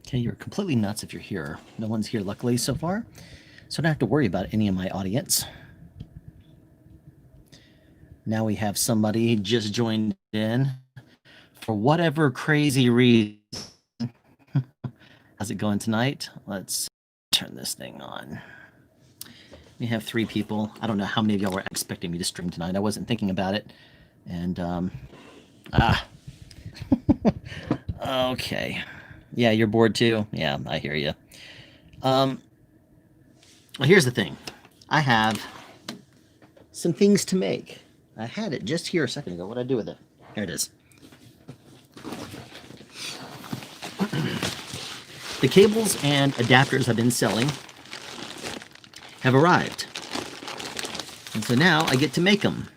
Okay, you're completely nuts if you're here. No one's here, luckily, so far. So I don't have to worry about any of my audience. Now we have somebody just joined in for whatever crazy reason. How's it going tonight? Let's turn this thing on. We have 3 people. I don't know how many of y'all were expecting me to stream tonight. I wasn't thinking about it. And, okay. Yeah, you're bored too? Yeah, I hear you. Well, here's the thing. I have some things to make. I had it just here a second ago. What did I do with it? Here it is. The cables and adapters I've been selling have arrived. And so now I get to make them.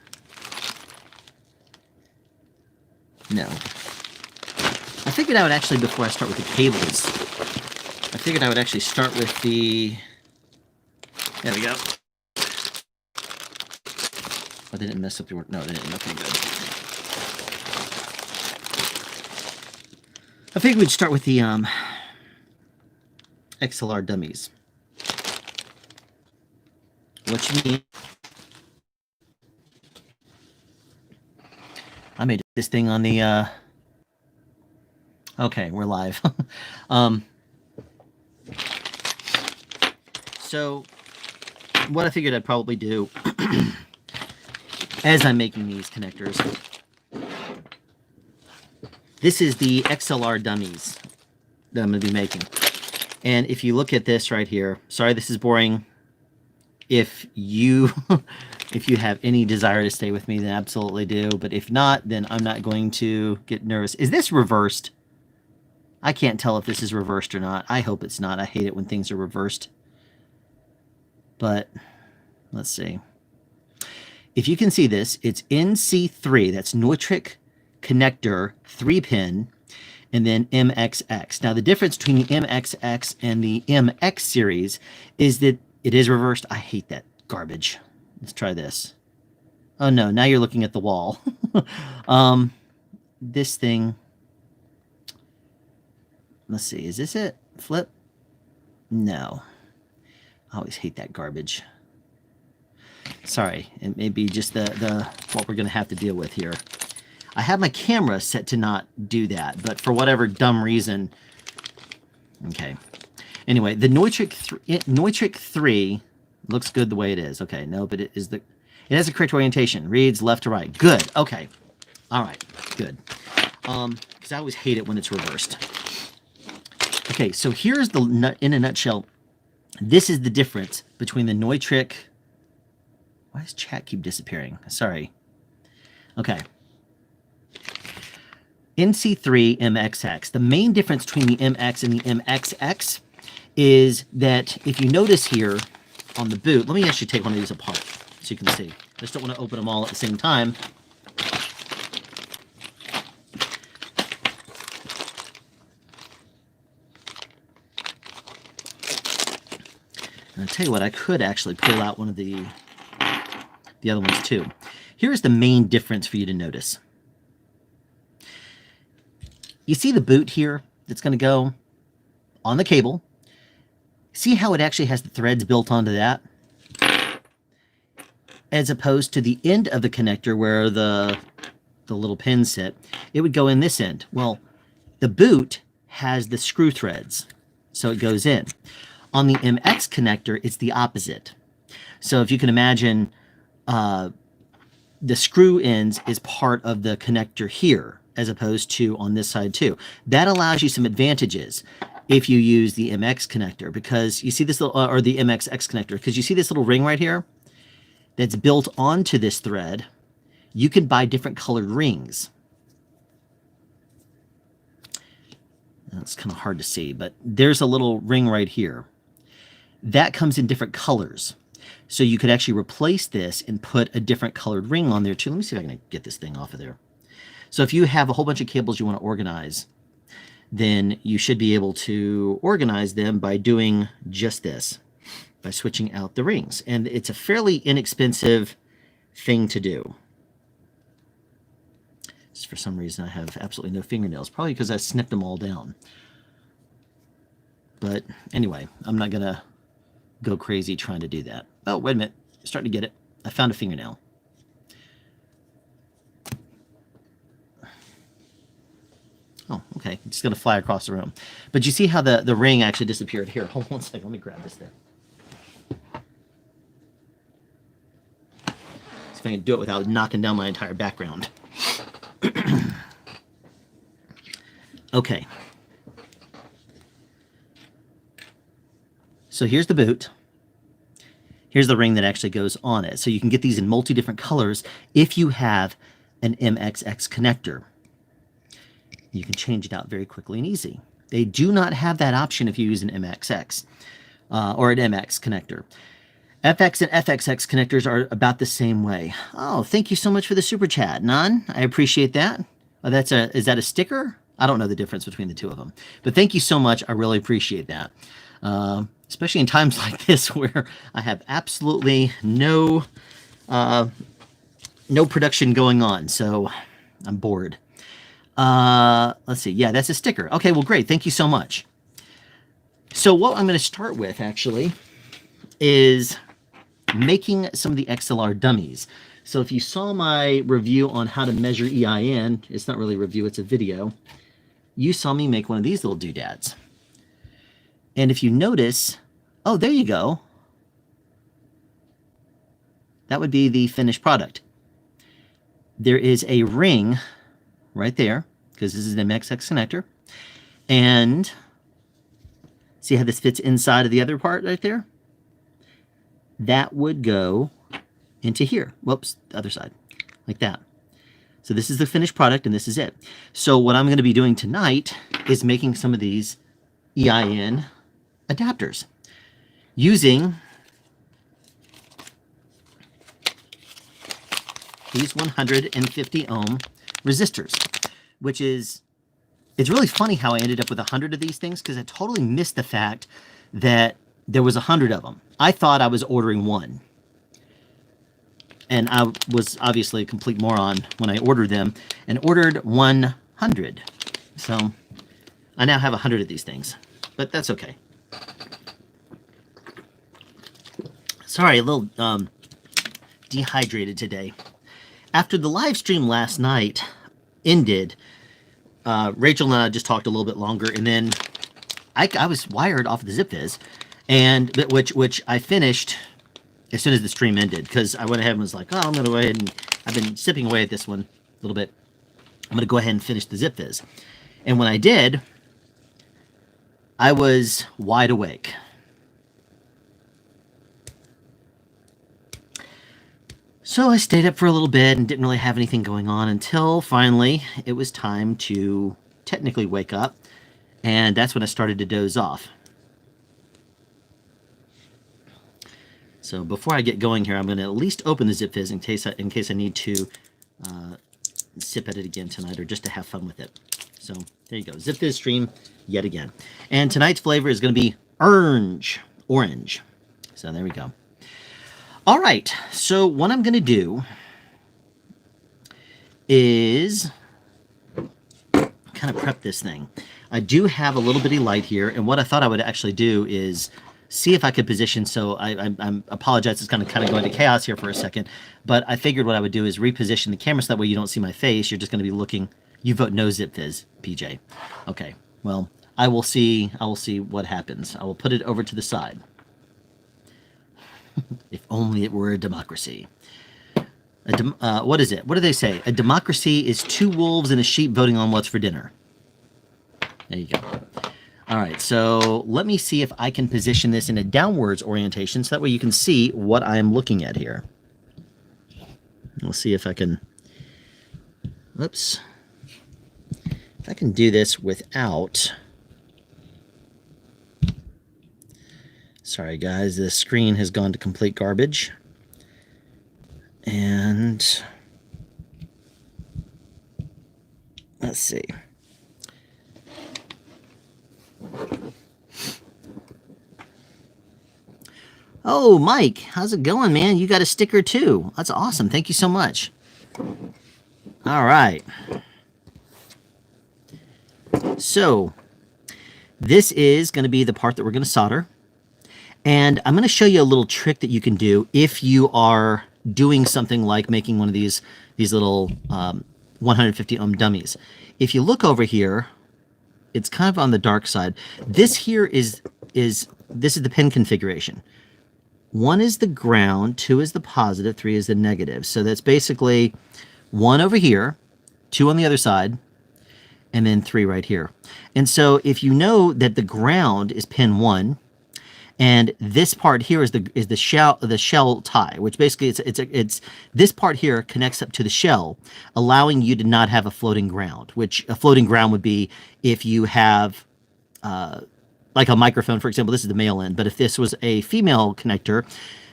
No. I figured I would actually, before I start with the cables, I figured I would actually start with the... There we go. Oh, they didn't mess up the work. No, they didn't. Okay, good. I figured we'd start with the XLR dummies. What you need... I made this thing on the... Okay, we're live. So, what I figured I'd probably do as I'm making these connectors, this is the XLR dummies that I'm going to be making. And if you look at this right here, sorry this is boring. If you if you have any desire to stay with me, then absolutely do. But if not, then I'm not going to get nervous. Is this reversed? I can't tell if this is reversed or not. I hope it's not. I hate it when things are reversed. But let's see. If you can see this, it's NC3. That's Neutrik connector 3-pin, and then MXX. Now, the difference between the MXX and the MX series is that it is reversed. I hate that garbage. Let's try this. Oh, no. Now you're looking at the wall. This thing... Let's see. Is this it? Flip? No. I always hate that garbage. Sorry. It may be just the what we're going to have to deal with here. I have my camera set to not do that, but for whatever dumb reason... Okay. Anyway, the Neutrik 3 looks good the way it is. Okay, no, but it has the correct orientation. Reads left to right. Good. Okay. All right. Good. Because I always hate it when it's reversed. Okay, so here's in a nutshell, this is the difference between the Neutrik... Why does chat keep disappearing? Sorry. Okay. NC3 MXX. The main difference between the MX and the MXX is that if you notice here on the boot, let me actually take one of these apart so you can see. I just don't want to open them all at the same time. And I'll tell you what, I could actually pull out one of the other ones too. Here's the main difference for you to notice. You see the boot here that's going to go on the cable. See how it actually has the threads built onto that? As opposed to the end of the connector where the little pins sit, it would go in this end. Well, the boot has the screw threads, so it goes in. On the MX connector, it's the opposite. So if you can imagine, the screw ends is part of the connector here, as opposed to on this side too. That allows you some advantages if you use the MX connector, because you see this little, or the MXX connector, because you see this little ring right here that's built onto this thread. You can buy different colored rings. That's kind of hard to see, but there's a little ring right here. That comes in different colors. So you could actually replace this and put a different colored ring on there too. Let me see if I can get this thing off of there. So if you have a whole bunch of cables you want to organize, then you should be able to organize them by doing just this, by switching out the rings. And it's a fairly inexpensive thing to do. Just for some reason I have absolutely no fingernails, probably because I snipped them all down. But anyway, I'm not going to go crazy trying to do that. Oh, wait a minute. Starting to get it. I found a fingernail. Oh, okay. It's just going to fly across the room. But you see how the ring actually disappeared? Here, hold on one second. Let me grab this there. See if I can do it without knocking down my entire background. Okay. So here's the boot. Here's the ring that actually goes on it. So you can get these in multi different colors if you have an MXX connector. You can change it out very quickly and easy. They do not have that option if you use an MXX or an MX connector. FX and FXX connectors are about the same way. Oh, thank you so much for the super chat, Nan. I appreciate that. Oh, is that a sticker? I don't know the difference between the two of them. But thank you so much. I really appreciate that. Especially in times like this where I have absolutely no production going on. So I'm bored. Let's see. Yeah, that's a sticker. Okay, well, great. Thank you so much. So what I'm going to start with, actually, is making some of the XLR dummies. So if you saw my review on how to measure EIN, it's not really a review, it's a video, you saw me make one of these little doodads. And if you notice, oh, there you go. That would be the finished product. There is a ring right there, because this is an MXX connector. And see how this fits inside of the other part right there? That would go into here. Whoops, the other side, like that. So this is the finished product, and this is it. So what I'm going to be doing tonight is making some of these EIN adapters using these 150 ohm resistors, which is, it's really funny how I ended up with 100 of these things, because I totally missed the fact that there was 100 of them. I thought I was ordering one. And I was obviously a complete moron when I ordered them and ordered 100. So I now have 100 of these things, but that's okay. Sorry, a little dehydrated today. After the live stream last night ended, Rachel and I just talked a little bit longer, and then I was wired off of the ZipFizz, and which I finished as soon as the stream ended, because I went ahead and was like, oh, I'm going to go ahead and I've been sipping away at this one a little bit. I'm going to go ahead and finish the ZipFizz. And when I did, I was wide awake. So I stayed up for a little bit and didn't really have anything going on until finally it was time to technically wake up. And that's when I started to doze off. So before I get going here, I'm going to at least open the ZipFizz in case I need to sip at it again tonight, or just to have fun with it. So there you go, ZipFizz stream yet again. And tonight's flavor is going to be orange. So there we go. All right, so what I'm going to do is kind of prep this thing. I do have a little bitty light here, and what I thought I would actually do is see if I could position, so I apologize, it's kind of going to chaos here for a second, but I figured what I would do is reposition the camera so that way you don't see my face. You're just going to be looking. You vote no ZipFizz, PJ. Okay, well, I will see what happens. I will put it over to the side. If only it were a democracy. What is it? What do they say? A democracy is two wolves and a sheep voting on what's for dinner. There you go. All right, so let me see if I can position this in a downwards orientation so that way you can see what I'm looking at here. We'll see if I can, oops, if I can do this without, sorry guys, the screen has gone to complete garbage. And let's see. Oh, Mike, how's it going, man? You got a sticker too. That's awesome. Thank you so much. All right. So This is going to be the part that we're going to solder. And I'm going to show you a little trick that you can do if you are doing something like making one of these little 150 ohm dummies. If you look over here, it's kind of on the dark side. This here is this is the pin configuration. 1 is the ground, 2 is the positive, 3 is the negative. So that's basically 1 over here, 2 on the other side, and then 3 right here. And so if you know that the ground is pin 1, and this part here is the shell tie, which basically it's this part here connects up to the shell, allowing you to not have a floating ground. Which a floating ground would be if you have like a microphone, for example. This is the male end, but if this was a female connector,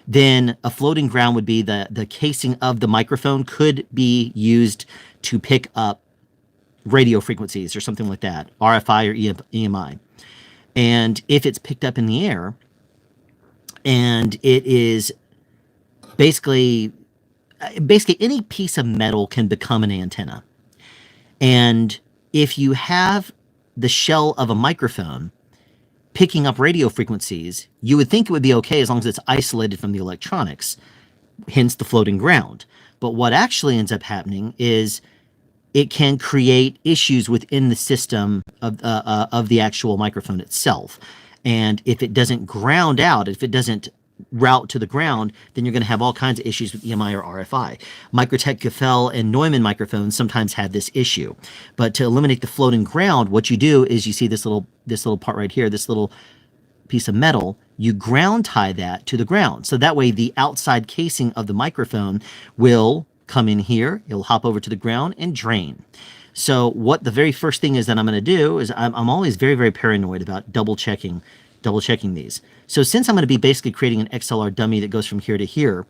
then a floating ground would be the casing of the microphone could be used to pick up radio frequencies or something like that, RFI or EMI. And if it's picked up in the air, and it is basically any piece of metal can become an antenna. And if you have the shell of a microphone picking up radio frequencies, you would think it would be okay as long as it's isolated from the electronics, hence the floating ground. But what actually ends up happening is it can create issues within the system of the actual microphone itself. And if it doesn't ground out, if it doesn't route to the ground, then you're going to have all kinds of issues with EMI or RFI. Microtech, Gefell, and Neumann microphones sometimes have this issue. But to eliminate the floating ground, what you do is you see this little part right here, this little piece of metal, you ground tie that to the ground. So that way the outside casing of the microphone will come in here, it'll hop over to the ground and drain. So what the very first thing is that I'm going to do is I'm always very, very paranoid about double checking these. So since I'm going to be basically creating an XLR dummy that goes from here to here,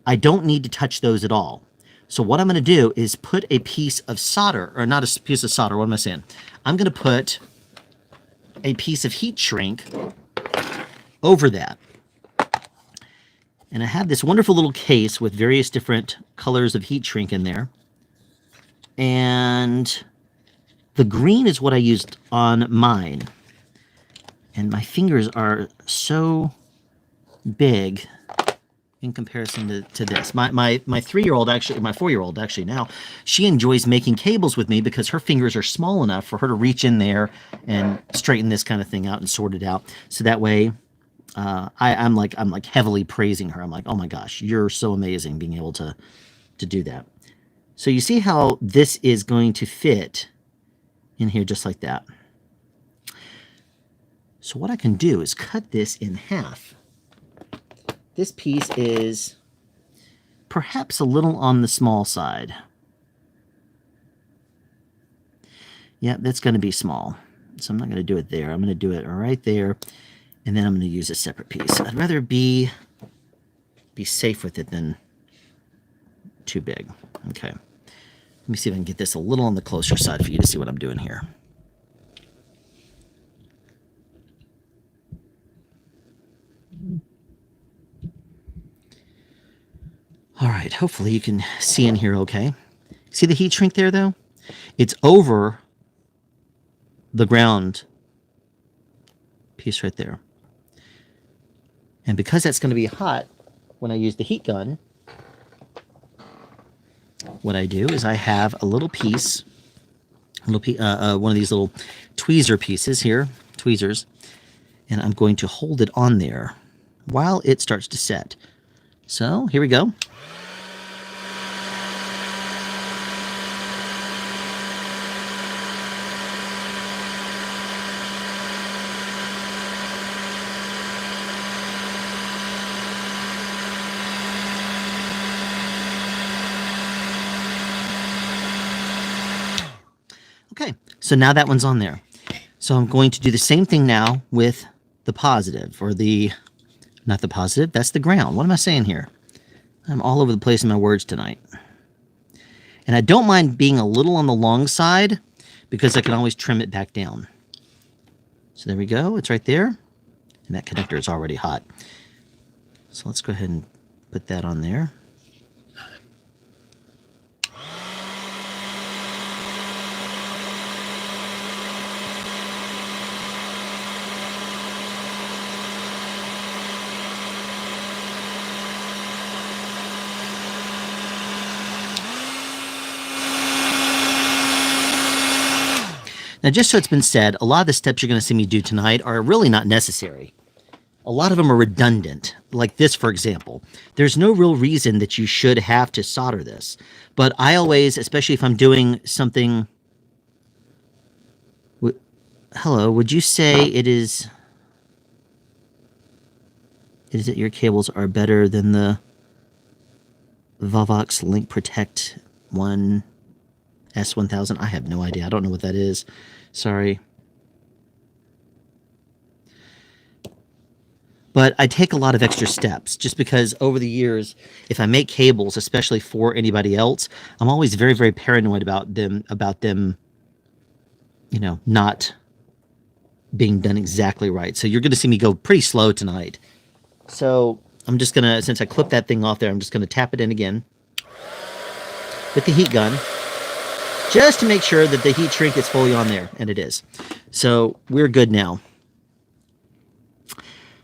I don't need to touch those at all. So what I'm going to do is put a piece of solder, or not a piece of solder, what am I saying? I'm going to put a piece of heat shrink over that. And I have this wonderful little case with various different colors of heat shrink in there. And the green is what I used on mine. And my fingers are so big in comparison to this. My 3-year-old, actually, my 4-year-old actually now, she enjoys making cables with me because her fingers are small enough for her to reach in there and straighten this kind of thing out and sort it out. So that way, I'm like heavily praising her. I'm like, oh my gosh, you're so amazing being able to do that. So you see how this is going to fit in here just like that. So what I can do is cut this in half. This piece is perhaps a little on the small side. Yeah, that's going to be small. So I'm not going to do it there. I'm going to do it right there. And then I'm going to use a separate piece. I'd rather be safe with it than too big. Okay. Let me see if I can get this a little on the closer side for you to see what I'm doing here. All right, hopefully you can see in here okay. See the heat shrink there, though? It's over the ground piece right there. And because that's going to be hot when I use the heat gun, what I do is I have a little piece, one of these little tweezer pieces here, tweezers, and I'm going to hold it on there while it starts to set. So here we go. Okay, so now that one's on there. So I'm going to do the same thing now with the positive, or not the positive, that's the ground. What am I saying here? I'm all over the place in my words tonight. And I don't mind being a little on the long side because I can always trim it back down. So there we go, it's right there. And that connector is already hot. So let's go ahead and put that on there. Now, just so it's been said, a lot of the steps you're going to see me do tonight are really not necessary. A lot of them are redundant, like this, for example. There's no real reason that you should have to solder this. But I always, especially if I'm doing something... Hello, would you say it is... Is it your cables are better than the Vovox Link Protect 1 S1000? I have no idea. I don't know what that is. Sorry. But I take a lot of extra steps just because over the years, if I make cables, especially for anybody else, I'm always very, very paranoid about them, you know, not being done exactly right. So you're going to see me go pretty slow tonight. So I'm just going to, since I clipped that thing off there, I'm just going to tap it in again with the heat gun just to make sure that the heat shrink is fully on there, and it is. So we're good now.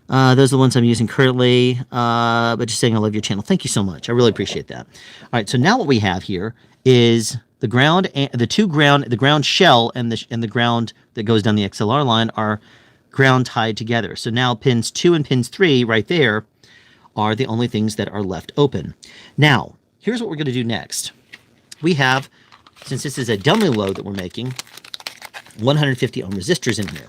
Those are the ones I'm using currently, but just saying I love your channel. Thank you so much. I really appreciate that. All right, so now what we have here is the ground, and the ground shell and the ground that goes down the XLR line are ground tied together. So now pins 2 and pins 3 right there are the only things that are left open. Now, here's what we're going to do next. We have, since this is a dummy load that we're making, 150 ohm resistors in here.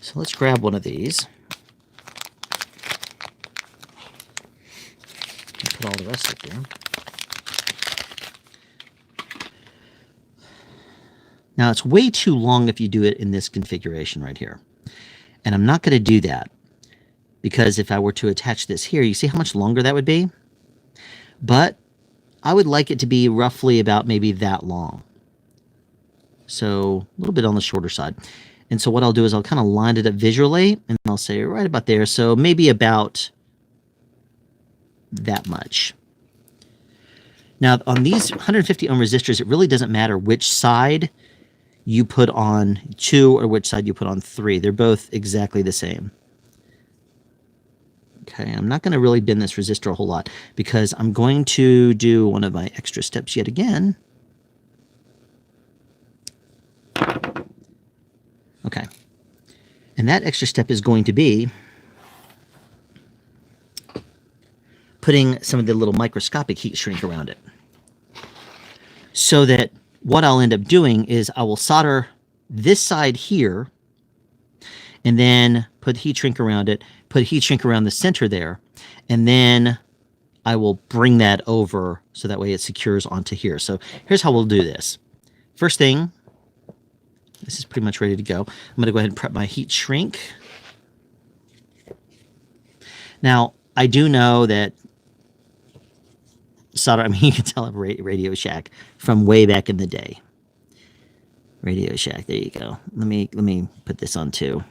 So let's grab one of these. Put all the rest up there. Now, it's way too long if you do it in this configuration right here. And I'm not going to do that because if I were to attach this here, you see how much longer that would be? But I would like it to be roughly about maybe that long. So a little bit on the shorter side. And so what I'll do is I'll kind of line it up visually, and I'll say right about there. So maybe about that much. Now, on these 150 ohm resistors, it really doesn't matter which side you put on 2 or which side you put on 3. They're both exactly the same. Okay, I'm not going to really bend this resistor a whole lot because I'm going to do one of my extra steps yet again. Okay, and that extra step is going to be putting some of the little microscopic heat shrink around it. So that what I'll end up doing is I will solder this side here and then put heat shrink around it, put heat shrink around the center there, and then I will bring that over so that way it secures onto here. So here's how we'll do this. First thing, this is pretty much ready to go. I'm going to go ahead and prep my heat shrink. Now, I do know that solder, I mean, you can tell I'm Radio Shack from way back in the day. Radio Shack, there you go. Let me put this on too.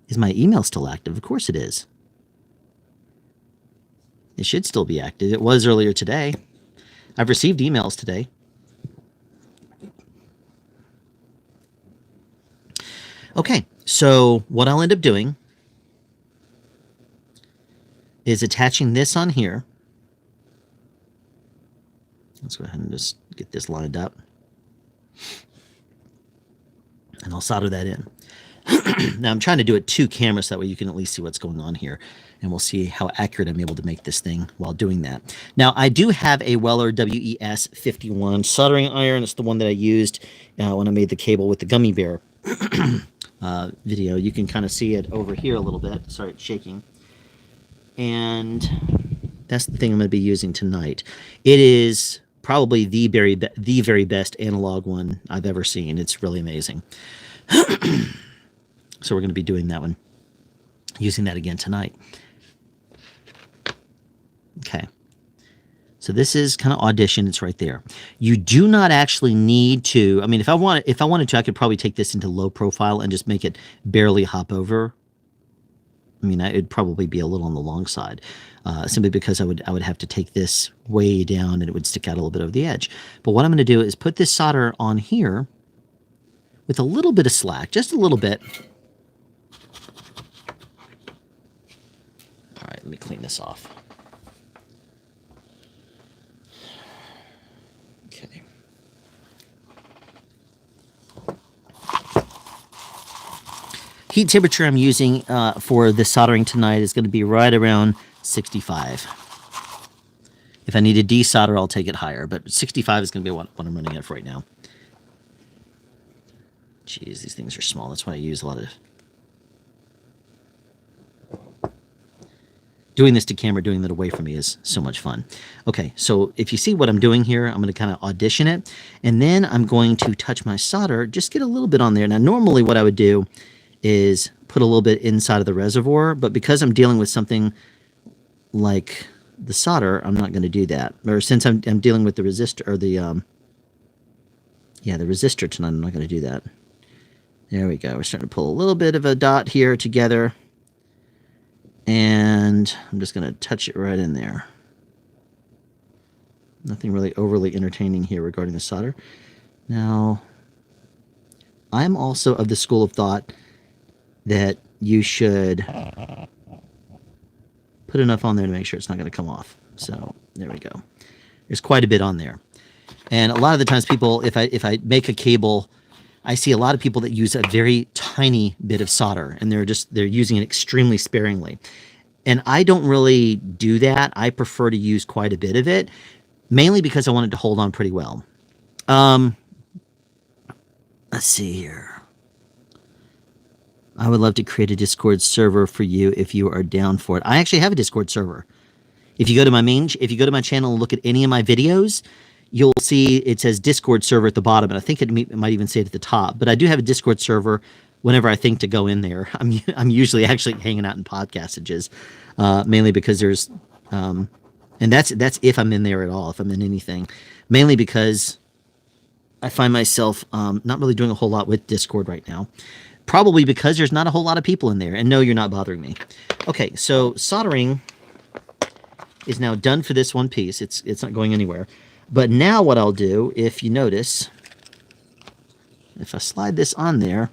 Is my email still active? Of course it is. It should still be active. It was earlier today. I've received emails today. Okay, so what I'll end up doing is attaching this on here. Let's go ahead and just get this lined up. And I'll solder that in. Now I'm trying to do it 2 cameras, so that way you can at least see what's going on here. And we'll see how accurate I'm able to make this thing while doing that. Now, I do have a Weller WES51 soldering iron. It's the one that I used when I made the cable with the gummy bear video. You can kind of see it over here a little bit. Sorry, it's shaking. And that's the thing I'm going to be using tonight. It is probably the very best analog one I've ever seen. It's really amazing. So we're going to be doing that one, using that again tonight. Okay. So this is kind of audition. It's right there. You do not actually need to. I mean, if I wanted to, I could probably take this into low profile and just make it barely hop over. I mean, it'd probably be a little on the long side, simply because I would have to take this way down and it would stick out a little bit over the edge. But what I'm going to do is put this solder on here with a little bit of slack, just a little bit. All right, let me clean this off. Okay. Heat temperature I'm using for the soldering tonight is going to be right around 65. If I need to desolder, I'll take it higher, but 65 is going to be what I'm running at for right now. Jeez, these things are small. That's why I use a lot of... Doing this to camera, doing that away from me is so much fun. Okay, so if you see what I'm doing here, I'm going to kind of audition it, and then I'm going to touch my solder, just get a little bit on there. Now, normally what I would do is put a little bit inside of the reservoir, but because I'm dealing with something like the solder, I'm not going to do that. Or since I'm dealing with the resistor, or the resistor tonight, I'm not going to do that. There we go. We're starting to pull a little bit of a dot here together. And I'm just going to touch it right in there. Nothing really overly entertaining here regarding the solder. Now, I'm also of the school of thought that you should put enough on there to make sure it's not going to come off. So there we go. There's quite a bit on there. And a lot of the times people, if I make a cable, I see a lot of people that use a very tiny bit of solder, and they're using it extremely sparingly. And I don't really do that. I prefer to use quite a bit of it, mainly because I want it to hold on pretty well. Let's see here. I would love to create a Discord server for you if you are down for it. I actually have a Discord server. If you go to my channel and look at any of my videos, you'll see it says Discord server at the bottom, and I think it might even say it at the top. But I do have a Discord server whenever I think to go in there. I'm usually actually hanging out in podcastages, mainly because there's, and that's if I'm in there at all, if I'm in anything, mainly because I find myself not really doing a whole lot with Discord right now. Probably because there's not a whole lot of people in there, and no, you're not bothering me. Okay, so soldering is now done for this one piece. It's not going anywhere. But now what I'll do, if you notice, if I slide this on there,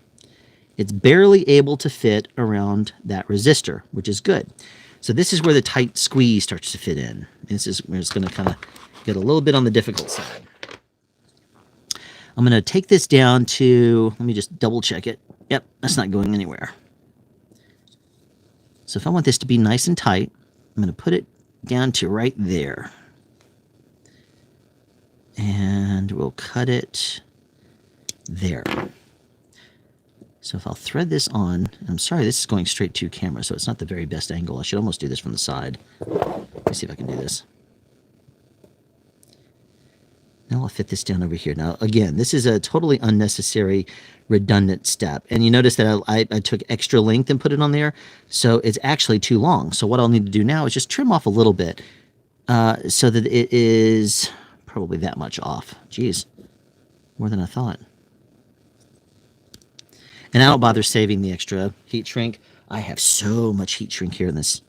it's barely able to fit around that resistor, which is good. So this is where the tight squeeze starts to fit in. This is where it's going to kind of get a little bit on the difficult side. I'm going to take this down to, let me just double check it. Yep, that's not going anywhere. So if I want this to be nice and tight, I'm going to put it down to right there. And we'll cut it there. So if I'll thread this on, I'm sorry, this is going straight to camera, so it's not the very best angle. I should almost do this from the side. Let me see if I can do this. Now I'll fit this down over here. Now, again, this is a totally unnecessary, redundant step. And you notice that I took extra length and put it on there, so it's actually too long. So what I'll need to do now is just trim off a little bit so that it is probably that much off. Jeez, more than I thought. And I don't bother saving the extra heat shrink. I have so much heat shrink here in this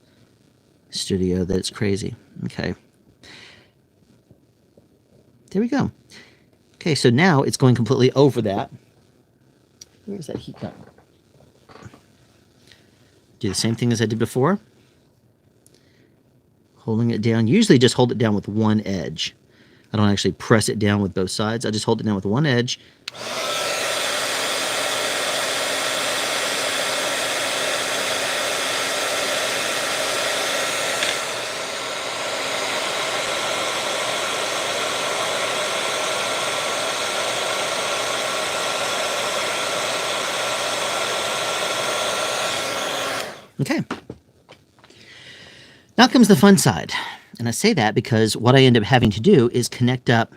studio that it's crazy. Okay. There we go. Okay, so now it's going completely over that. Where's that heat gun? Do the same thing as I did before. Holding it down. Usually just hold it down with one edge. I don't actually press it down with both sides. I just hold it down with one edge. Okay. Now comes the fun side. And I say that because what I end up having to do is connect up.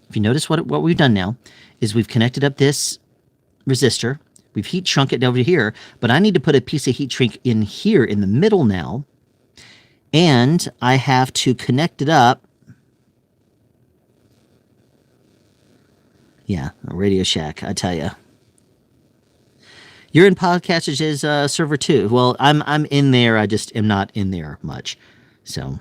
If you notice what we've done now is we've connected up this resistor. We've heat shrunk it over here, but I need to put a piece of heat shrink in here in the middle now. And I have to connect it up. Yeah, Radio Shack, I tell you. You're in Podcastage's server too. Well, I'm in there. I just am not in there much. So,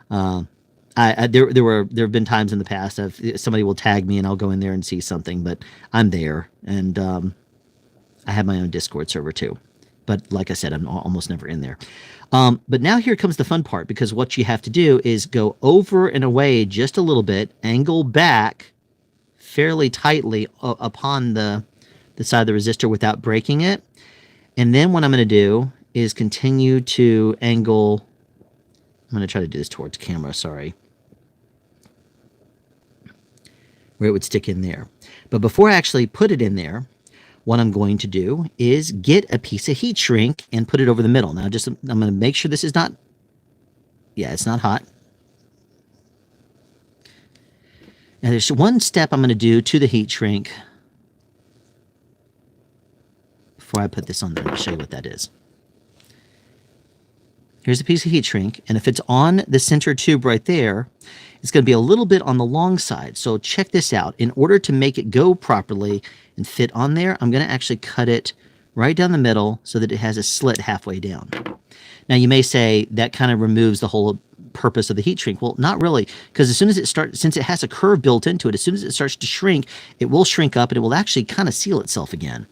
there have been times in the past somebody will tag me and I'll go in there and see something, but I'm there, and I have my own Discord server too. But like I said, I'm almost never in there. But now here comes the fun part, because what you have to do is go over and away just a little bit, angle back fairly tightly upon the side of the resistor without breaking it. And then what I'm going to do is continue to angle. I'm going to try to do this towards camera, sorry. Where it would stick in there. But before I actually put it in there, what I'm going to do is get a piece of heat shrink and put it over the middle. Now, I'm going to make sure this is not, yeah, it's not hot. Now, there's one step I'm going to do to the heat shrink before I put this on there. I'll show you what that is. Here's a piece of heat shrink, and if it's on the center tube right there, it's going to be a little bit on the long side. So check this out. In order to make it go properly and fit on there, I'm going to actually cut it right down the middle so that it has a slit halfway down. Now, you may say that kind of removes the whole purpose of the heat shrink. Well, not really, because as soon as it starts, since it has a curve built into it, as soon as it starts to shrink, it will shrink up and it will actually kind of seal itself again.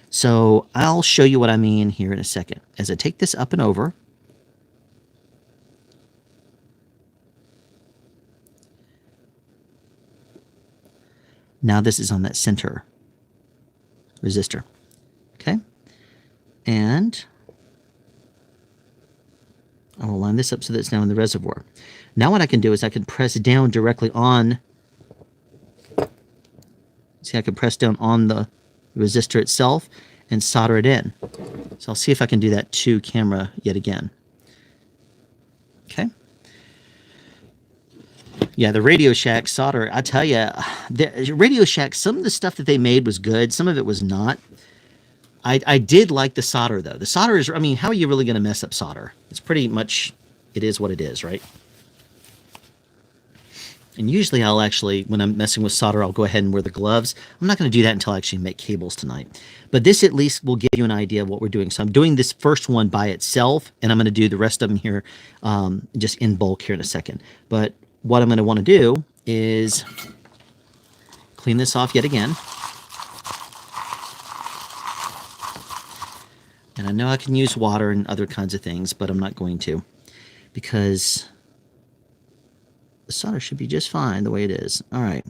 So I'll show you what I mean here in a second. As I take this up and over, now this is on that center resistor, okay? And I will line this up so that it's now in the reservoir. Now what I can do is I can press down directly on, see, I can press down on the resistor itself and solder it in. So I'll see if I can do that to camera yet again. Okay. Yeah, the Radio Shack solder, I tell you, the Radio Shack, some of the stuff that they made was good. Some of it was not. I did like the solder, though. The solder is, I mean, how are you really going to mess up solder? It's pretty much, it is what it is, right? And usually I'll actually, when I'm messing with solder, I'll go ahead and wear the gloves. I'm not going to do that until I actually make cables tonight. But this at least will give you an idea of what we're doing. So I'm doing this first one by itself, and I'm going to do the rest of them here just in bulk here in a second. But what I'm going to want to do is clean this off yet again. And I know I can use water and other kinds of things, but I'm not going to, because the solder should be just fine the way it is. All right.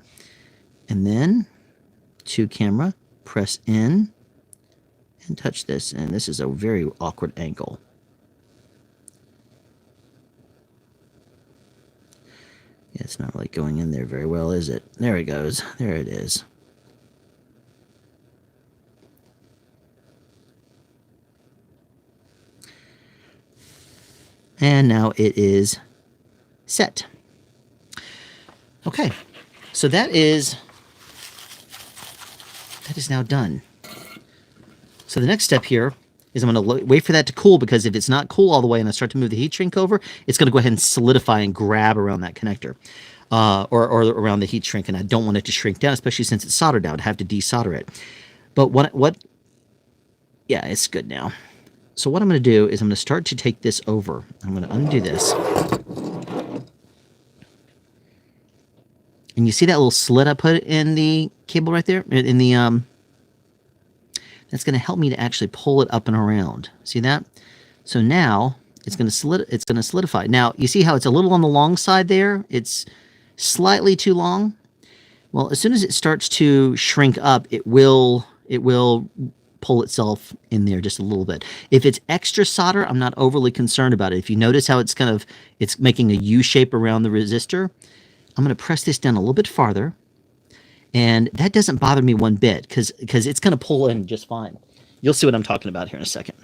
And then to camera, press in and touch this. And this is a very awkward angle. Yeah, it's not really going in there very well, is it? There it goes. There it is. And now it is set. Okay, so that is now done. So the next step here is I'm going to wait for that to cool, because if it's not cool all the way and I start to move the heat shrink over, it's going to go ahead and solidify and grab around that connector or around the heat shrink, and I don't want it to shrink down, especially since it's soldered down. I'd have to desolder it. But yeah, it's good now. So what I'm going to do is I'm going to start to take this over. I'm going to undo this. And you see that little slit I put in the cable right there? In the, that's going to help me to actually pull it up and around. See that? So now it's going to solidify. Now, you see how it's a little on the long side there? It's slightly too long. Well, as soon as it starts to shrink up, it will pull itself in there just a little bit. If it's extra solder, I'm not overly concerned about it. If you notice how it's making a U shape around the resistor, I'm going to press this down a little bit farther, and that doesn't bother me one bit, because it's going to pull in just fine. You'll see what I'm talking about here in a second.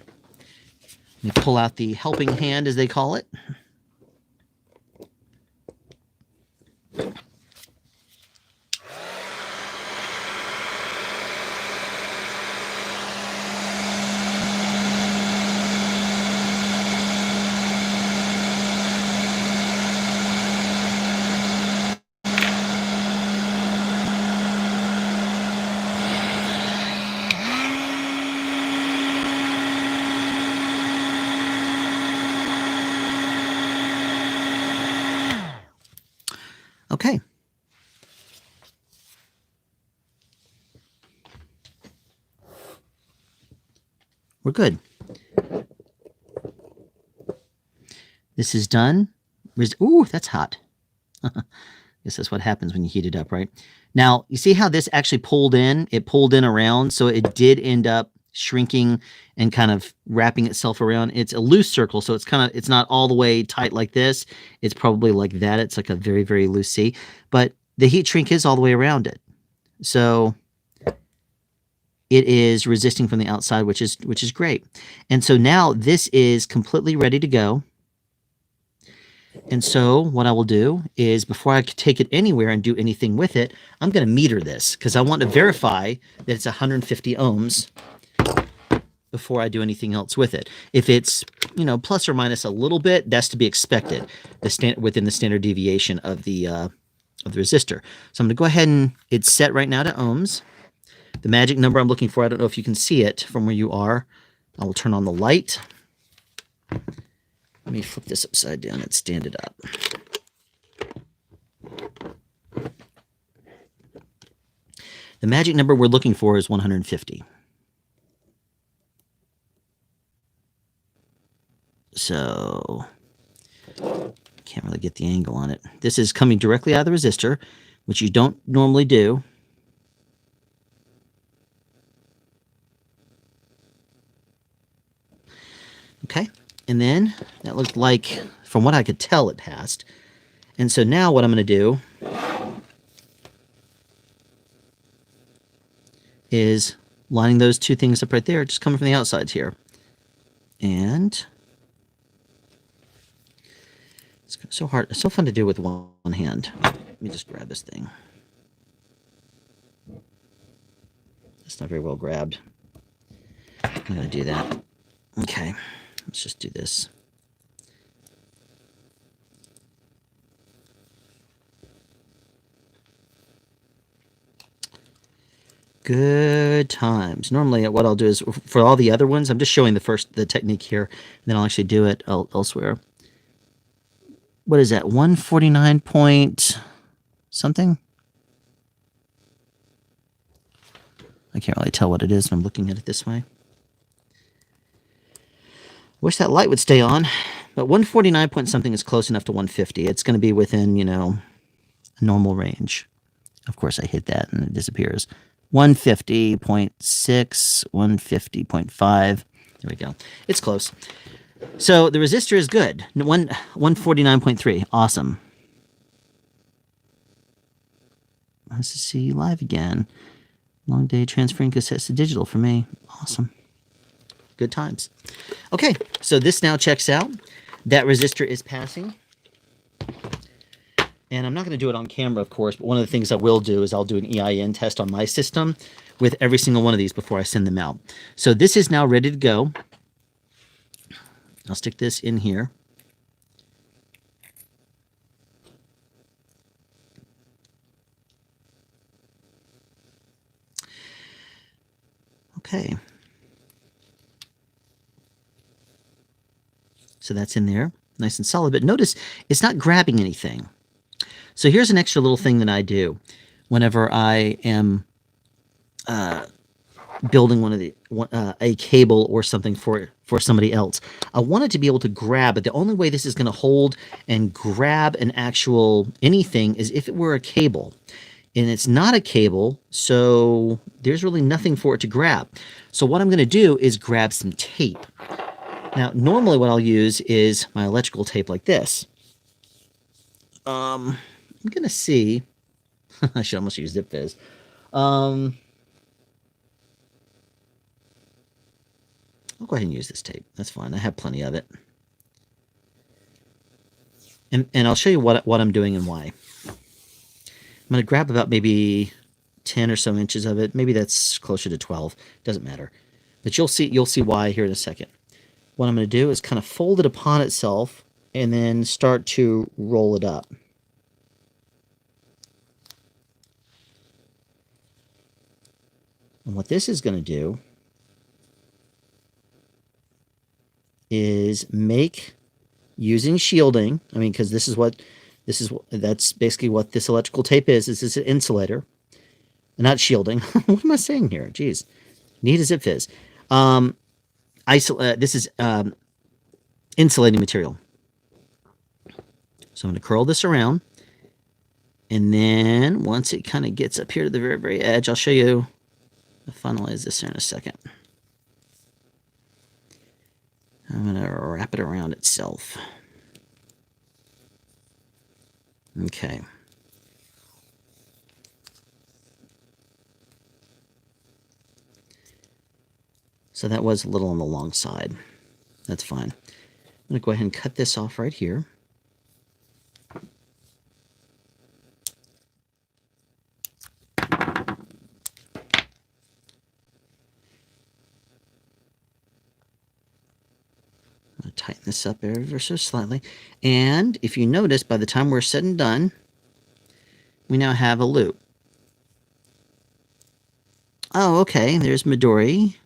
Let me pull out the helping hand, as they call it. Okay. We're good. This is done. Ooh, that's hot. Guess that's what happens when you heat it up, right? Now, you see how this actually pulled in? It pulled in around, so it did end up shrinking and kind of wrapping itself around. It's a loose circle, so it's not all the way tight like this. It's probably like that. It's like a very, very loose C. But the heat shrink is all the way around it. So it is resisting from the outside, which is great. And so now this is completely ready to go. And so what I will do is, before I take it anywhere and do anything with it, I'm going to meter this because I want to verify that it's 150 ohms before I do anything else with it. If it's, plus or minus a little bit, that's to be expected, within the standard deviation of the resistor. So I'm going to go ahead and it's set right now to ohms. The magic number I'm looking for, I don't know if you can see it from where you are. I will turn on the light. Let me flip this upside down and stand it up. The magic number we're looking for is 150. So, can't really get the angle on it. This is coming directly out of the resistor, which you don't normally do. Okay. And then that looked like, from what I could tell, it passed. And so now what I'm going to do is lining those two things up right there, just coming from the outsides here. And it's so hard. It's so fun to do with one hand. Let me just grab this thing. It's not very well grabbed. I'm going to do that. Okay. Let's just do this. Good times. Normally what I'll do is, for all the other ones, I'm just showing the technique here, and then I'll actually do it elsewhere. What is that? 149 point something? I can't really tell what it is when I'm looking at it this way. Wish that light would stay on, but 149 point something is close enough to 150. It's going to be within, a normal range. Of course, I hit that and it disappears. 150.6, 150.5. There we go. It's close. So the resistor is good. 149.3. Awesome. Nice to see you live again. Long day transferring cassettes to digital for me. Awesome. Good times. Okay, so this now checks out. That resistor is passing. And I'm not going to do it on camera, of course, but one of the things I will do is I'll do an EIN test on my system with every single one of these before I send them out. So this is now ready to go. I'll stick this in here. Okay. So that's in there, nice and solid. But notice it's not grabbing anything. So here's an extra little thing that I do whenever I am building a cable or something for somebody else. I want it to be able to grab, but the only way this is going to hold and grab an actual anything is if it were a cable. And it's not a cable, so there's really nothing for it to grab. So what I'm going to do is grab some tape. Now, normally what I'll use is my electrical tape like this. I'm going to see. I should almost use Zip Fizz. I'll go ahead and use this tape. That's fine. I have plenty of it. And I'll show you what I'm doing and why. I'm going to grab about maybe 10 or so inches of it. Maybe that's closer to 12. Doesn't matter. But you'll see why here in a second. What I'm going to do is kind of fold it upon itself and then start to roll it up. And what this is going to do is make, using shielding, because that's basically what this electrical tape is. This is an insulator, not shielding. What am I saying here? Jeez. Need a Zip Fizz. This is insulating material. So I'm going to curl this around. And then once it kind of gets up here to the very, very edge, I'll show you. I'll finalize this here in a second. I'm going to wrap it around itself. Okay. So that was a little on the long side. That's fine. I'm going to go ahead and cut this off right here. Tighten this up ever so slightly. And if you notice, by the time we're said and done, we now have a loop. Oh, okay. There's Midori.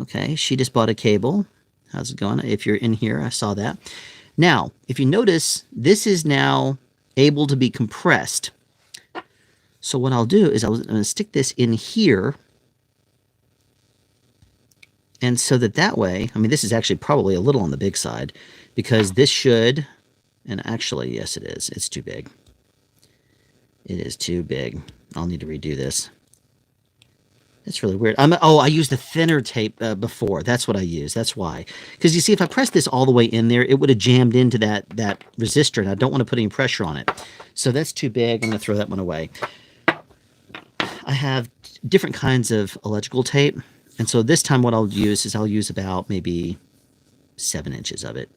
Okay, she just bought a cable. How's it going? If you're in here, I saw that. Now, if you notice, this is now able to be compressed. So what I'll do is I'm going to stick this in here. And so that way, I mean, this is actually probably a little on the big side, because this should, and actually, yes, it is. It's too big. It is too big. I'll need to redo this. That's really weird. I used the thinner tape before. That's what I used. That's why. Because you see, if I pressed this all the way in there, it would have jammed into that resistor, and I don't want to put any pressure on it. So that's too big. I'm going to throw that one away. I have different kinds of electrical tape. And so this time what I'll use is I'll use about maybe 7 inches of it.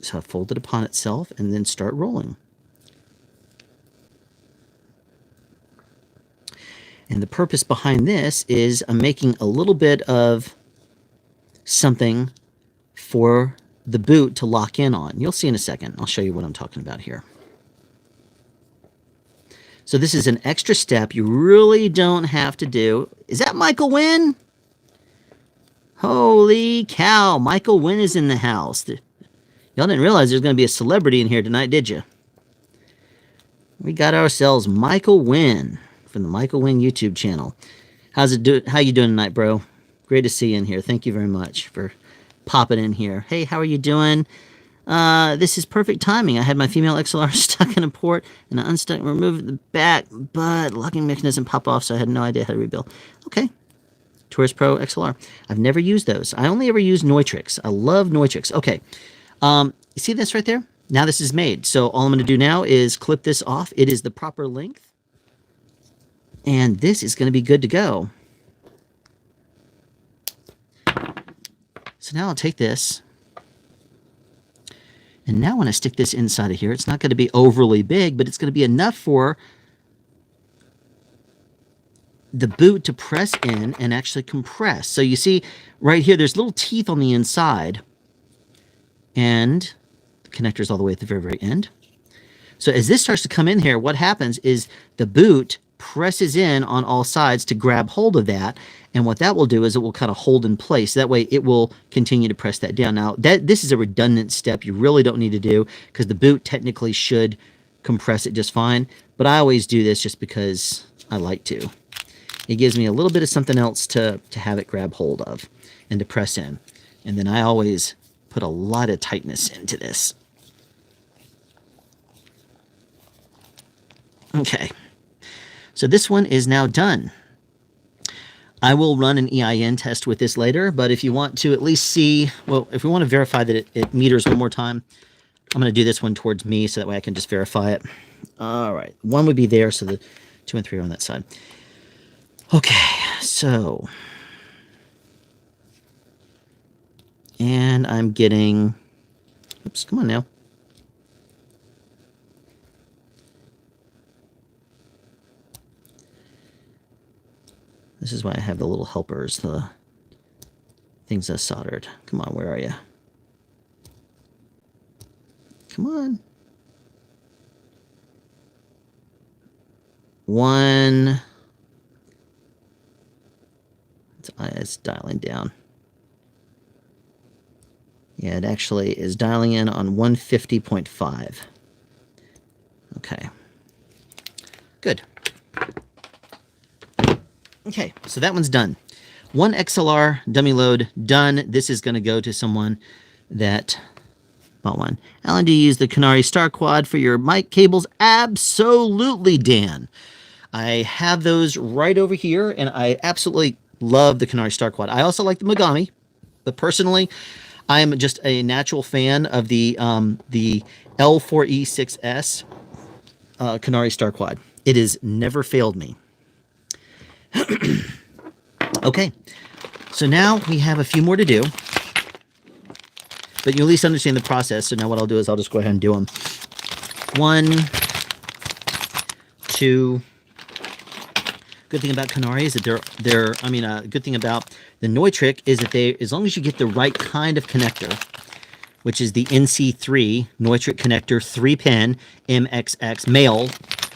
So I fold it upon itself and then start rolling. And the purpose behind this is I'm making a little bit of something for the boot to lock in on. You'll see in a second. I'll show you what I'm talking about here. So this is an extra step you really don't have to do. Is that Michael Wynn? Holy cow, Michael Wynn is in the house. Y'all didn't realize there's going to be a celebrity in here tonight, did you? We got ourselves Michael Wynn from the Michael Wynn YouTube channel. How you doing tonight, bro? Great to see you in here. Thank you very much for popping in here. Hey, how are you doing? This is perfect timing. I had my female XLR stuck in a port, and I unstuck and removed the back, but locking mechanism popped off, so I had no idea how to rebuild. Okay. Tourist Pro XLR. I've never used those. I only ever use Neutrix. I love Neutrix. Okay. You see this right there? Now this is made. So all I'm going to do now is clip this off. It is the proper length. And this is going to be good to go. So now I'll take this. And now when I stick this inside of here, it's not going to be overly big, but it's going to be enough for the boot to press in and actually compress. So you see right here, there's little teeth on the inside. And the connector's all the way at the very, very end. So as this starts to come in here, what happens is the boot presses in on all sides to grab hold of that. And what that will do is it will kind of hold in place. That way it will continue to press that down. Now, this is a redundant step you really don't need to do because the boot technically should compress it just fine. But I always do this just because I like to. It gives me a little bit of something else to have it grab hold of and to press in. And then I always put a lot of tightness into this. Okay. So this one is now done. I will run an EIN test with this later, but if you want to at least see, well, if we want to verify that it meters one more time, I'm going to do this one towards me so that way I can just verify it. All right. 1 would be there, so the 2 and 3 are on that side. Okay, so. And I'm getting, oops, come on now. This is why I have the little helpers, the things I soldered. Come on, where are you? Come on. 1. It's dialing down. Yeah, it actually is dialing in on 150.5. Okay. Good. Okay, so that one's done. 1 XLR dummy load done. This is going to go to someone that bought one. Alan, do you use the Canary Star Quad for your mic cables? Absolutely, Dan. I have those right over here, and I absolutely love the Canary Star Quad. I also like the Megami, but personally, I'm just a natural fan of the L4E6S Canary Star Quad. It has never failed me. Okay, so now we have a few more to do, but you at least understand the process. So now what I'll do is I'll just go ahead and do them. 1, 2. Good thing about Canary is that good thing about the Neutrik is that as long as you get the right kind of connector, which is the NC3 Neutrik connector, 3-pin MXX male,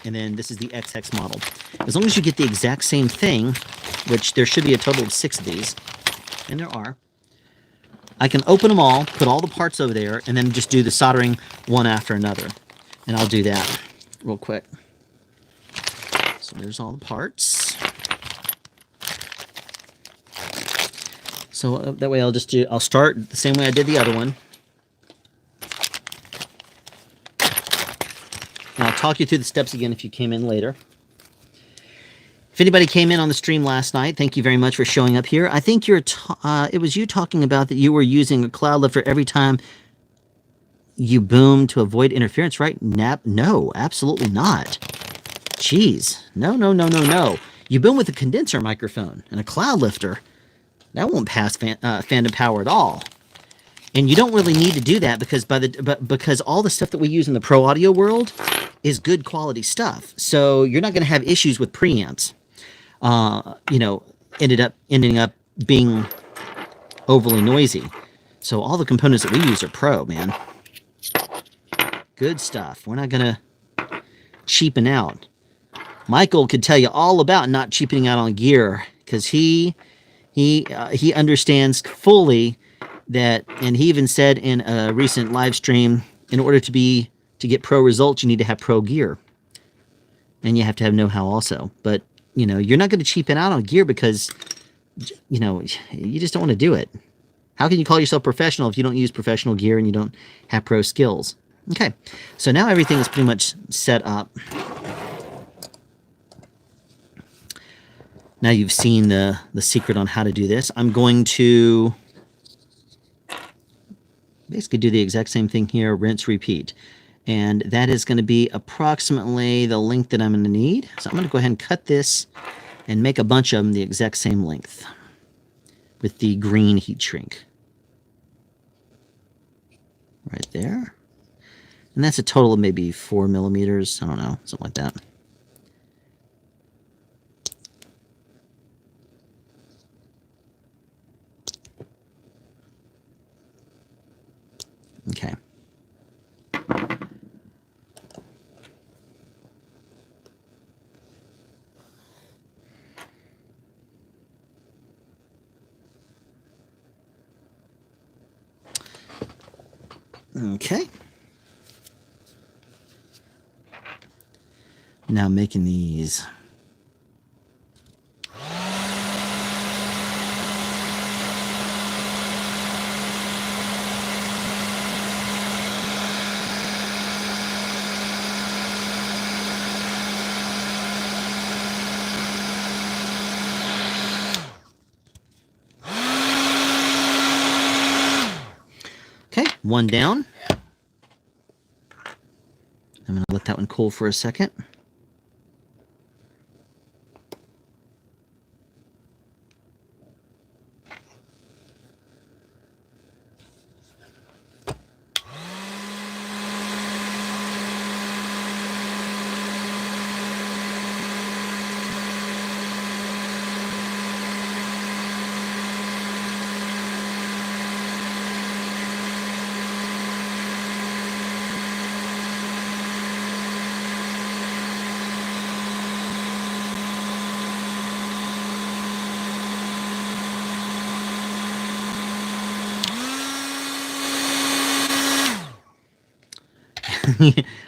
and then this is the XX model. As long as you get the exact same thing, which there should be a total of 6 of these, and there are, I can open them all, put all the parts over there, and then just do the soldering one after another. And I'll do that real quick. So there's all the parts. So that way I'll start the same way I did the other one. And I'll talk you through the steps again if you came in later. If anybody came in on the stream last night, thank you very much for showing up here. I think it was you talking about that you were using a cloud lifter every time you boom to avoid interference, right? No, absolutely not. Jeez, no. You boom with a condenser microphone and a cloud lifter. That won't pass phantom power at all. And you don't really need to do that because because all the stuff that we use in the pro audio world is good quality stuff. So you're not going to have issues with preamps. Ending up being overly noisy. So all the components that we use are pro, man. Good stuff. We're not going to cheapen out. Michael could tell you all about not cheapening out on gear because he understands fully that, and he even said in a recent live stream, in order to get pro results, you need to have pro gear, and you have to have know-how also. But you're not going to cheapen out on gear because you just don't want to do it. How can you call yourself professional if you don't use professional gear and you don't have pro skills? Okay, so now everything is pretty much set up. Now you've seen the secret on how to do this. I'm going to basically do the exact same thing here, rinse, repeat. And that is going to be approximately the length that I'm going to need. So I'm going to go ahead and cut this and make a bunch of them the exact same length with the green heat shrink. Right there. And that's a total of maybe 4 millimeters. I don't know, something like that. Okay. Okay. Now making these. Okay, one down. I'm going to let that one cool for a second.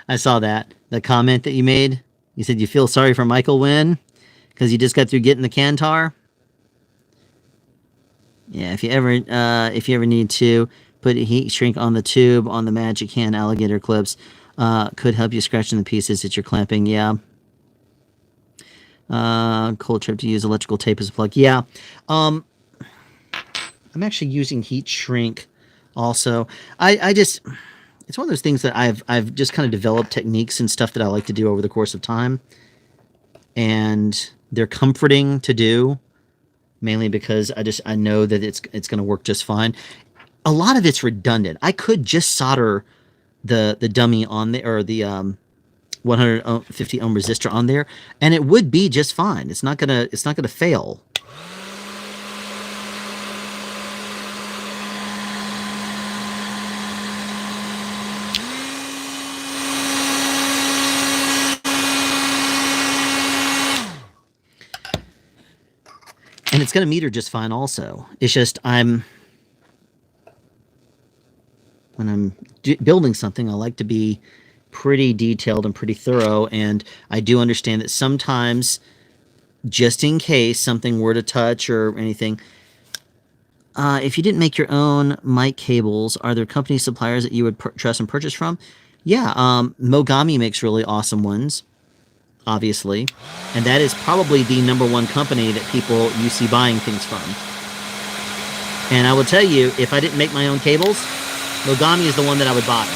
I saw that. The comment that you made. You said you feel sorry for Michael Wynn because you just got through getting the Kantar. Yeah, if you ever need to Put a heat shrink on the tube on the Magic Hand alligator clips. Could help you scratch in the pieces that you're clamping. Yeah. Cold trip to use electrical tape as a plug. Yeah. I'm actually using heat shrink also. I just, it's one of those things that I've just kind of developed techniques and stuff that I like to do over the course of time. And they're comforting to do, mainly because I know that it's going to work just fine. A lot of it's redundant. I could just solder the dummy on there, or the 150 ohm resistor on there, and it would be just fine. It's not gonna fail. And it's going to meter just fine also. It's just when I'm building something, I like to be pretty detailed and pretty thorough. And I do understand that sometimes, just in case something were to touch or anything, if you didn't make your own mic cables, are there company suppliers that you would trust and purchase from? Yeah, Mogami makes really awesome ones, obviously. And that is probably the #1 company that you see buying things from. And I will tell you, if I didn't make my own cables, Mogami is the one that I would buy.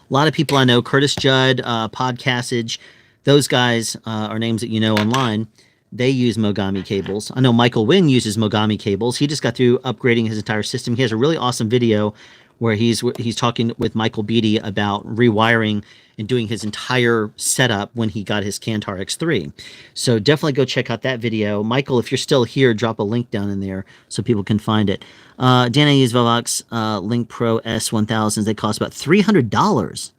A lot of people I know, Curtis Judd, Podcastage, those guys are names that you know online. They use Mogami cables. I know Michael Wynn uses Mogami cables. He just got through upgrading his entire system. He has a really awesome video where he's talking with Michael Beatty about rewiring and doing his entire setup when he got his Kantar X3. So definitely go check out that video. Michael, if you're still here, drop a link down in there so people can find it. Dan, I use Velvox Link Pro S1000s. They cost about $300.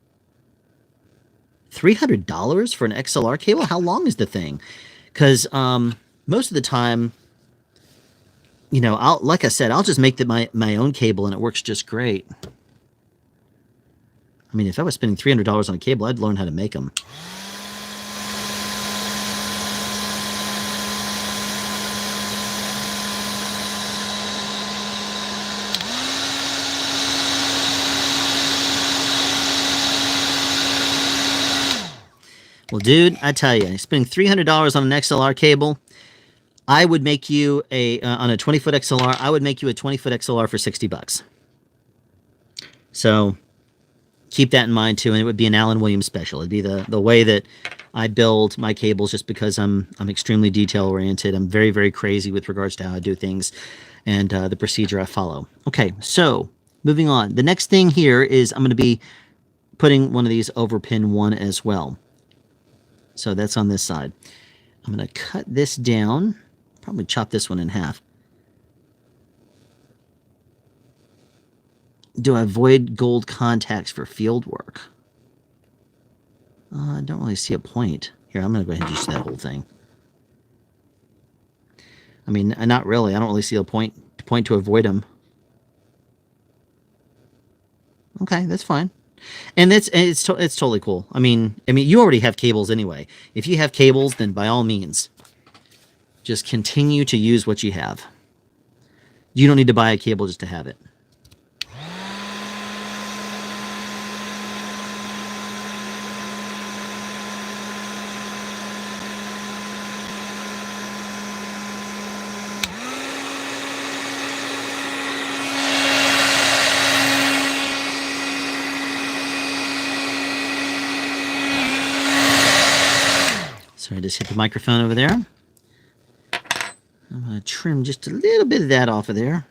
$300 for an XLR cable? How long is the thing? Because most of the time, you know, like I said, I'll just make my own cable and it works just great. I mean, if I was spending $300 on a cable, I'd learn how to make them. Well, dude, I tell you, spending $300 on an XLR cable, I would make you on a 20-foot XLR, I would make you a 20-foot XLR for $60. So keep that in mind too, and it would be an Alan Williams special. It'd be the way that I build my cables, just because I'm extremely detail oriented. I'm very, very crazy with regards to how I do things and the procedure I follow. Okay, so moving on. The next thing here is I'm going to be putting one of these over pin 1 as well. So that's on this side. I'm going to cut this down, probably chop this one in half. Do I avoid gold contacts for field work? I don't really see a point. Here, I'm going to go ahead and use that whole thing. I mean, not really. I don't really see a point to avoid them. Okay, that's fine. And it's totally cool. I mean, you already have cables anyway. If you have cables, then by all means, just continue to use what you have. You don't need to buy a cable just to have it. Sorry, I just hit the microphone over there. I'm going to trim just a little bit of that off of there.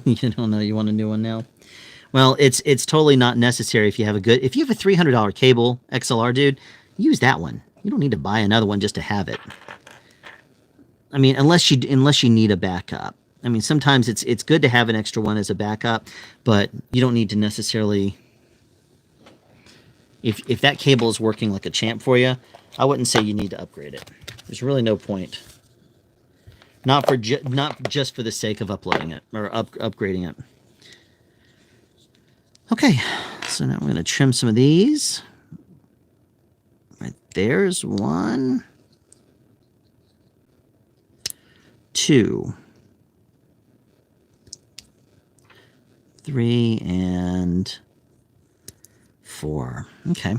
You don't know you want a new one now? Well, it's totally not necessary if you have a $300 cable XLR, dude, use that one. You don't need to buy another one just to have it. I mean, unless you need a backup. I mean, sometimes it's good to have an extra one as a backup, but you don't need to necessarily. If that cable is working like a champ for you, I wouldn't say you need to upgrade it. There's really no point. Not just for the sake of uploading it or upgrading it. Okay, so now we're going to trim some of these. Right there's 1, 2, 3, and 4. Okay.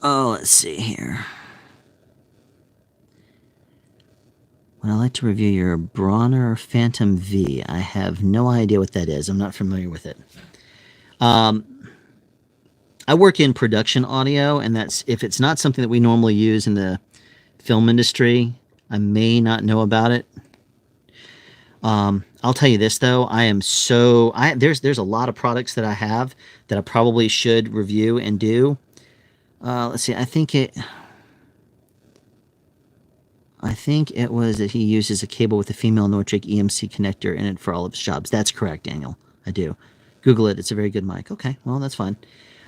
Oh, let's see here. Would I like to review your Bronner Phantom V? I have no idea what that is. I'm not familiar with it. I work in production audio, and that's if it's not something that we normally use in the film industry, I may not know about it. I'll tell you this though, there's a lot of products that I have that I probably should review and do. Let's see. I think it was that he uses a cable with a female Nortric EMC connector in it for all of his jobs. That's correct, Daniel. I do. Google it. It's a very good mic. Okay, well that's fine.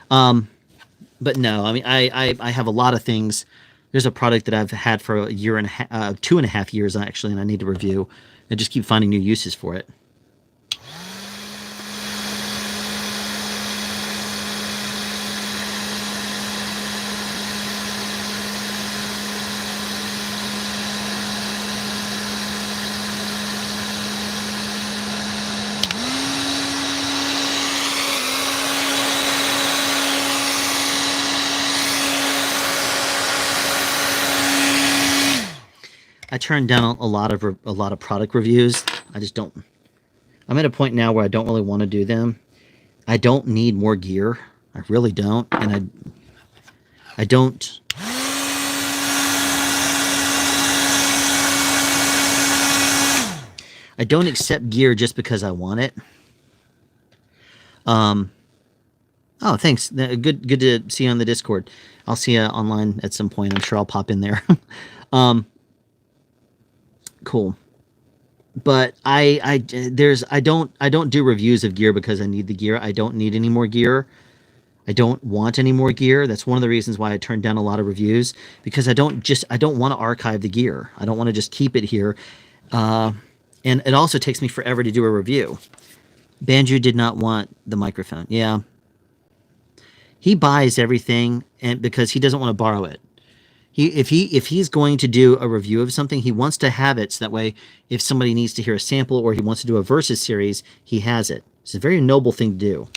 But no, I mean I have a lot of things. There's a product that I've had for a year and a half, 2.5 years actually, and I need to review. I just keep finding new uses for it. I turned down a lot of product reviews. I just don't. I'm at a point now where I don't really want to do them. I don't need more gear. I really don't, and I don't. I don't accept gear just because I want it. Oh, thanks. Good to see you on the Discord. I'll see you online at some point. I'm sure I'll pop in there. Cool. But I don't do reviews of gear because I need the gear. I don't need any more gear. I don't want any more gear. That's one of the reasons why I turned down a lot of reviews, because I don't want to archive the gear. I don't want to just keep it here. And it also takes me forever to do a review. Banjo did not want the microphone. Yeah. He buys everything and because he doesn't want to borrow it. If he's going to do a review of something, he wants to have it so that way if somebody needs to hear a sample or he wants to do a versus series, he has it. It's a very noble thing to do.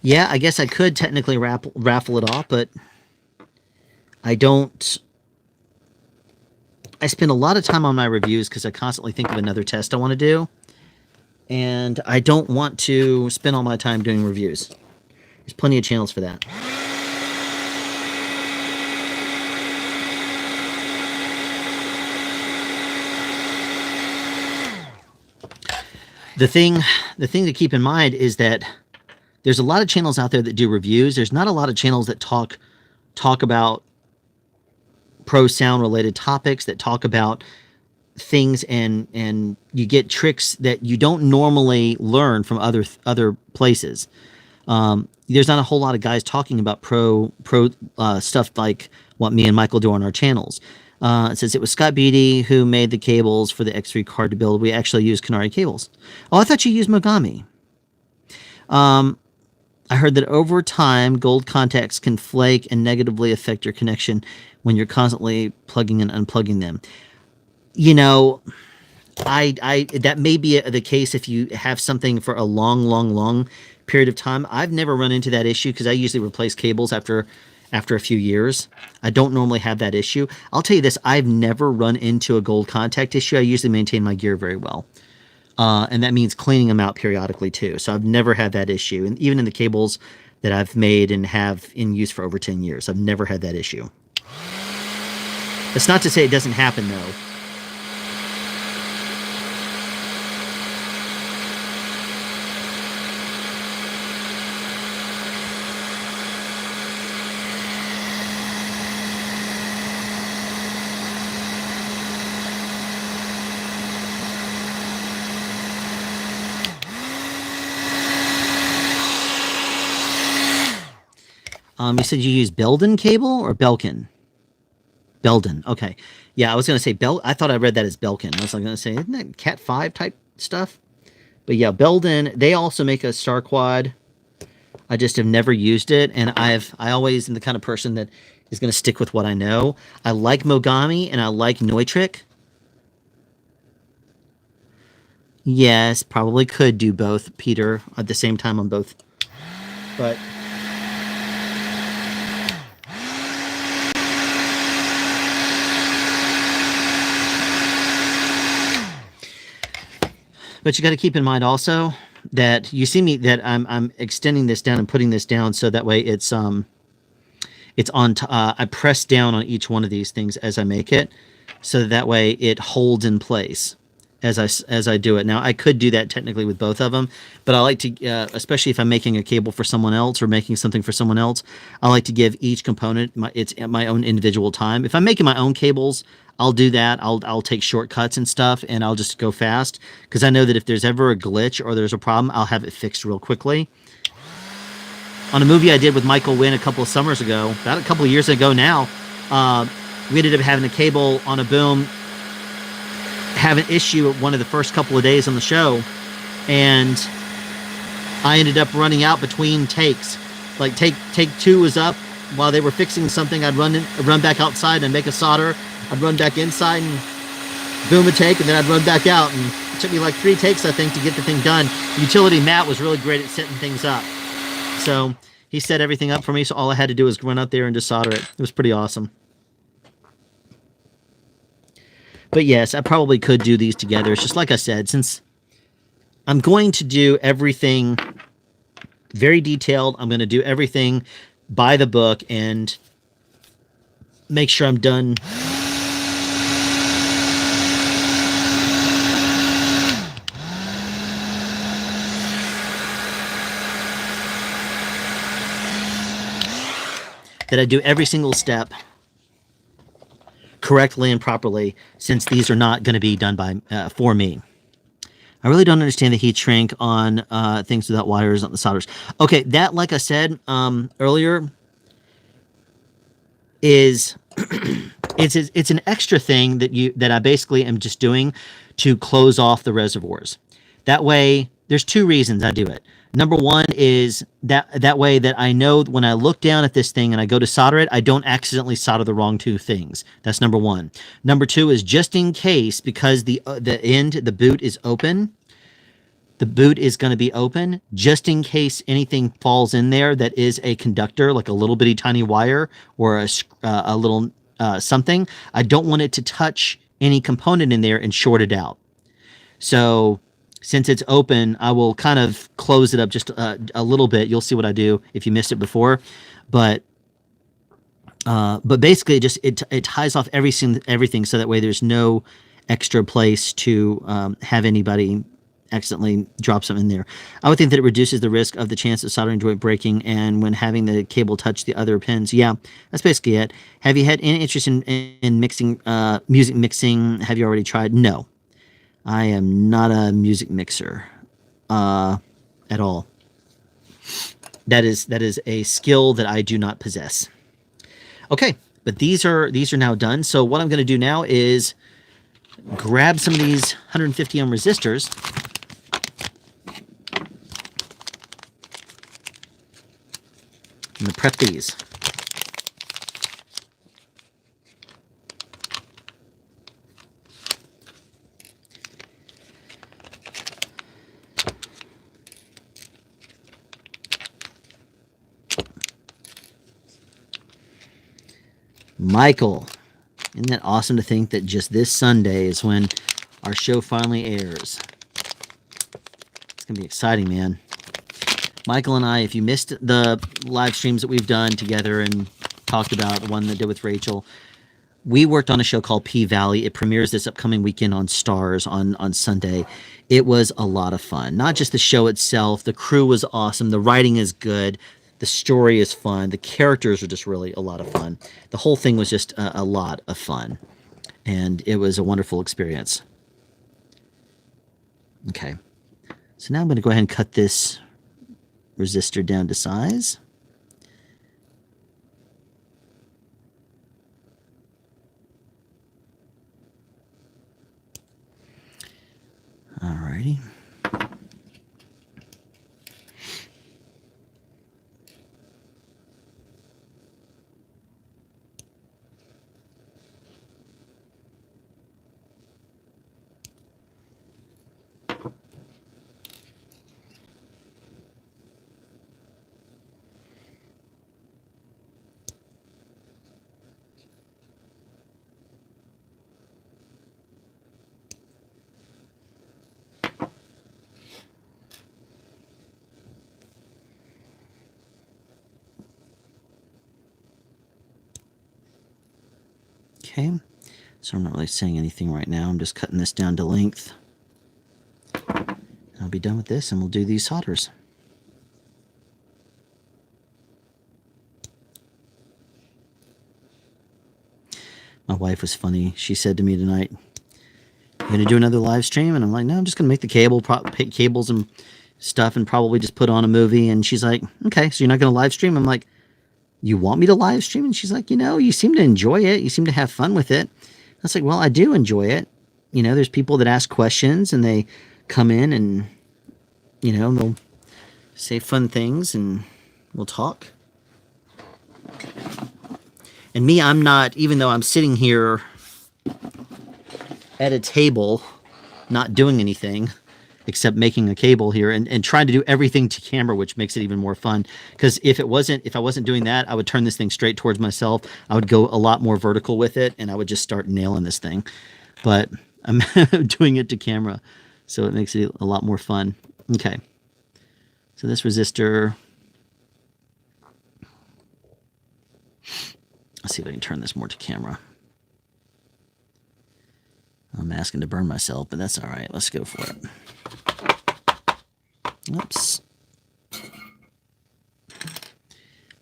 Yeah, I guess I could technically raffle it off, but I don't. I spend a lot of time on my reviews because I constantly think of another test I want to do. And I don't want to spend all my time doing reviews. There's plenty of channels for that. The thing to keep in mind is that there's a lot of channels out there that do reviews. There's not a lot of channels that talk about pro sound related topics, that talk about things and you get tricks that you don't normally learn from other places. There's not a whole lot of guys talking about pro stuff like what me and Michael do on our channels. It says it was Scott Beatty who made the cables for the X3 card to build. We actually use Canary cables. Oh, I thought you used Mogami. I heard that over time, gold contacts can flake and negatively affect your connection when you're constantly plugging and unplugging them. You know, that may be the case if you have something for a long period of time. I've never run into that issue because I usually replace cables after a few years. I don't normally have that issue. I'll tell you this, I've never run into a gold contact issue. I usually maintain my gear very well. And that means cleaning them out periodically too. So I've never had that issue. And even in the cables that I've made and have in use for over 10 years, I've never had that issue. That's not to say it doesn't happen though. You said you use Belden cable or Belkin? Belden. Okay. Yeah, I was gonna say I thought I read that as Belkin. I was gonna say, isn't that Cat 5 type stuff? But yeah, Belden. They also make a Star Quad. I just have never used it, and I always am the kind of person that is gonna stick with what I know. I like Mogami and I like Neutrik. Yes, probably could do both, Peter, at the same time on both. But you got to keep in mind also that you see me that I'm extending this down and putting this down so that way it's on I press down on each one of these things as I make it, so that way it holds in place as I do it. Now I could do that technically with both of them, but I like to, especially if I'm making a cable for someone else or making something for someone else, I like to give each component its my own individual time. If I'm making my own cables, I'll do that. I'll take shortcuts and stuff, and I'll just go fast because I know that if there's ever a glitch or there's a problem, I'll have it fixed real quickly. On a movie I did with Michael Wynn a couple of summers ago, about a couple of years ago now, we ended up having a cable on a boom have an issue at one of the first couple of days on the show, and I ended up running out between takes. Like take 2 was up while they were fixing something. I'd run back outside and make a solder. I'd run back inside and boom a take, and then I'd run back out. And it took me like 3 takes, I think, to get the thing done. Utility Matt was really great at setting things up, so he set everything up for me. So all I had to do was run out there and just solder it. It was pretty awesome. But yes, I probably could do these together. It's just like I said, since I'm going to do everything very detailed, I'm going to do everything by the book and make sure I'm done. That I do every single step correctly and properly, since these are not going to be done by for me. I really don't understand the heat shrink on things without wires on the solders. Okay, that, like I said earlier, is it's an extra thing that I basically am just doing to close off the reservoirs. That way, there's 2 reasons I do it. Number one is that way that I know when I look down at this thing and I go to solder it, I don't accidentally solder the wrong 2 things. That's number one. Number 2 is just in case, because the boot is open. The boot is going to be open just in case anything falls in there that is a conductor, like a little bitty tiny wire or a little something. I don't want it to touch any component in there and short it out. So since it's open, I will kind of close it up just a little bit. You'll see what I do if you missed it before, but basically it ties off everything, so that way there's no extra place to have anybody accidentally drop something in there. I would think that it reduces the risk of the chance of soldering joint breaking and when having the cable touch the other pins. Yeah, that's basically it. Have you had any interest in mixing music mixing? Have you already tried? No. I am not a music mixer at all. That is a skill that I do not possess. Okay, but these are now done. So what I'm going to do now is grab some of these 150 ohm resistors and prep these. Michael, isn't that awesome to think that just this Sunday is when our show finally airs? It's going to be exciting, man. Michael and I, if you missed the live streams that we've done together and talked about, the one that I did with Rachel, we worked on a show called P-Valley. It premieres this upcoming weekend on Stars on Sunday. It was a lot of fun. Not just the show itself. The crew was awesome. The writing is good. The story is fun. The characters are just really a lot of fun. The whole thing was just a lot of fun. And it was a wonderful experience. Okay. So now I'm going to go ahead and cut this resistor down to size. Alrighty. Okay, so I'm not really saying anything right now. I'm just cutting this down to length. I'll be done with this and we'll do these solders. My wife was funny. She said to me tonight, "You gonna do another live stream?" And I'm like, "No, I'm just gonna make the cables and stuff and probably just put on a movie." And she's like, "Okay, so you're not gonna live stream?" I'm like, "You want me to live stream?" And she's like, "You seem to enjoy it. You seem to have fun with it." I was like, "Well, I do enjoy it. There's people that ask questions and they come in and, they'll say fun things and we'll talk." And me, I'm not, even though I'm sitting here at a table, not doing anything except making a cable here and trying to do everything to camera, which makes it even more fun. Because if I wasn't doing that, I would turn this thing straight towards myself. I would go a lot more vertical with it and I would just start nailing this thing. But I'm doing it to camera, so it makes it a lot more fun. Okay. So this resistor, let's see if I can turn this more to camera. I'm asking to burn myself, but that's all right. Let's go for it. Oops.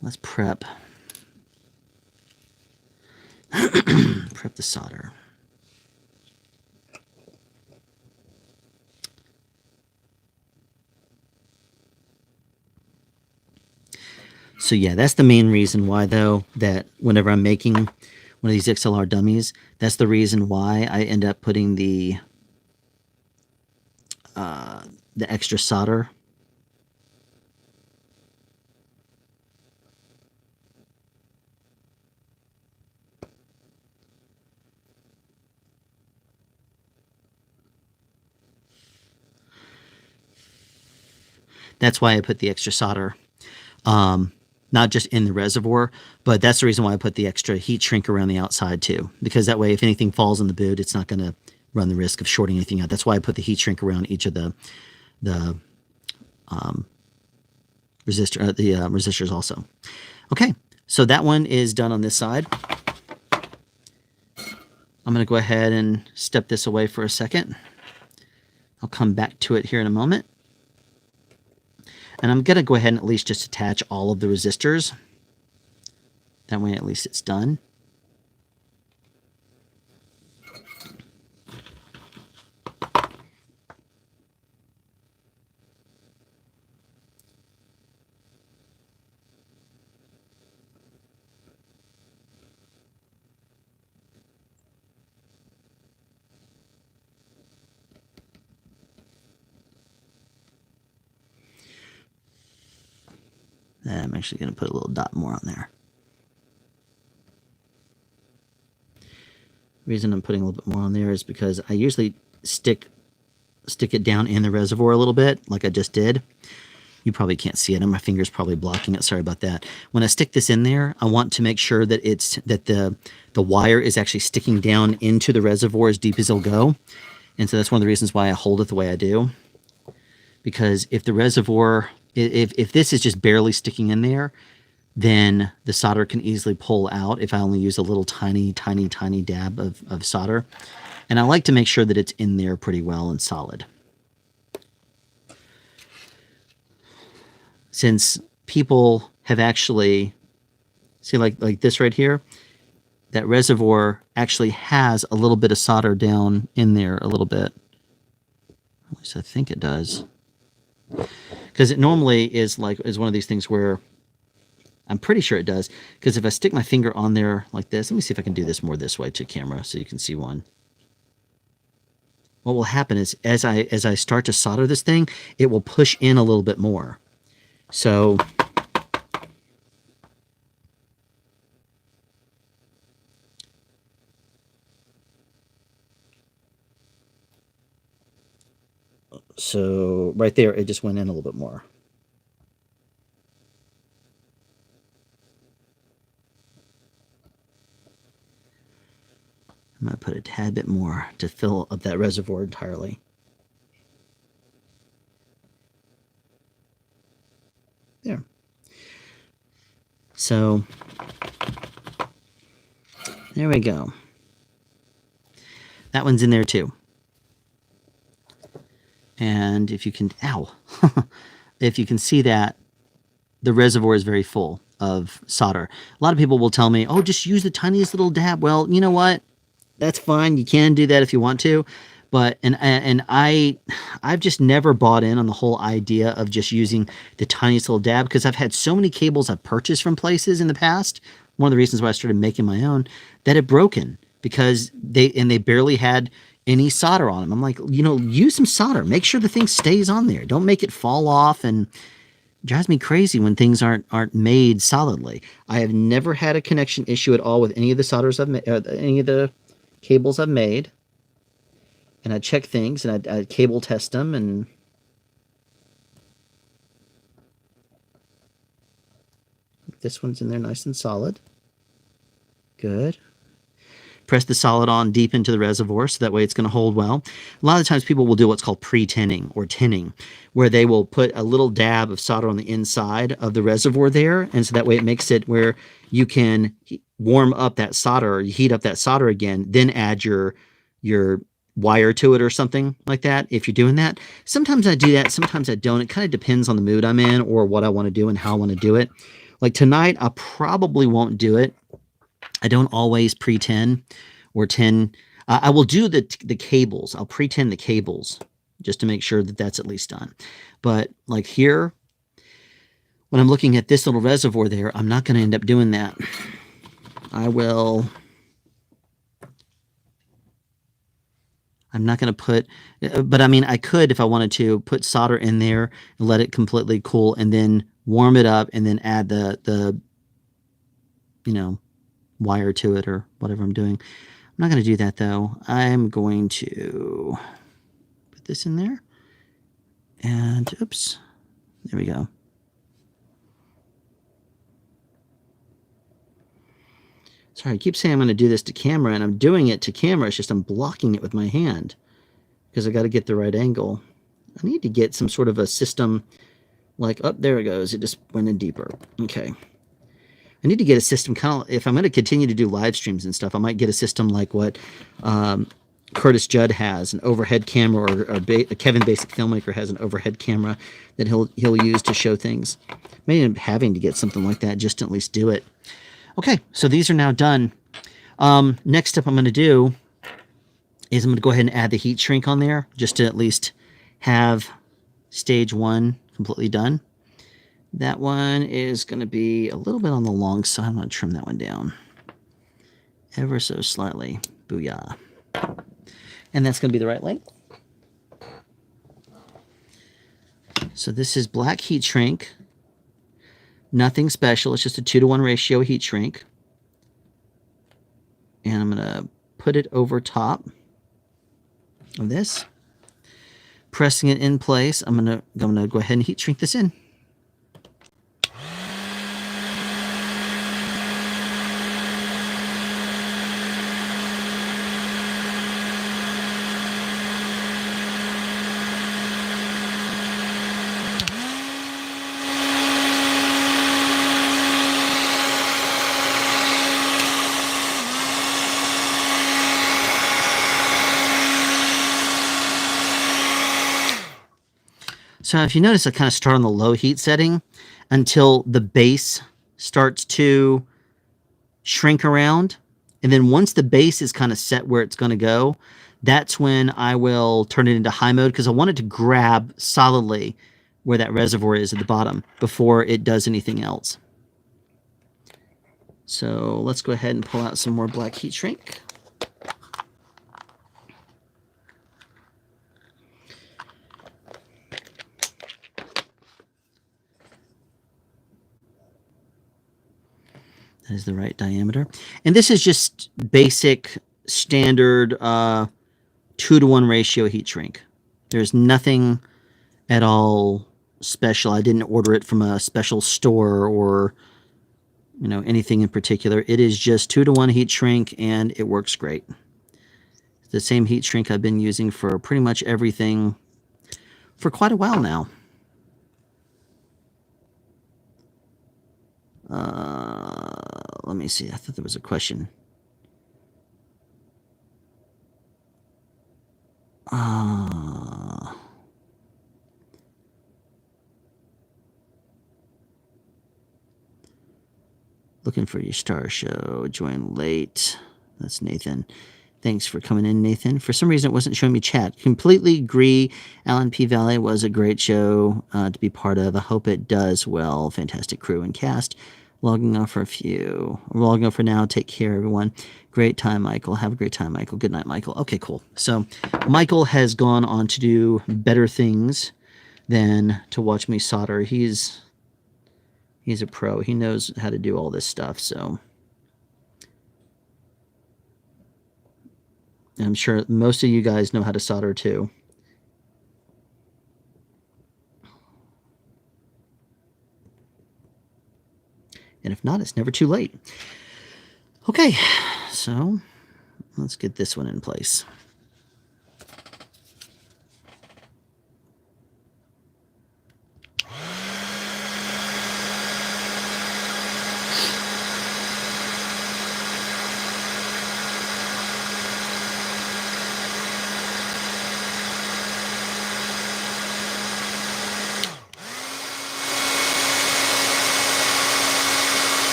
Let's prep. Prep the solder. So yeah, that's the main reason why, though, that whenever I'm making one of these XLR dummies, that's the reason why I end up putting the extra solder. That's why I put the extra solder. Not just in the reservoir, but that's the reason why I put the extra heat shrink around the outside too, because that way if anything falls in the boot, it's not going to run the risk of shorting anything out. That's why I put the heat shrink around each of the resistors also. Okay, so that one is done on this side. I'm going to go ahead and step this away for a second. I'll come back to it here in a moment. And I'm going to go ahead and at least just attach all of the resistors. That way at least it's done. And I'm actually going to put a little dot more on there. The reason I'm putting a little bit more on there is because I usually stick it down in the reservoir a little bit, like I just did. You probably can't see it, and my finger's probably blocking it. Sorry about that. When I stick this in there, I want to make sure that the wire is actually sticking down into the reservoir as deep as it'll go. And so that's one of the reasons why I hold it the way I do. Because if the reservoir, if this is just barely sticking in there, then the solder can easily pull out if I only use a little tiny dab of solder. And I like to make sure that it's in there pretty well and solid. Since people have actually, see like this right here, that reservoir actually has a little bit of solder down in there a little bit. At least I think it does. Because it normally is one of these things where I'm pretty sure it does. Because if I stick my finger on there like this, let me see if I can do this more this way to camera so you can see one. what will happen is as I start to solder this thing, it will push in a little bit more. So right there, it just went in a little bit more. I'm going to put a tad bit more to fill up that reservoir entirely. There. So there we go. That one's in there too. And if you can, if you can see that, the reservoir is very full of solder. A lot of people will tell me, oh, just use the tiniest little dab. Well, you know what? That's fine. You can do that if you want to. But, I've just never bought in on the whole idea of just using the tiniest little dab, because I've had so many cables I've purchased from places in the past. One of the reasons why I started making my own, that had broken because they barely had any solder on them. I'm like, use some solder. Make sure the thing stays on there. Don't make it fall off. And it drives me crazy when things aren't made solidly. I have never had a connection issue at all with any of the solders I've made, any of the cables I've made. And I check things and I cable test them, and this one's in there nice and solid. Good. Press the solid on deep into the reservoir so that way it's going to hold well. A lot of times people will do what's called pre-tinning or tinning, where they will put a little dab of solder on the inside of the reservoir there, and so that way it makes it where you can warm up that solder, or you heat up that solder again, then add your wire to it or something like that. If you're doing that, sometimes I do that, sometimes I don't. It kind of depends on the mood I'm in or what I want to do and how I want to do it. Like tonight, I probably won't do it. I don't always pre-tin or tin. I will do the cables. I'll pre-tin the cables just to make sure that that's at least done. But like here, when I'm looking at this little reservoir there, I'm not going to end up doing that. I'm not going to put, but I mean, I could, if I wanted to, put solder in there and let it completely cool and then warm it up and then add the wire to it or whatever I'm doing. I'm not going to do that though. I'm going to put this in there and oops, there we go. Sorry, I keep saying I'm going to do this to camera, and I'm doing it to camera. It's just I'm blocking it with my hand because I got to get the right angle. I need to get some sort of a system like, oh, there it goes. It just went in deeper. Okay. I need to get a system kind of, if I'm going to continue to do live streams and stuff, I might get a system like what Curtis Judd has, an overhead camera, or Kevin Basic Filmmaker has an overhead camera that he'll use to show things. I may end up having to get something like that just to at least do it. Okay, so these are now done. Next step I'm going to do is I'm going to go ahead and add the heat shrink on there just to at least have stage 1 completely done. That one is going to be a little bit on the long side. I'm going to trim that one down ever so slightly. Booyah. And that's going to be the right length. So this is black heat shrink. Nothing special. It's just a 2-to-1 ratio heat shrink. And I'm going to put it over top of this. Pressing it in place, I'm going to go ahead and heat shrink this in. So if you notice, I kind of start on the low heat setting until the base starts to shrink around. And then once the base is kind of set where it's going to go, that's when I will turn it into high mode, because I want it to grab solidly where that reservoir is at the bottom before it does anything else. So let's go ahead and pull out some more black heat shrink. is the right diameter. And this is just basic standard 2-to-1 ratio heat shrink. There's nothing at all special. I didn't order it from a special store or anything in particular. It is just 2-to-1 heat shrink, and it works great. It's the same heat shrink I've been using for pretty much everything for quite a while now. Let me see. I thought there was a question. Looking for your star show. Join late. That's Nathan. Thanks for coming in, Nathan. For some reason, it wasn't showing me chat. Completely agree. Alan P. Valley was a great show to be part of. I hope it does well. Fantastic crew and cast. Logging off for a few. I'm logging off for now. Take care, everyone. Great time, Michael. Have a great time, Michael. Good night, Michael. Okay, cool. So Michael has gone on to do better things than to watch me solder. He's a pro. He knows how to do all this stuff, so I'm sure most of you guys know how to solder too. And if not, it's never too late. Okay, so let's get this one in place.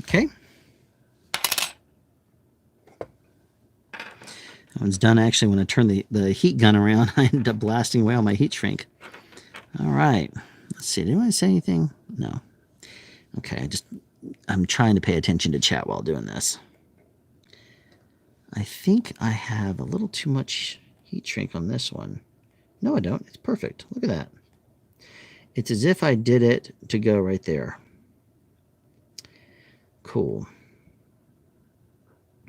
Okay. That one's done. Actually, when I turn the heat gun around, I end up blasting away on my heat shrink. All right. Let's see. Did I say anything? No. Okay. I'm trying to pay attention to chat while doing this. I think I have a little too much heat shrink on this one. No, I don't. It's perfect. Look at that. It's as if I did it to go right there. Cool.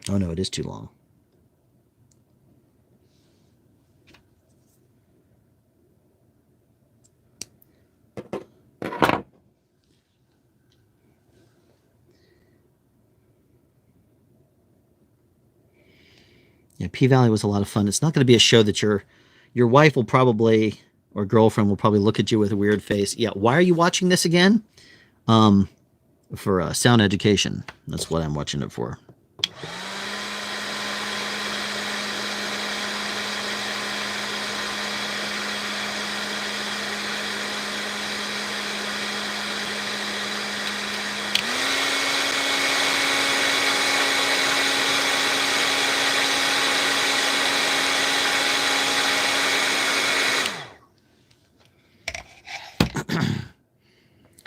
Oh, no, it is too long. Yeah, P-Valley was a lot of fun. It's not going to be a show that your wife will probably, or girlfriend will probably look at you with a weird face. Yeah, why are you watching this again? For sound education. That's what I'm watching it for.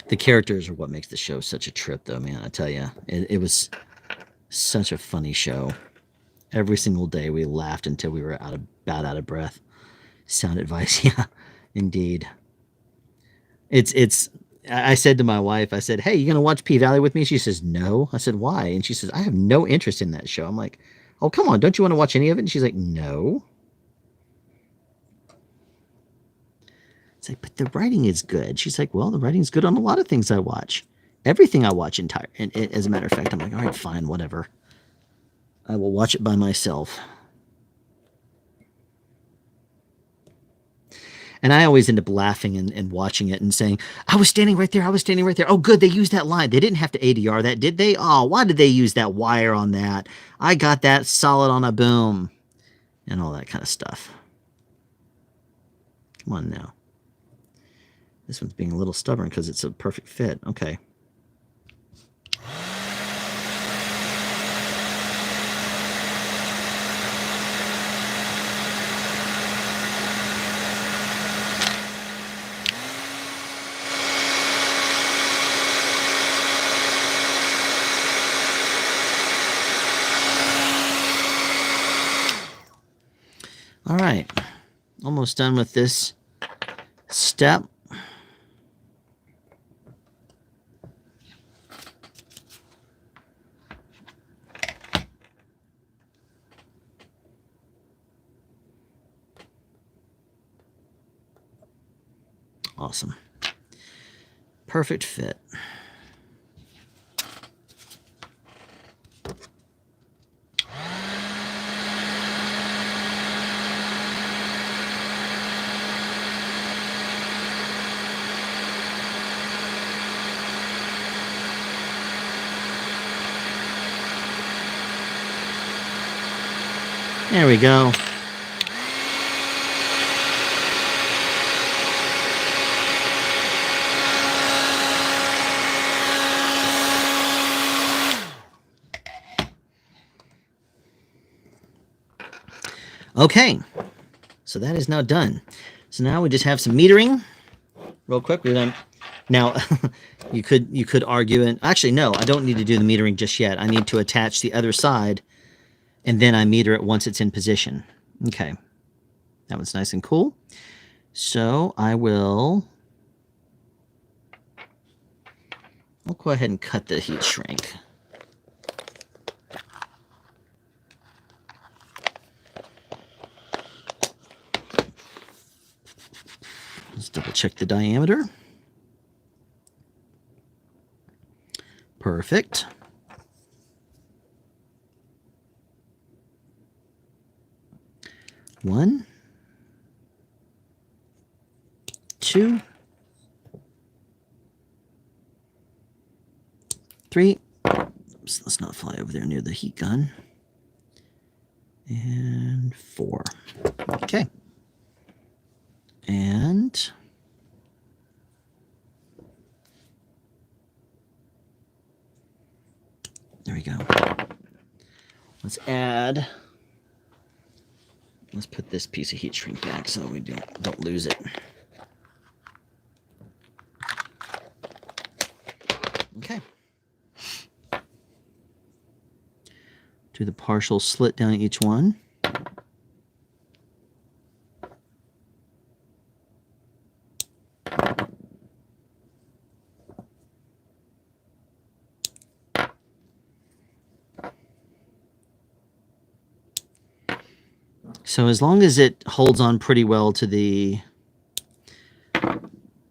The characters are what makes the show such a trip, though, man. I tell you, it was such a funny show. Every single day we laughed until we were about out of breath. Sound advice, yeah, indeed. I said to my wife, I said, hey, you going to watch P-Valley with me? She says, no. I said, why? And she says, I have no interest in that show. I'm like, oh, come on. Don't you want to watch any of it? And she's like, no. It's like, but the writing is good. She's like, well, the writing's good on a lot of things I watch. Everything I watch entire. And as a matter of fact, I'm like, all right, fine, whatever. I will watch it by myself. And I always end up laughing and watching it and saying, I was standing right there. I was standing right there. Oh, good. They used that line. They didn't have to ADR that, did they? Oh, why did they use that wire on that? I got that solid on a boom. And all that kind of stuff. Come on now. This one's being a little stubborn because it's a perfect fit. Okay. All right. right. Almost done with this step. Awesome. Perfect fit. There we go. Okay, so that is now done. So now we just have some metering. Real quick, we're done. Now, you could argue, and actually, no, I don't need to do the metering just yet. I need to attach the other side, and then I meter it once it's in position. Okay, that one's nice and cool. So I'll go ahead and cut the heat shrink. Let's double check the diameter. Perfect. One, two, three. Oops, let's not fly over there near the heat gun. And four. Okay. And there we go. Let's put this piece of heat shrink back so we don't lose it. Okay. Do the partial slit down each one. So as long as it holds on pretty well to the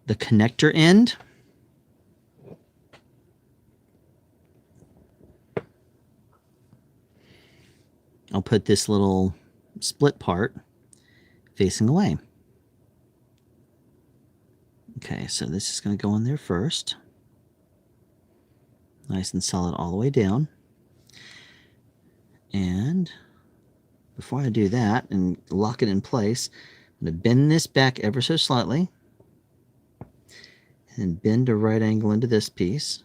connector end, I'll put this little split part facing away. Okay, so this is going to go in there first. Nice and solid all the way down. And before I do that and lock it in place, I'm going to bend this back ever so slightly and bend a right angle into this piece.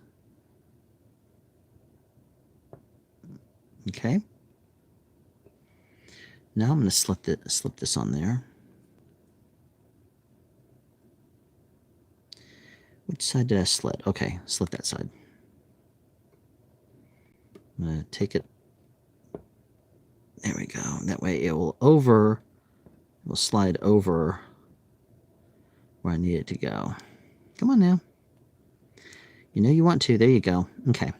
Okay. Now I'm going to slip this on there. Which side did I slit? Okay, slit that side. I'm going to take it. There we go. That way it will slide over where I need it to go. Come on now. You know you want to. There you go. Okay.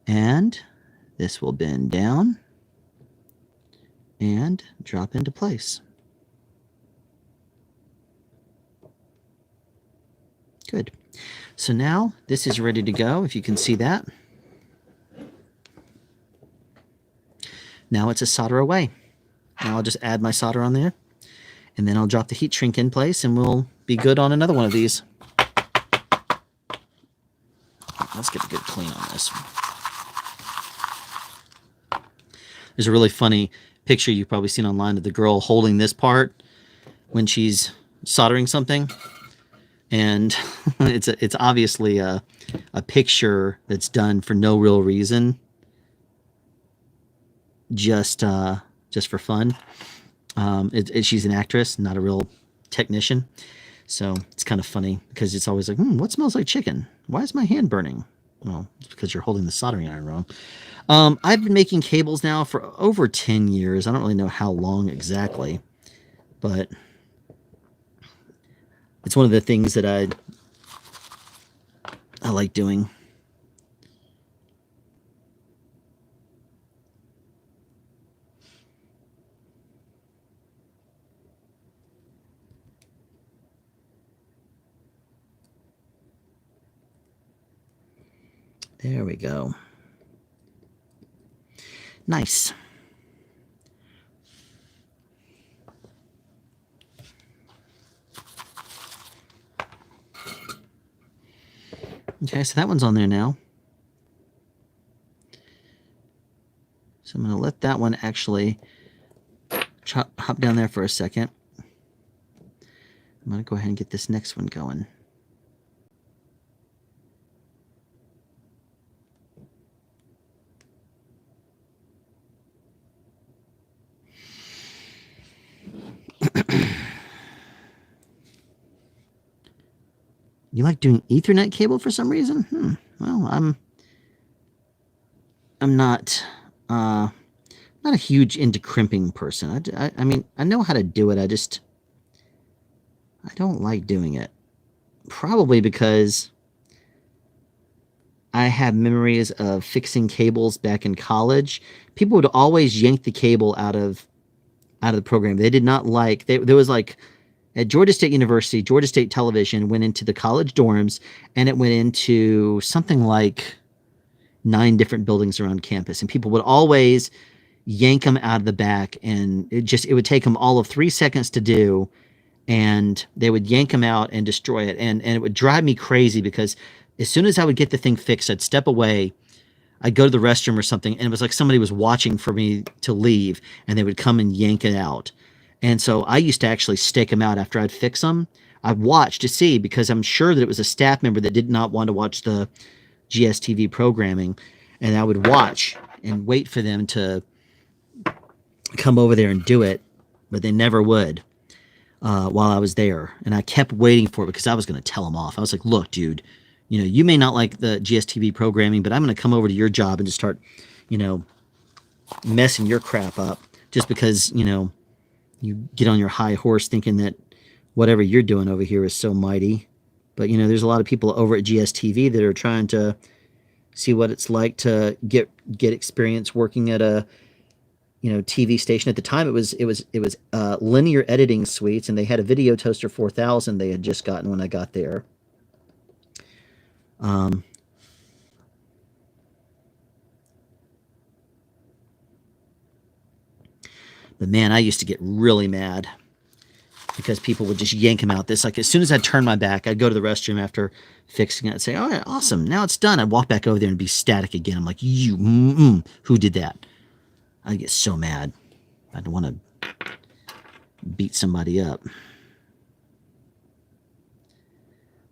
And this will bend down and drop into place. Good. So now this is ready to go, if you can see that. Now it's a solder away. Now I'll just add my solder on there, and then I'll drop the heat shrink in place, and we'll be good on another one of these. Let's get a good clean on this. There's a really funny picture you've probably seen online of the girl holding this part when she's soldering something. And it's obviously a picture that's done for no real reason. Just for fun. She's an actress, not a real technician. So it's kind of funny because it's always like, what smells like chicken? Why is my hand burning? Well, it's because you're holding the soldering iron wrong. I've been making cables now for over 10 years. I don't really know how long exactly. but it's one of the things that I like doing. There we go. Nice. Okay, so that one's on there now. So I'm going to let that one actually hop down there for a second. I'm going to go ahead and get this next one going. You like doing Ethernet cable for some reason? Well, I'm not a huge into crimping person. I mean, I know how to do it. I don't like doing it. Probably because I have memories of fixing cables back in college. People would always yank the cable out of the program. They did not like. There was like at Georgia State University, Georgia State Television went into the college dorms, and it went into something like 9 different buildings around campus, and people would always yank them out of the back, and it would take them all of 3 seconds to do, and they would yank them out and destroy it, and it would drive me crazy because as soon as I would get the thing fixed, I'd step away, I'd go to the restroom or something, and it was like somebody was watching for me to leave, and they would come and yank it out. And so I used to actually stake them out after I'd fix them. I'd watch to see, because I'm sure that it was a staff member that did not want to watch the GSTV programming, and I would watch and wait for them to come over there and do it, but they never would while I was there. And I kept waiting for it because I was going to tell them off. I was like, look, dude, you may not like the GSTV programming, but I'm going to come over to your job and just start, messing your crap up just because, you get on your high horse thinking that whatever you're doing over here is so mighty. But, there's a lot of people over at GSTV that are trying to see what it's like to get experience working at a, TV station. At the time, it was Linear Editing Suites, and they had a Video Toaster 4000 they had just gotten when I got there. But man, I used to get really mad because people would just yank them out. This, like, as soon as I'd turn my back, I'd go to the restroom after fixing it and say, all right, awesome, now it's done. I'd walk back over there and be static again. I'm like, who did that? I'd get so mad. I'd want to beat somebody up.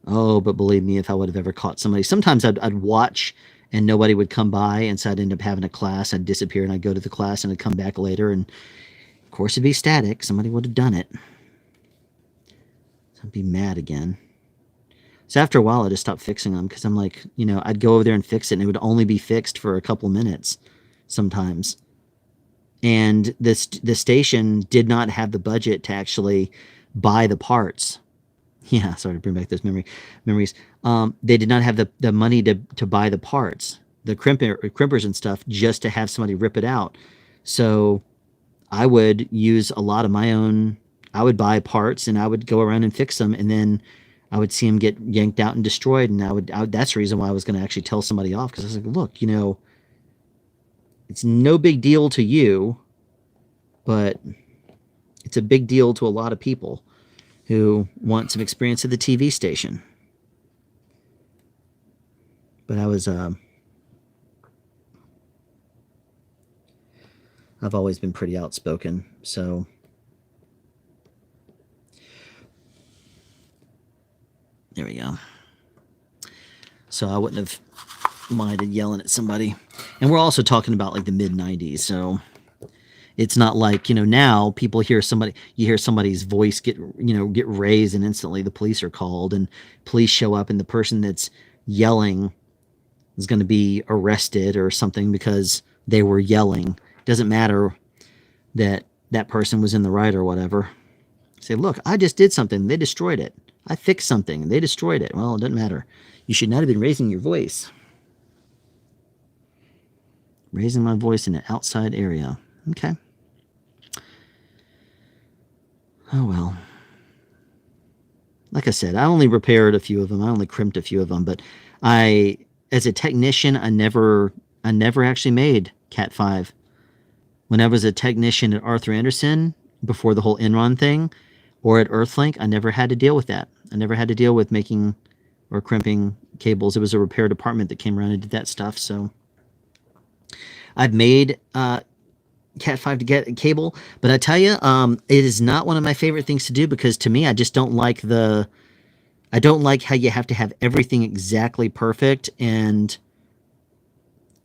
Oh, but believe me, if I would have ever caught somebody, sometimes I'd watch and nobody would come by, and so I'd end up having a class. I'd disappear, and I'd go to the class, and I'd come back later, and of course it'd be static. Somebody would have done it. So I'd be mad again. So after a while, I just stopped fixing them because I'm like, I'd go over there and fix it, and it would only be fixed for a couple minutes sometimes. And the station did not have the budget to actually buy the parts. Yeah, sorry to bring back those memories. They did not have the money to buy the parts, the crimpers and stuff, just to have somebody rip it out. So I would use a lot of my own. I would buy parts, and I would go around and fix them, and then I would see them get yanked out and destroyed. And that's the reason why I was going to actually tell somebody off, because I was like, look, it's no big deal to you, but it's a big deal to a lot of people who want some experience at the TV station. But I've always been pretty outspoken, so there we go. So I wouldn't have minded yelling at somebody. And we're also talking about like the mid-90s, so it's not like, now people hear somebody's voice get raised, and instantly the police are called, and police show up, and the person that's yelling is going to be arrested or something because they were yelling. It doesn't matter that person was in the right or whatever. Say, look, I just did something. They destroyed it. I fixed something. They destroyed it. Well, it doesn't matter. You should not have been raising your voice. Raising my voice in an outside area. Okay. Oh, well. Like I said, I only repaired a few of them. I only crimped a few of them. But as a technician, I never actually made Cat 5. When I was a technician at Arthur Anderson, before the whole Enron thing, or at Earthlink, I never had to deal with that. I never had to deal with making or crimping cables. It was a repair department that came around and did that stuff. So I've made Cat 5 to get a cable, but I tell you, it is not one of my favorite things to do because to me, I just don't like I don't like how you have to have everything exactly perfect, and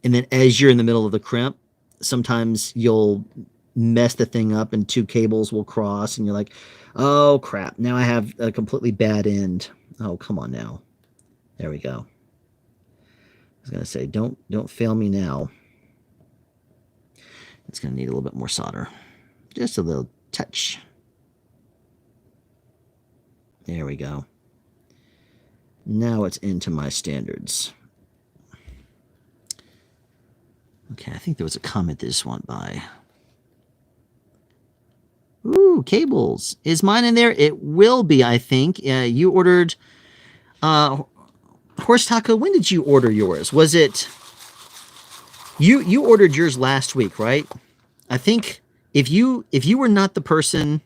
then as you're in the middle of the crimp, sometimes you'll mess the thing up and two cables will cross and you're like, oh crap, now I have a completely bad end. Oh, come on now. There we go. I was gonna say, don't fail me now. It's gonna need a little bit more solder. Just a little touch. There we go. Now it's into my standards. Okay, I think there was a comment that just went by. Ooh, cables. Is mine in there? It will be, I think. You ordered... Horse Taco, when did you order yours? Was it... You ordered yours last week, right? I think if you were not the person...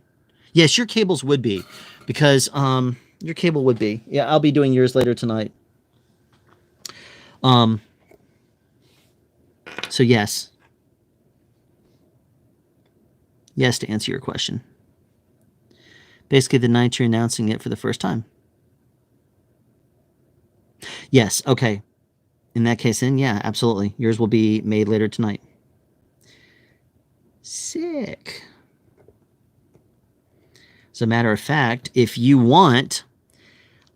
Yes, your cables would be. Because your cable would be. Yeah, I'll be doing yours later tonight. So yes. Yes, to answer your question. Basically, the night you're announcing it for the first time. Yes, okay. In that case, then, yeah, absolutely. Yours will be made later tonight. Sick. As a matter of fact, if you want,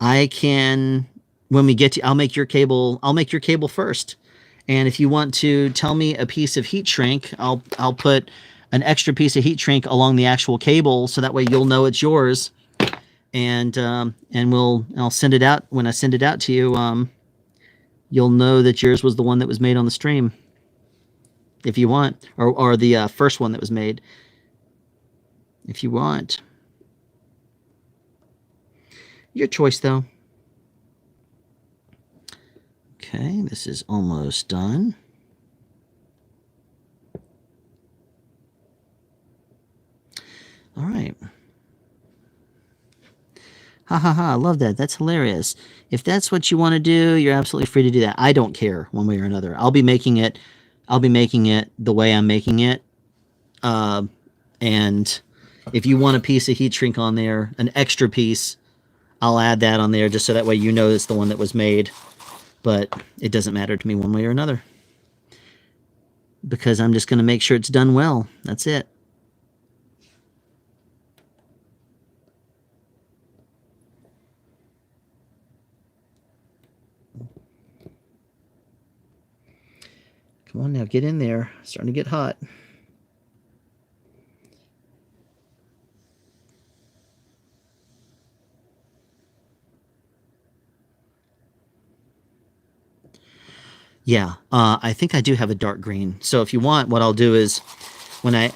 I can, when we get to, I'll make your cable first. And if you want to tell me a piece of heat shrink, I'll put an extra piece of heat shrink along the actual cable, so that way you'll know it's yours. And I'll send it out. When I send it out to you, you'll know that yours was the one that was made on the stream, if you want, or the first one that was made, if you want. Your choice, though. Okay, this is almost done. All right. Ha ha ha, I love that. That's hilarious. If that's what you want to do, you're absolutely free to do that. I don't care one way or another. I'll be making it the way I'm making it. And if you want a piece of heat shrink on there, an extra piece, I'll add that on there just so that way you know it's the one that was made. But it doesn't matter to me one way or another. Because I'm just going to make sure it's done well. That's it. Come on now, get in there. It's starting to get hot. Yeah, I think I do have a dark green. So if you want, what I'll do is when I...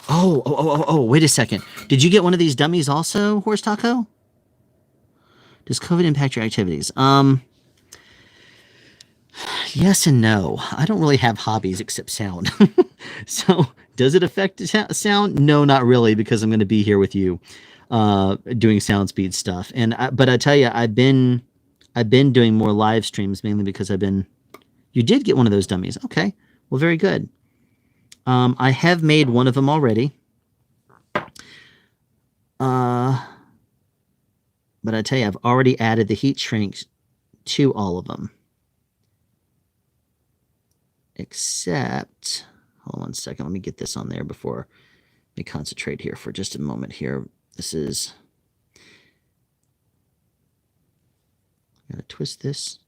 Oh, wait a second. Did you get one of these dummies also, Horse Taco? Does COVID impact your activities? Yes and no. I don't really have hobbies except sound. So does it affect sound? No, not really, because I'm going to be here with you doing sound speed stuff. But I tell you, I've been doing more live streams mainly because you did get one of those dummies. Okay. Well, very good. I have made one of them already. But I tell you, I've already added the heat shrinks to all of them. Except, hold on 1 second. Let me get this on there before we concentrate here for just a moment here. This is, gotta twist this.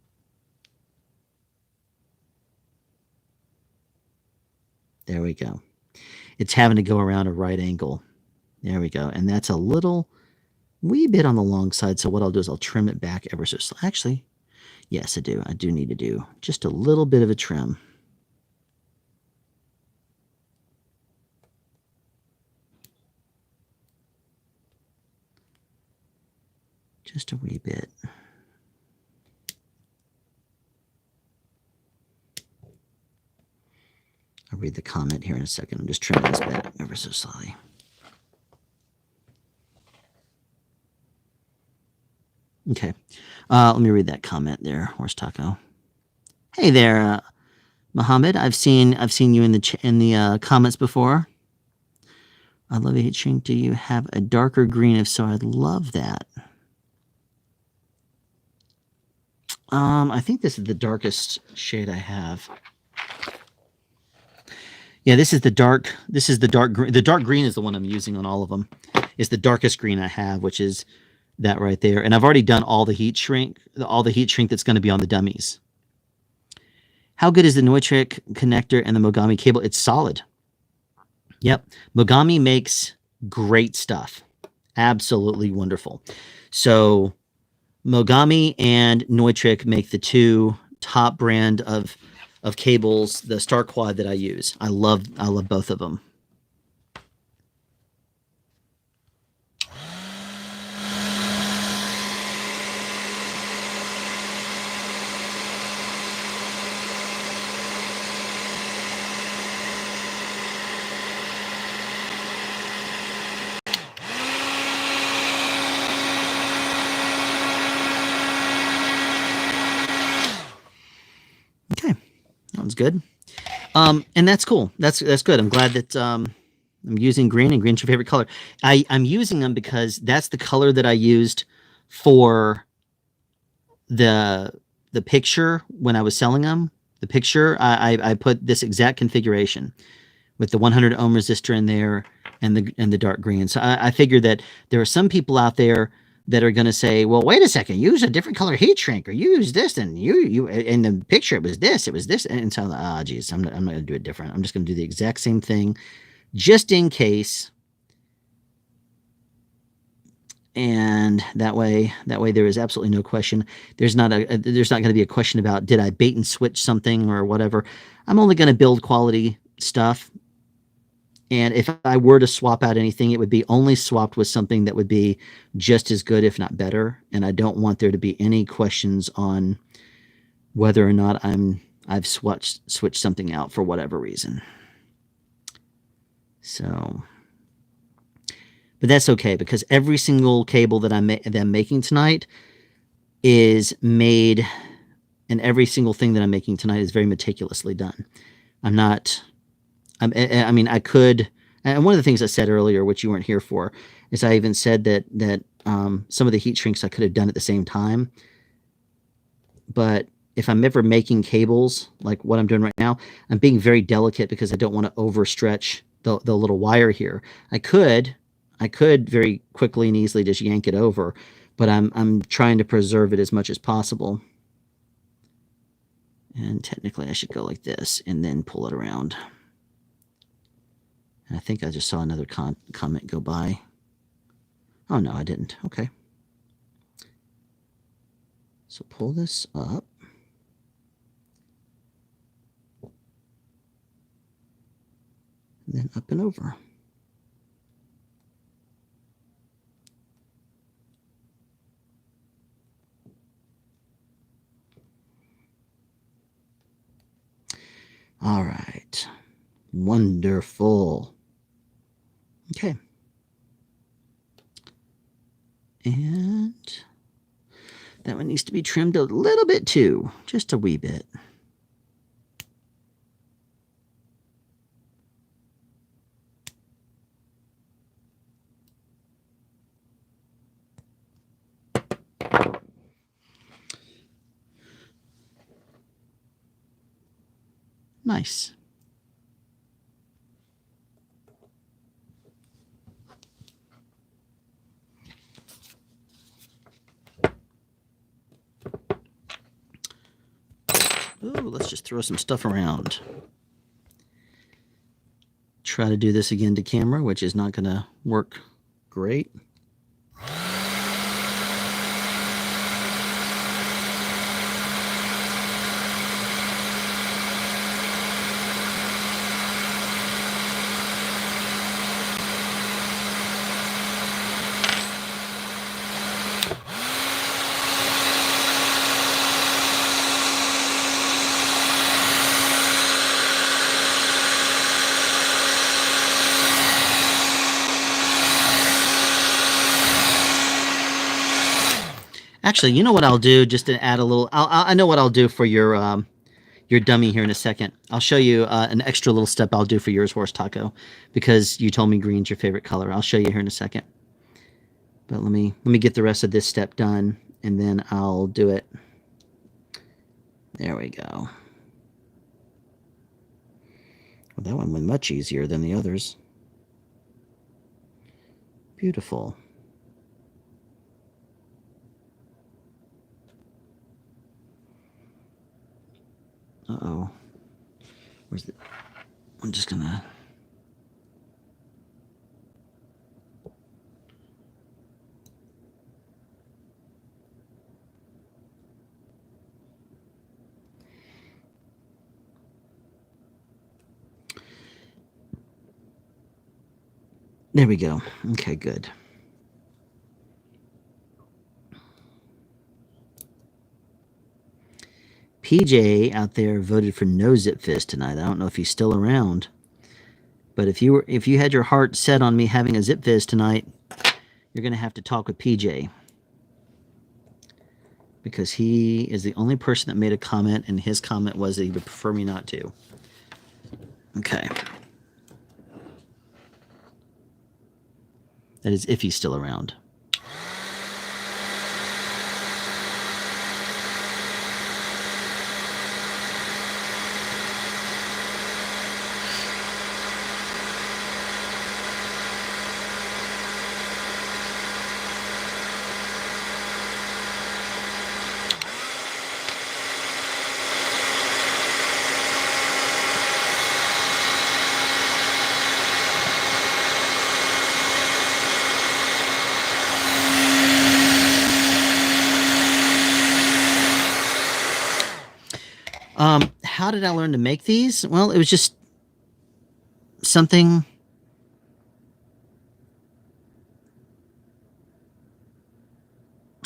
There we go. it's having to go around a right angle. There we go. And that's a little wee bit on the long side. So what I'll do is I'll trim it back ever so slightly. Actually, yes, I do. I do need to do just a little bit of a trim. Just a wee bit. I'll read the comment here in a second. I'm just trimming this back ever so slightly. Okay. Let me read that comment there. Where's Taco? Hey there, Mohammed. I've seen you in the comments before. I love a heat shrink. Do you have a darker green? If so, I'd love that. I think this is the darkest shade I have. Yeah, this is the dark green. The dark green is the one I'm using on all of them. It's the darkest green I have, which is that right there. And I've already done all the heat shrink that's going to be on the dummies. How good is the Neutrik connector and the Mogami cable? It's solid. Yep. Mogami makes great stuff. Absolutely wonderful. So Mogami and Neutrik make the two top brand of cables, the Star Quad that I use. I love both of them. Okay. That one's good. And that's cool. That's good. I'm glad that I'm using green, and green's your favorite color. I'm using them because that's the color that I used for the picture when I was selling them. The picture, I put this exact configuration with the 100 ohm resistor in there and the dark green. So I figured that there are some people out there that are going to say, well, wait a second, use a different color heat shrink, or use this, and you in the picture it was this, and so geez, I'm not going to do it different. I'm just going to do the exact same thing, just in case. And that way there is absolutely no question. There's not going to be a question about, did I bait and switch something or whatever. I'm only going to build quality stuff. And if I were to swap out anything, it would be only swapped with something that would be just as good, if not better. And I don't want there to be any questions on whether or not I've switched something out for whatever reason. So, but that's okay, because every single cable that I'm making tonight is made, and every single thing that I'm making tonight is very meticulously done. I mean, I could, and one of the things I said earlier, which you weren't here for, is I even said that some of the heat shrinks I could have done at the same time. But if I'm ever making cables like what I'm doing right now, I'm being very delicate because I don't want to overstretch the little wire here. I could very quickly and easily just yank it over, but I'm trying to preserve it as much as possible. And technically I should go like this and then pull it around. And I think I just saw another comment go by. Oh, no, I didn't. Okay. So pull this up. And then up and over. All right. Wonderful. Okay. And that one needs to be trimmed a little bit too, just a wee bit. Nice. Ooh, let's just throw some stuff around. try to do this again to camera, which is not going to work great. Actually, you know what I'll do, just to add a little, I know what I'll do for your dummy here in a second. I'll show you an extra little step I'll do for yours, Horse Taco, because you told me green's your favorite color. I'll show you here in a second. But let me get the rest of this step done, and then I'll do it. There we go. Well, that one went much easier than the others. Beautiful. Uh-oh. Where's the... I'm just gonna... There we go. Okay, good. PJ out there voted for no Zip Fizz tonight. I don't know if he's still around, but if you had your heart set on me having a Zip Fizz tonight, you're going to have to talk with PJ, because he is the only person that made a comment, and his comment was that he would prefer me not to. Okay. That is if he's still around. How did I learn to make these? Well, it was just something.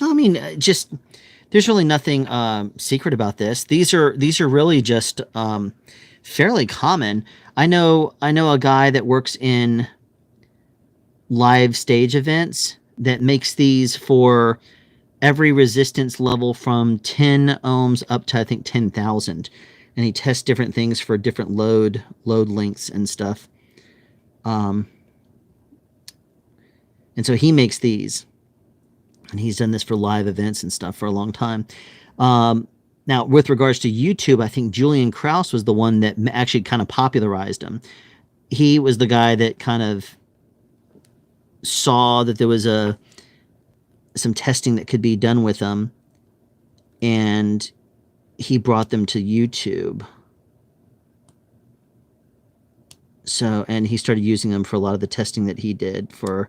I mean, just there's really nothing secret about this. These are really just fairly common. I know a guy that works in live stage events that makes these for every resistance level from 10 ohms up to, I think, 10,000. And he tests different things for different load lengths and stuff. And so he makes these. And he's done this for live events and stuff for a long time. Now, with regards to YouTube, I think Julian Krause was the one that actually kind of popularized them. He was the guy that kind of saw that there was some testing that could be done with them, and he brought them to YouTube. So, and he started using them for a lot of the testing that he did for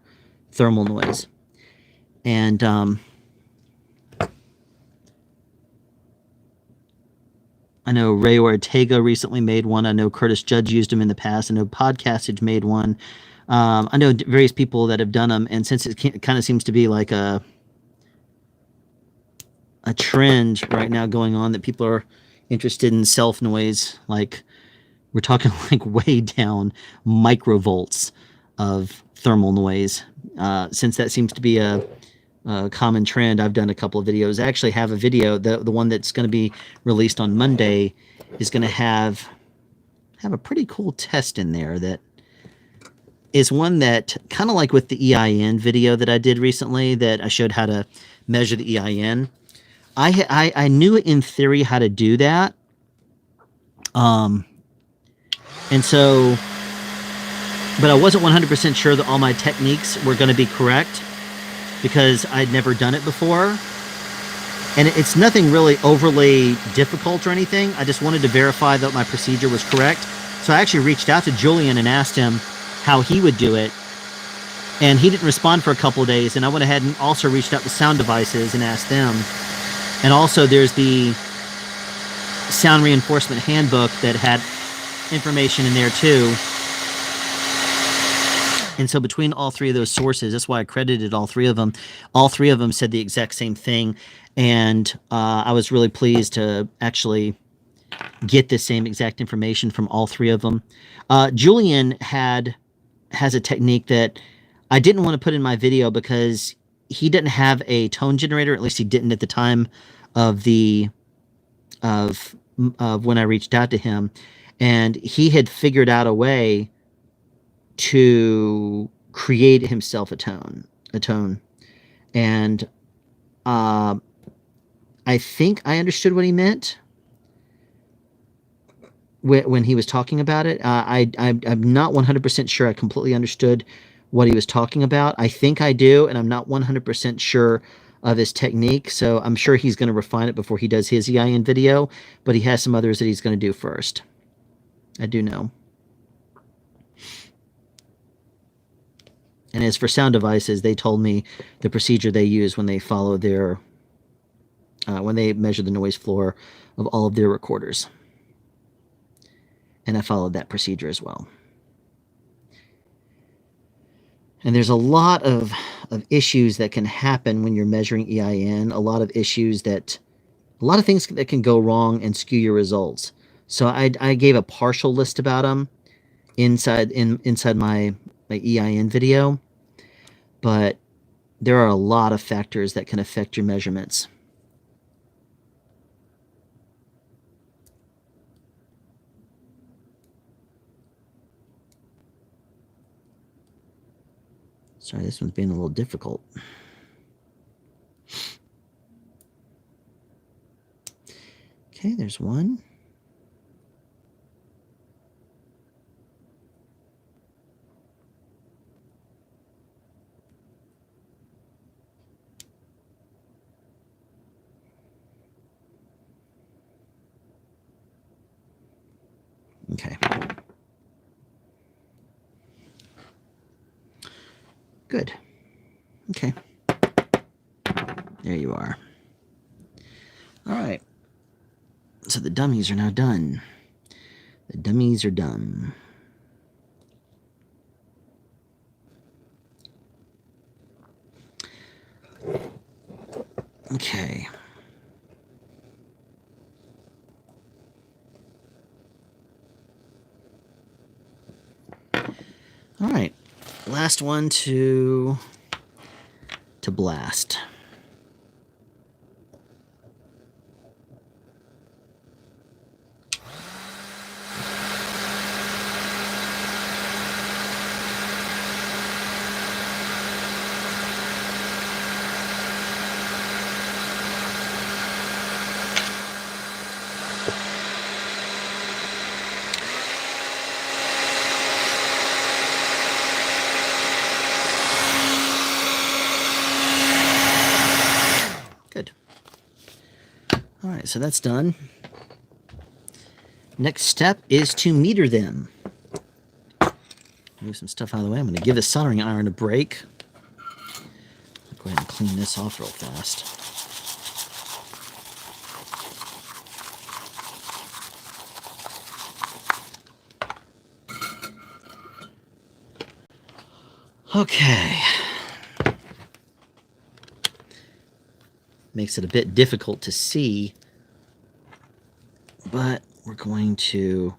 thermal noise. And I know Ray Ortega recently made one. I know Curtis Judge used them in the past. I know Podcastage made one. I know various people that have done them, and since it kind of seems to be like a trend right now going on, that people are interested in self noise, like we're talking like way down microvolts of thermal noise. Since that seems to be a common trend, I've done a couple of videos. I actually have a video, the one that's going to be released on Monday is going to have a pretty cool test in there that is one that, kind of like with the EIN video that I did recently, that I showed how to measure the EIN. I knew in theory how to do that. And so, but I wasn't 100% sure that all my techniques were going to be correct, because I'd never done it before. And it's nothing really overly difficult or anything. I just wanted to verify that my procedure was correct. So I actually reached out to Julian and asked him, how he would do it. And he didn't respond for a couple of days. And I went ahead and also reached out to Sound Devices and asked them. And also, there's the Sound Reinforcement Handbook that had information in there too. And so between all three of those sources, that's why I credited all three of them. All three of them said the exact same thing. And I was really pleased to actually get the same exact information from all three of them. Julian has a technique that I didn't want to put in my video because he didn't have a tone generator. At least he didn't at the time of when I reached out to him. And he had figured out a way to create himself a tone. And I think I understood what he meant when he was talking about it. I'm not 100% sure I completely understood what he was talking about. I think I do, and I'm not 100% sure of his technique, so I'm sure he's going to refine it before he does his EIN video, but he has some others that he's going to do first. I do know. And as for Sound Devices, they told me the procedure they use when they follow their, when they measure the noise floor of all of their recorders. And I followed that procedure as well. And there's a lot of issues that can happen when you're measuring EIN, a lot of things that can go wrong and skew your results. So I gave a partial list about them inside my EIN video, but there are a lot of factors that can affect your measurements. Sorry, this one's being a little difficult. Okay, there's one. Okay. Good. Okay. There you are. All right. So the dummies are now done. The dummies are done. Okay. All right. Last one to blast. Good. All right, so that's done. Next step is to meter them. Move some stuff out of the way. I'm going to give the soldering iron a break. Go ahead and clean this off real fast. Okay. Makes it a bit difficult to see, but we're going to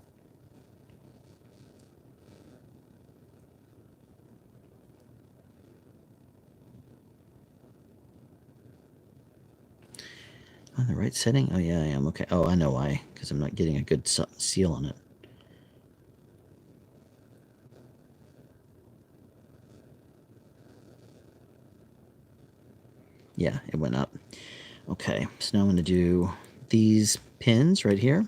on the right setting. Oh yeah, I am. Okay. Oh, I know why, because I'm not getting a good seal on it. Yeah, it went up. Okay, so now I'm going to do these pins right here.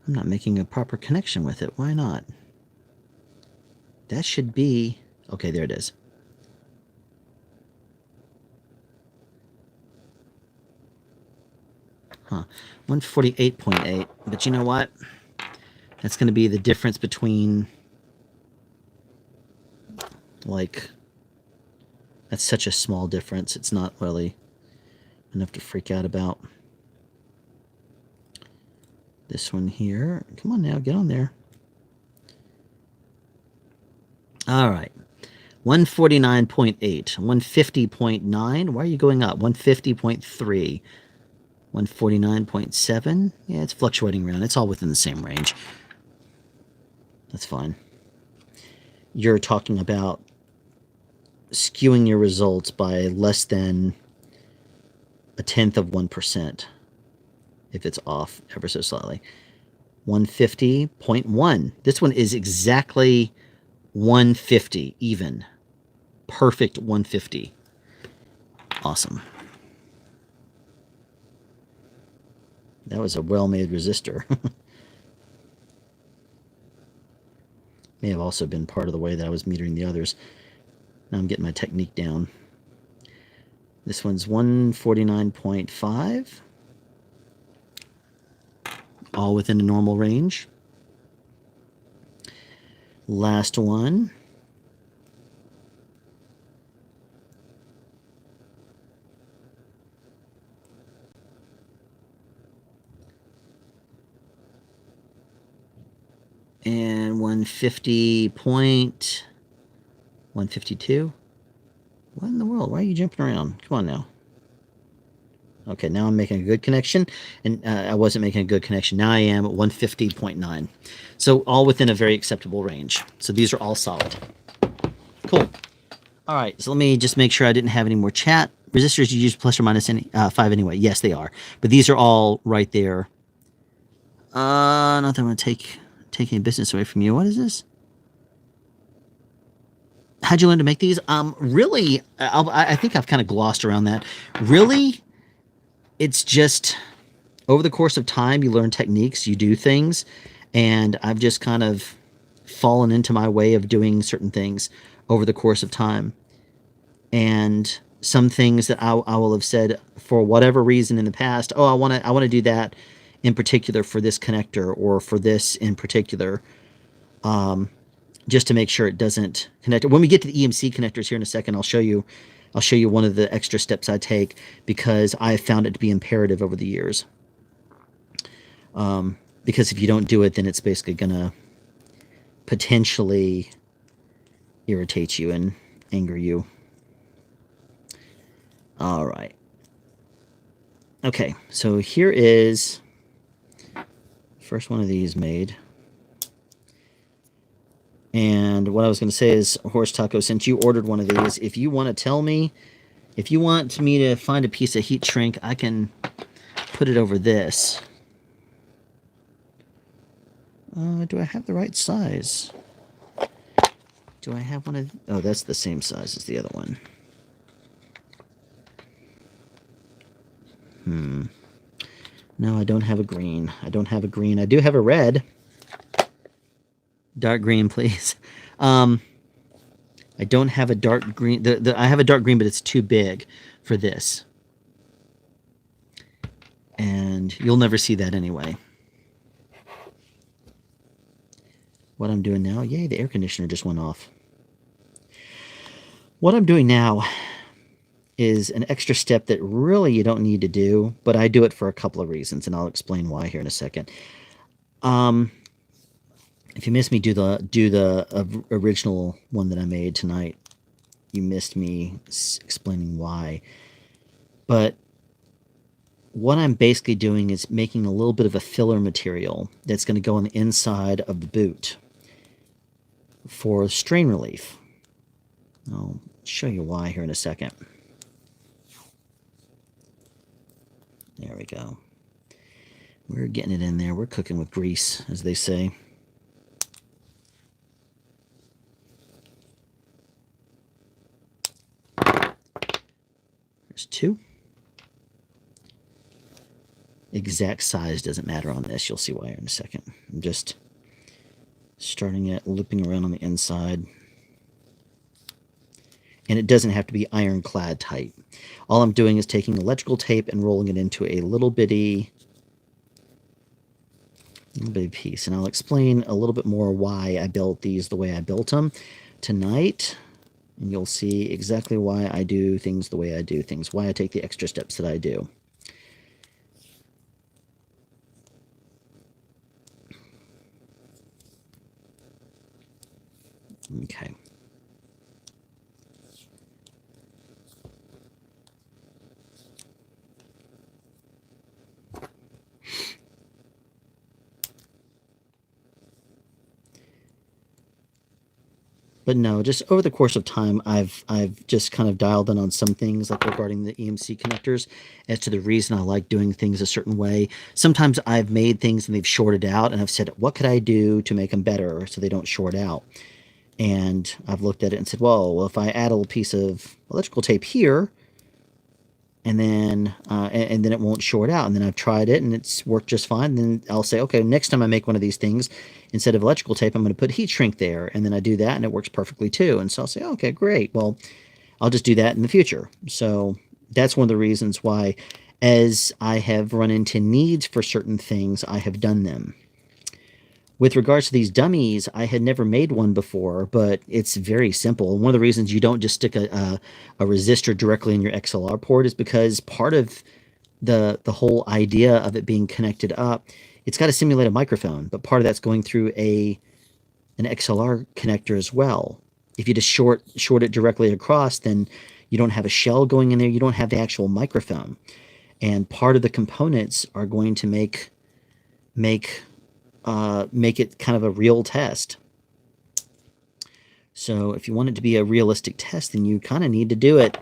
I'm not making a proper connection with it. Why not? That should be... Okay, there it is. Huh. 148.8. But you know what? That's going to be the difference between... Like... That's such a small difference. It's not really enough to freak out about. This one here. Come on now, get on there. All right. 149.8. 150.9. Why are you going up? 150.3. 149.7. Yeah, it's fluctuating around. It's all within the same range. That's fine. You're talking about skewing your results by less than 0.1% if it's off ever so slightly. 150.1. This one is exactly 150 even. Perfect 150. Awesome. That was a well-made resistor. May have also been part of the way that I was metering the others. Now I'm getting my technique down. This one's 149.5. All within a normal range. Last one. And 150.152. What in the world? Why are you jumping around? Come on now. Okay, now I'm making a good connection, and I wasn't making a good connection. Now I am at 150.9. So all within a very acceptable range. So these are all solid. Cool. All right, so let me just make sure I didn't have any more chat. Resistors you use plus or minus 5 anyway. Yes, they are. But these are all right there. Not that I'm going to take any business away from you. What is this? How'd you learn to make these? Really, I think I've kind of glossed around that. Really, it's just over the course of time, you learn techniques, you do things, and I've just kind of fallen into my way of doing certain things over the course of time. And some things that I will have said for whatever reason in the past, oh, I want to do that in particular for this connector or for this in particular, just to make sure it doesn't connect. When we get to the EMC connectors here in a second, I'll show you one of the extra steps I take because I have found it to be imperative over the years. Because if you don't do it, then it's basically going to potentially irritate you and anger you. All right. Okay, so here is first one of these made. And what I was going to say is, Horse Taco, since you ordered one of these, if you want to tell me, if you want me to find a piece of heat shrink, I can put it over this. Do I have the right size? Do I have one of... Oh, that's the same size as the other one. No, I don't have a green. I don't have a green. I do have a red. Dark green, please. I don't have a dark green. I have a dark green, but it's too big for this. And you'll never see that anyway. What I'm doing now, yay, the air conditioner just went off. What I'm doing now is an extra step that really you don't need to do, but I do it for a couple of reasons, and I'll explain why here in a second. If you missed me do the original one that I made tonight, you missed me explaining why. But what I'm basically doing is making a little bit of a filler material that's going to go on the inside of the boot for strain relief. I'll show you why here in a second. There we go. We're getting it in there. We're cooking with grease, as they say. There's two. Exact size doesn't matter on this. You'll see why in a second. I'm just starting it, looping around on the inside. and it doesn't have to be ironclad tight. All I'm doing is taking electrical tape and rolling it into a little bitty piece. And I'll explain a little bit more why I built these the way I built them tonight. And you'll see exactly why I do things the way I do things, why I take the extra steps that I do. Okay. But no, just over the course of time, I've just kind of dialed in on some things, like regarding the EMC connectors, as to the reason I like doing things a certain way. Sometimes I've made things and they've shorted out, and I've said, what could I do to make them better so they don't short out? And I've looked at it and said, well, if I add a little piece of electrical tape here, and then it won't short out. And then I've tried it and it's worked just fine. Then I'll say, okay, next time I make one of these things, instead of electrical tape, I'm going to put heat shrink there. And then I do that and it works perfectly too. And so I'll say, okay, great. Well, I'll just do that in the future. So that's one of the reasons why, as I have run into needs for certain things, I have done them. With regards to these dummies, I had never made one before, but it's very simple. One of the reasons you don't just stick a resistor directly in your XLR port is because part of the whole idea of it being connected up, it's got to simulate a microphone, but part of that's going through an XLR connector as well. If you just short it directly across, then you don't have a shell going in there. You don't have the actual microphone, and part of the components are going to make it kind of a real test. So if you want it to be a realistic test, then you kind of need to do it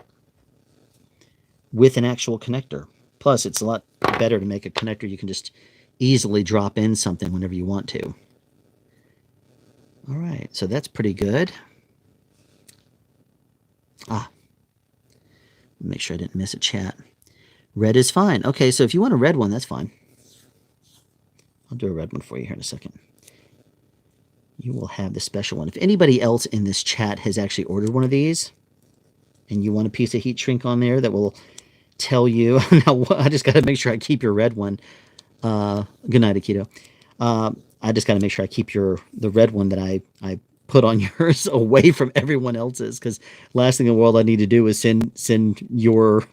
with an actual connector. Plus, it's a lot better to make a connector you can just easily drop in something whenever you want to. All right, so that's pretty good. Make sure I didn't miss a chat. Red is fine. Okay, so if you want a red one, that's fine. I'll do a red one for you here in a second. You will have the special one. If anybody else in this chat has actually ordered one of these, and you want a piece of heat shrink on there that will tell you, now I just got to make sure I keep your red one. Good night, Akito. I just got to make sure I keep the red one that I put on yours away from everyone else's, because last thing in the world I need to do is send your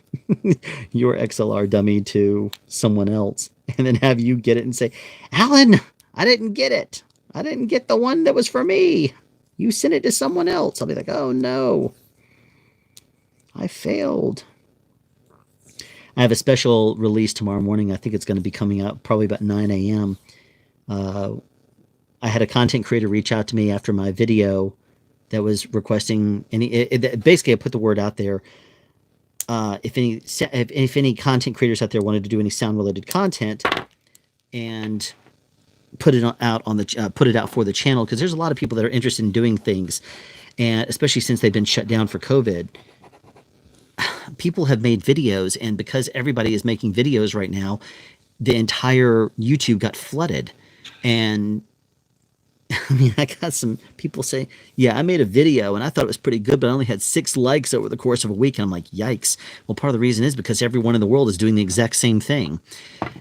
your XLR dummy to someone else and then have you get it and say, Alan, I didn't get it. I didn't get the one that was for me. You sent it to someone else. I'll be like, oh no, I failed. I have a special release tomorrow morning. I think it's going to be coming out probably about 9 a.m. I had a content creator reach out to me after my video that was requesting basically I put the word out there. If any content creators out there wanted to do any sound related content and put it out for the channel, because there's a lot of people that are interested in doing things, and especially since they've been shut down for COVID, people have made videos, and because everybody is making videos right now, the entire YouTube got flooded. And I mean, I got some people say, yeah, I made a video and I thought it was pretty good, but I only had 6 likes over the course of a week. And I'm like, yikes. Well, part of the reason is because everyone in the world is doing the exact same thing.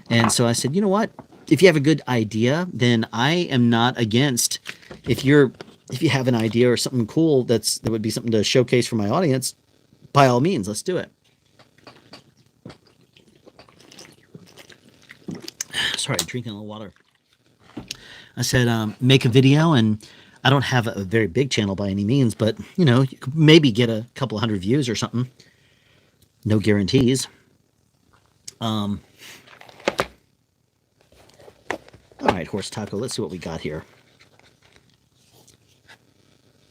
And so I said, you know what? If you have a good idea, then I am not against, if you have an idea or something cool that would be something to showcase for my audience, by all means, let's do it. Sorry, drinking a little water. I said, make a video, and I don't have a very big channel by any means, but, you could maybe get a couple 100 views or something. No guarantees. All right, Horse Taco, let's see what we got here.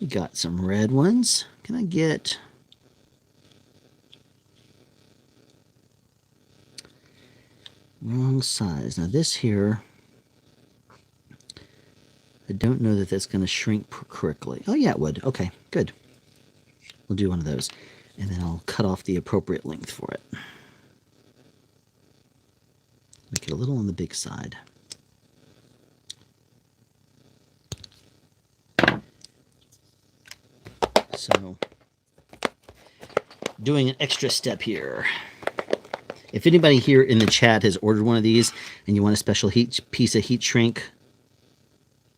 We got some red ones. Can I get... Wrong size. Now this here... I don't know that that's going to shrink correctly. Oh, yeah, it would. Okay, good. We'll do one of those. And then I'll cut off the appropriate length for it. Make it a little on the big side. So, doing an extra step here. If anybody here in the chat has ordered one of these and you want a special piece of heat shrink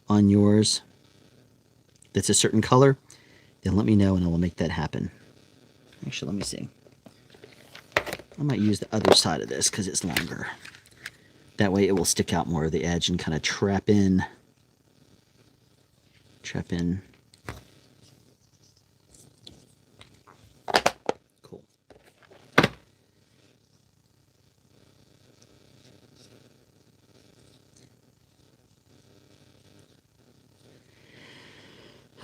on yours that's a certain color, then let me know and I will make that happen. Actually, let me see. I might use the other side of this because it's longer. That way it will stick out more of the edge and kind of trap in. Cool.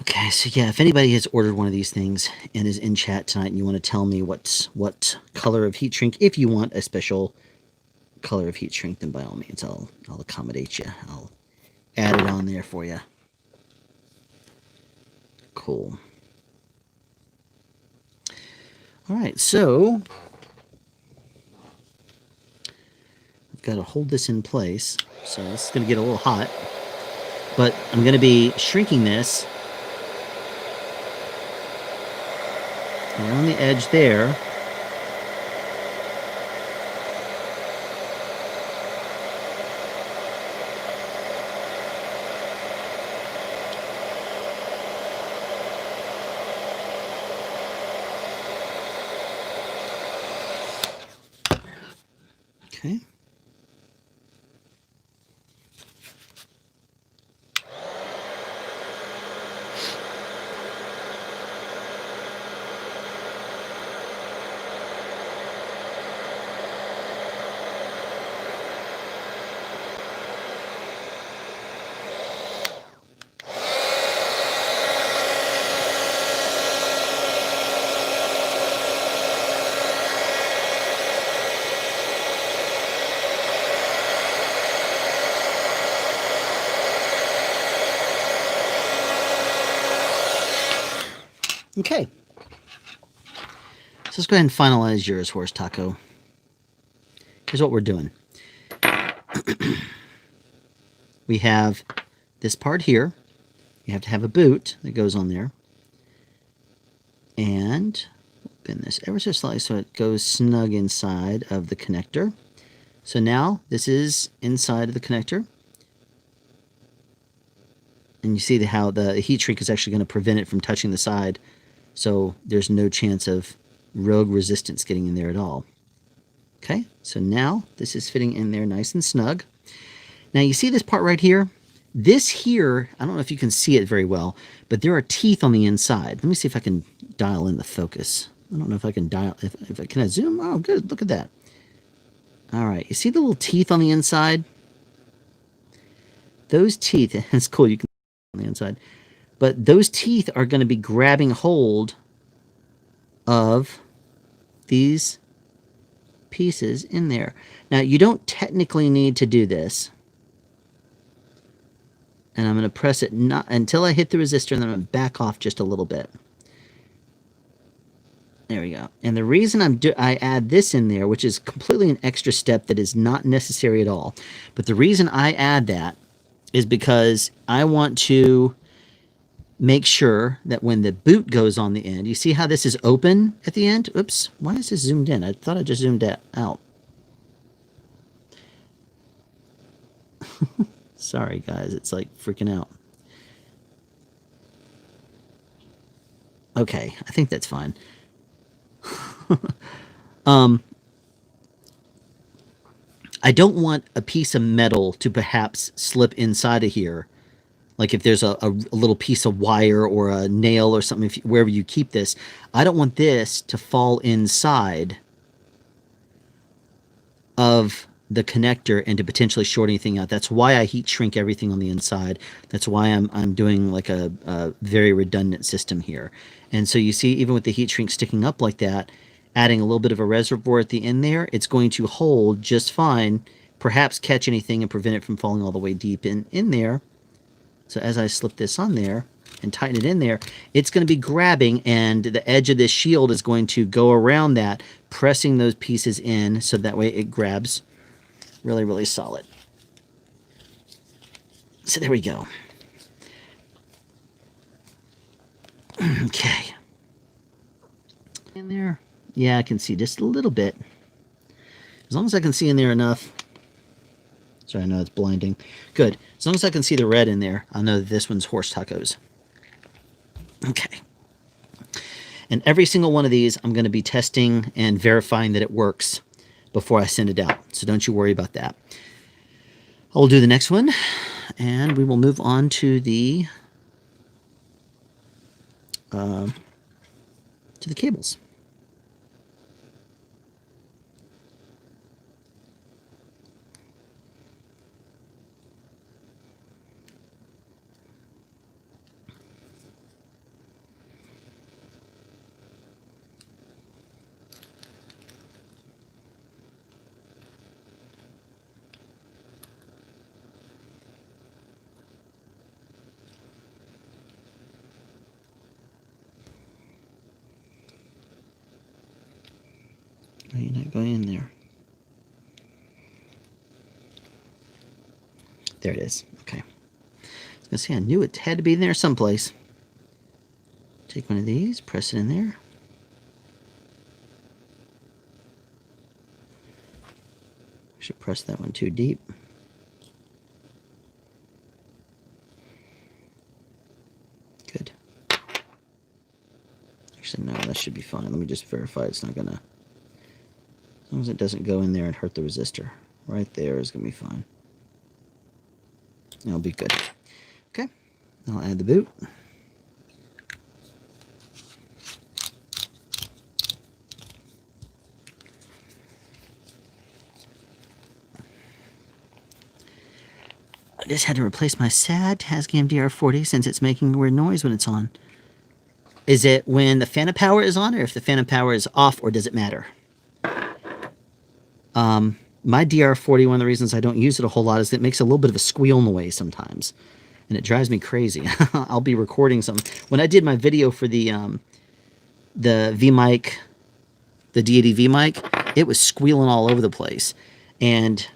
Okay, so yeah, if anybody has ordered one of these things and is in chat tonight and you want to tell me what color of heat shrink, if you want a special color of heat shrink, then by all means I'll accommodate you. I'll add it on there for you. Cool. All right, so I've got to hold this in place. So this is going to get a little hot, but I'm going to be shrinking this around the edge there. Okay. Okay. So let's go ahead and finalize yours, Horse Taco. Here's what we're doing. We have this part here. You have to have a boot that goes on there. And bend this ever so slightly so it goes snug inside of the connector. So now this is inside of the connector. And you see how the heat shrink is actually going to prevent it from touching the side. So there's no chance of rogue resistance getting in there at all. Okay, so now this is fitting in there nice and snug. Now you see this part right here? This here, I don't know if you can see it very well, but there are teeth on the inside. Let me see if I can dial in the focus. I don't know if I can dial, if I can zoom. Oh, good, look at that. All right, you see the little teeth on the inside? Those teeth, it's cool, you can see on the inside. But those teeth are going to be grabbing hold of these pieces in there. Now, you don't technically need to do this. And I'm going to press it not until I hit the resistor, and then I'm going to back off just a little bit. There we go. And the reason I add this in there, which is completely an extra step that is not necessary at all, but the reason I add that is because I want to make sure that when the boot goes on the end, you see how this is open at the end? Oops, why is this zoomed in? I thought I just zoomed out. Sorry, guys, it's like freaking out. Okay, I think that's fine. I don't want a piece of metal to perhaps slip inside of here. Like if there's a little piece of wire or a nail or something, wherever you keep this, I don't want this to fall inside of the connector and to potentially short anything out. That's why I heat shrink everything on the inside. That's why I'm doing like a very redundant system here. And so you see, even with the heat shrink sticking up like that, adding a little bit of a reservoir at the end there, it's going to hold just fine, perhaps catch anything and prevent it from falling all the way deep in there. So as I slip this on there and tighten it in there, it's going to be grabbing, and the edge of this shield is going to go around that, pressing those pieces in so that way it grabs really, really solid. So there we go. Okay. In there. Yeah, I can see just a little bit. As long as I can see in there enough. Sorry, I know it's blinding. Good. As long as I can see the red in there, I'll know that this one's horse tacos. Okay. And every single one of these, I'm going to be testing and verifying that it works before I send it out. So don't you worry about that. I will do the next one, and we will move on to the cables. No, you're not going in there. There it is. Okay. I was going to say, I knew it had to be in there someplace. Take one of these, press it in there. I should press that one too deep. Good. Actually, no, that should be fine. Let me just verify it's not going to... As long as it doesn't go in there and hurt the resistor. Right there is going to be fine. That'll be good. Okay. I'll add the boot. I just had to replace my sad Tascam DR40 since it's making a weird noise when it's on. Is it when the phantom power is on, or if the phantom power is off, or does it matter? My DR40, one of the reasons I don't use it a whole lot is that it makes a little bit of a squeal noise sometimes, and it drives me crazy. I'll be recording some. When I did my video for the V-Mic, the D80 V-Mic, it was squealing all over the place. And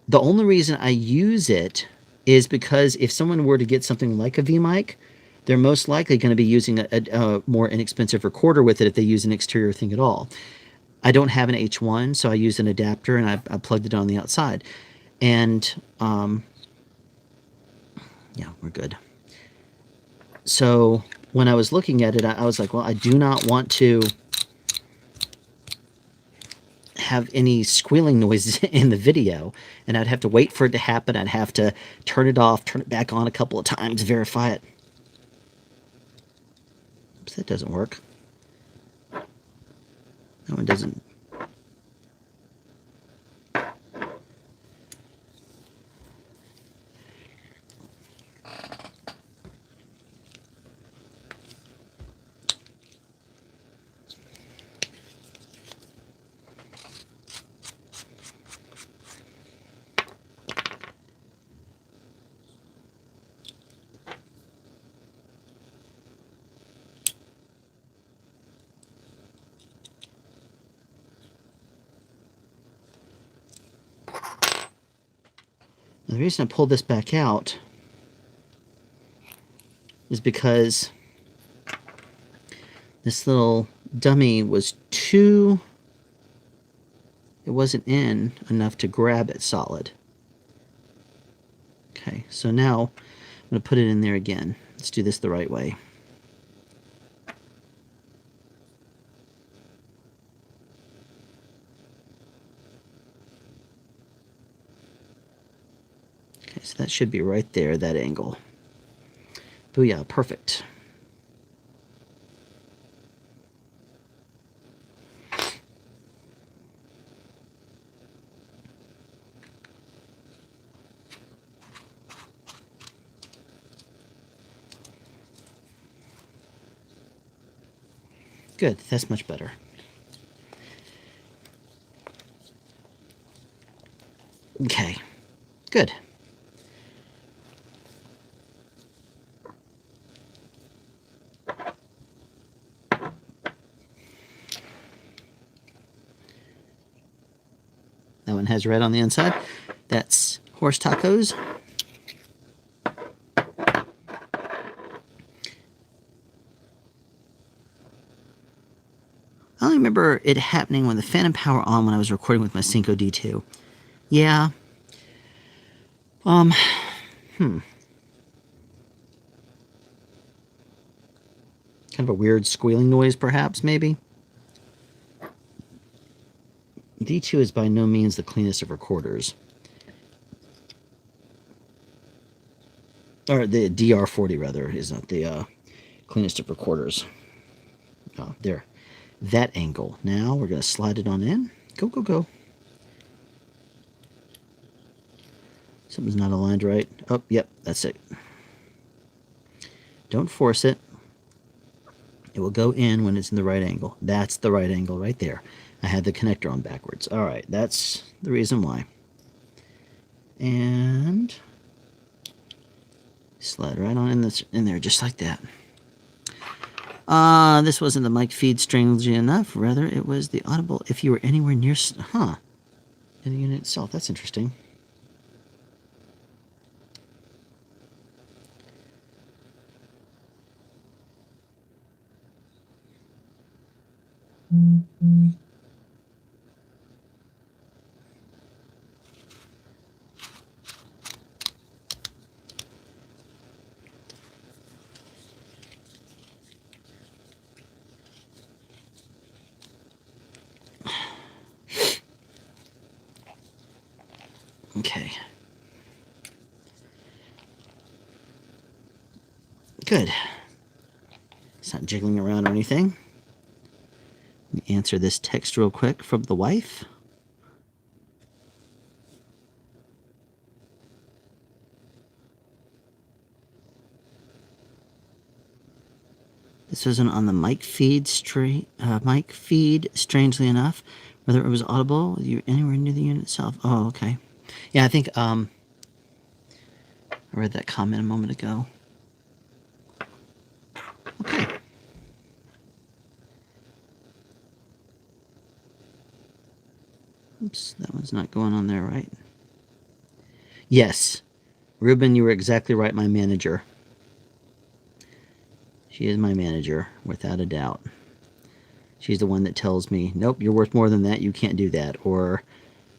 the only reason I use it is because if someone were to get something like a V-Mic, they're most likely going to be using a more inexpensive recorder with it if they use an exterior thing at all. I don't have an H1, so I use an adapter, and I plugged it on the outside. And, yeah, we're good. So when I was looking at it, I was like, well, I do not want to have any squealing noises in the video, and I'd have to wait for it to happen. I'd have to turn it off, turn it back on a couple of times, verify it. Oops, that doesn't work. That one doesn't. The reason I pulled this back out is because this little dummy was too... It wasn't in enough to grab it solid. Okay, so now I'm going to put it in there again. Let's do this the right way. Okay, so that should be right there, that angle. Booyah, perfect. Good, that's much better. Okay, good. That one has red on the inside. That's horse tacos. I don't remember remember it happening when the fan and power on when I was recording with my Synco D2. Yeah. Kind of a weird squealing noise, perhaps, maybe. D2 is by no means the cleanest of recorders. Or the DR40, rather, is not the cleanest of recorders. Oh, there. That angle. Now we're going to slide it on in. Go, go, go. Something's not aligned right. Oh, yep, that's it. Don't force it. It will go in when it's in the right angle. That's the right angle right there. I had the connector on backwards. All right, that's the reason why. And slide right on in there just like that. This wasn't the mic feed, strangely enough. Rather, it was the audible if you were anywhere near... in the unit itself. That's interesting. Okay. Good. It's not jiggling around or anything. Let me answer this text real quick from the wife. This wasn't on the mic feed, strangely enough. Whether it was audible, you anywhere near the unit itself. Oh, okay. Yeah, I think I read that comment a moment ago. Okay. Oops, that one's not going on there, right? Yes. Ruben, you were exactly right, my manager. She is my manager, without a doubt. She's the one that tells me, nope, you're worth more than that, you can't do that. Or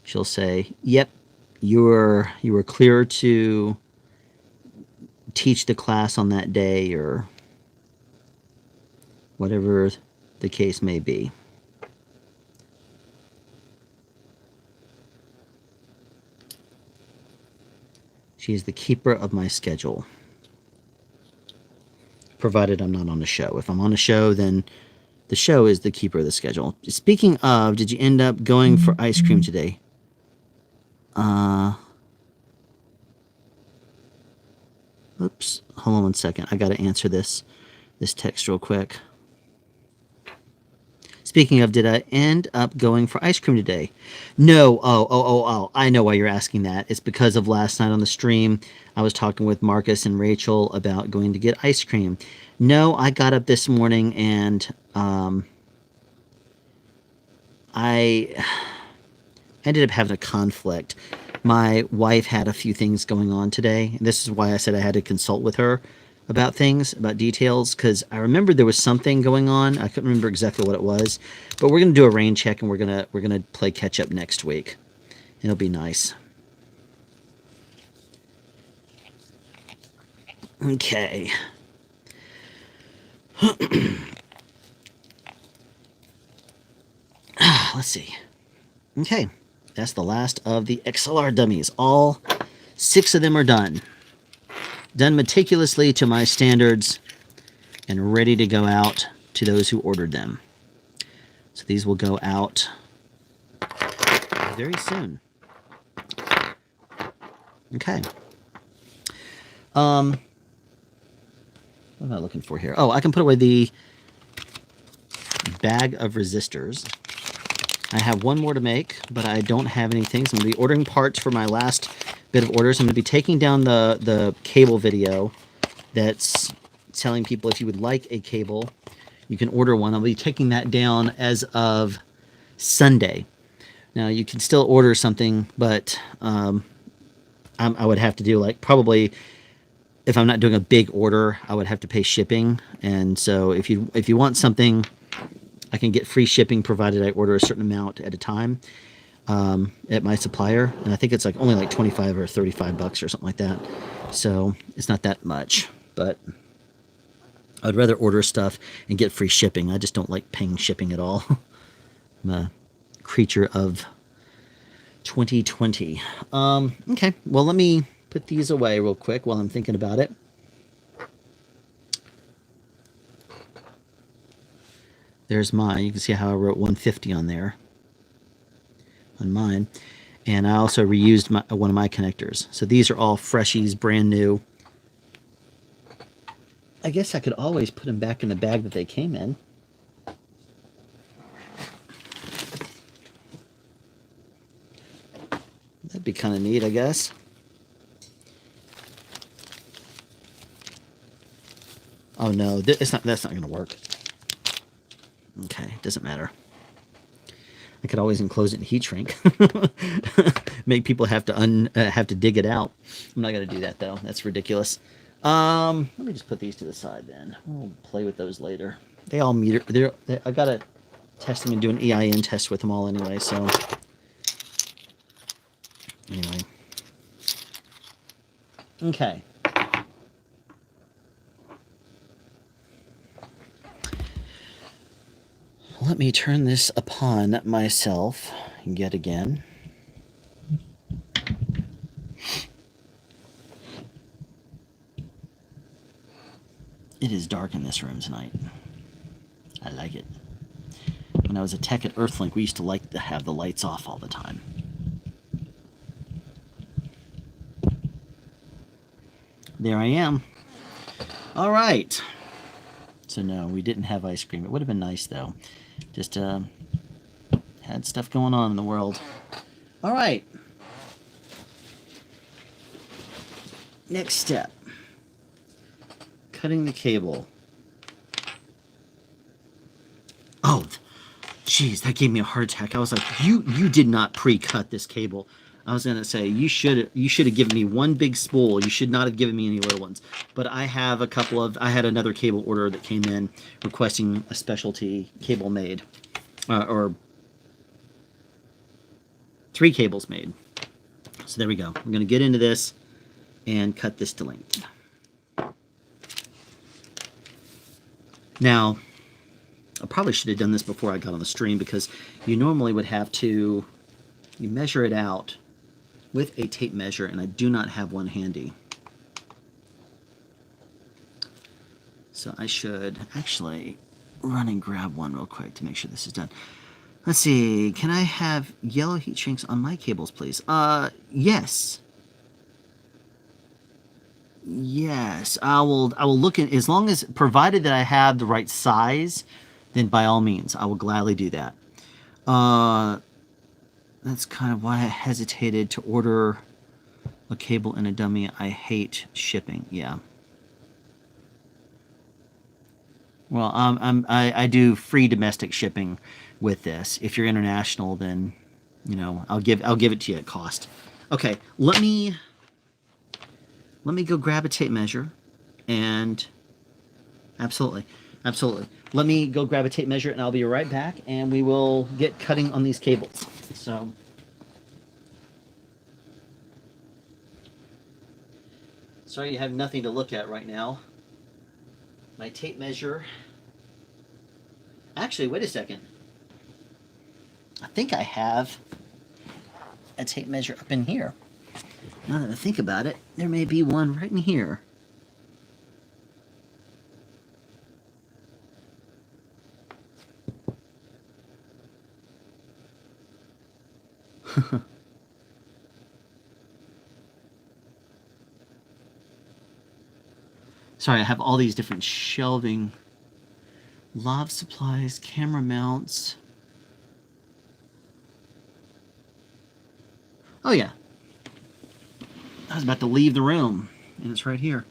she'll say, yep, you were clear to teach the class on that day, or whatever the case may be. She is the keeper of my schedule, provided I'm not on the show. If I'm on a show, then the show is the keeper of the schedule. Speaking of, did you end up going for ice cream today? Oops, hold on one second. I got to answer this text real quick. Speaking of, did I end up going for ice cream today? No. Oh. I know why you're asking that. It's because of last night on the stream. I was talking with Marcus and Rachel about going to get ice cream. No, I got up this morning and I ended up having a conflict. My wife had a few things going on today. And this is why I said I had to consult with her about things, about details, because I remembered there was something going on. I couldn't remember exactly what it was, but we're gonna do a rain check and we're gonna play catch up next week. It'll be nice. Okay. Let's see. Okay, that's the last of the XLR dummies. All 6 of them are done. Done meticulously to my standards and ready to go out to those who ordered them. So these will go out very soon. Okay. What am I looking for here? Oh, I can put away the bag of resistors. I have one more to make, but I don't have anything. So I'm going to be ordering parts for my last bit of orders. I'm going to be taking down the cable video that's telling people if you would like a cable, you can order one. I'll be taking that down as of Sunday. Now, you can still order something, but I would have to do, like, probably, if I'm not doing a big order, I would have to pay shipping. And so if you want something I can get free shipping provided I order a certain amount at a time at my supplier. And I think it's like only like 25 or 35 bucks or something like that. So it's not that much, but I'd rather order stuff and get free shipping. I just don't like paying shipping at all. I'm a creature of 2020. Okay, well, let me put these away real quick while I'm thinking about it. There's mine. You can see how I wrote 150 on there on mine. And I also reused one of my connectors. So these are all freshies, brand new. I guess I could always put them back in the bag that they came in. That'd be kind of neat, I guess. Oh no, that's not going to work. Okay, doesn't matter. I could always enclose it in heat shrink. Make people have to dig it out. I'm not going to do that though. That's ridiculous. Let me just put these to the side then. We'll play with those later. They all meter. I got to test them and do an EIN test with them all anyway. So anyway, okay. Let me turn this upon myself yet again. It is dark in this room tonight. I like it. When I was a tech at Earthlink, we used to like to have the lights off all the time. There I am. All right. So no, we didn't have ice cream. It would have been nice though. Just had stuff going on in the world. All right. Next step. Cutting the cable. Oh, jeez, that gave me a heart attack. I was like, you did not pre-cut this cable. I was gonna say you should have given me one big spool. You should not have given me any little ones. But I have I had another cable order that came in requesting a specialty cable made, or 3 cables made. So there we go. I'm gonna get into this and cut this to length. Now, I probably should have done this before I got on the stream, because you normally would have to measure it out with a tape measure, and I do not have one handy. So I should actually run and grab one real quick to make sure this is done. Let's see, can I have yellow heat sinks on my cables, please? Yes. Yes, I will look at, as long as, provided that I have the right size, then by all means, I will gladly do that. That's kind of why I hesitated to order a cable and a dummy. I hate shipping. Yeah. Well, I do free domestic shipping with this. If you're international, then I'll give it to you at cost. Okay, let me go grab a tape measure, and absolutely. Let me go grab a tape measure, and I'll be right back, and we will get cutting on these cables. So, sorry you have nothing to look at right now. My tape measure. Actually, wait a second. I think I have a tape measure up in here. Now that I think about it, there may be one right in here. Sorry, I have all these different shelving, lav supplies, camera mounts. Oh yeah. I was about to leave the room, and it's right here.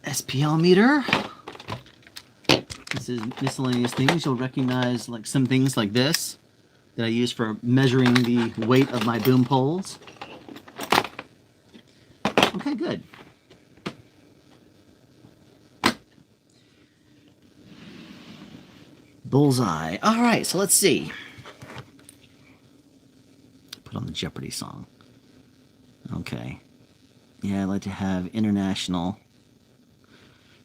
SPL meter. This is miscellaneous things. You'll recognize like some things like this that I use for measuring the weight of my boom poles. Bullseye. All right, so let's see. Put on the Jeopardy song. Okay. Yeah, I'd like to have international.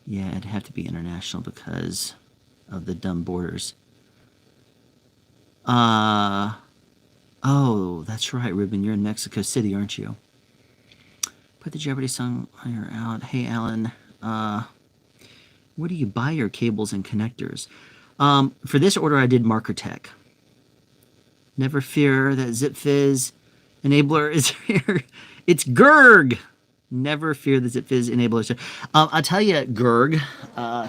Yeah, it'd have to be international because of the dumb borders. Oh, that's right, Ruben. You're in Mexico City, aren't you? Put the Jeopardy song on your out. Hey, Alan. Where do you buy your cables and connectors? For this order, I did MarkerTech. Never fear that ZipFizz enabler is here. It's Gerg. Never fear the ZipFizz enabler. I'll tell you, Gerg,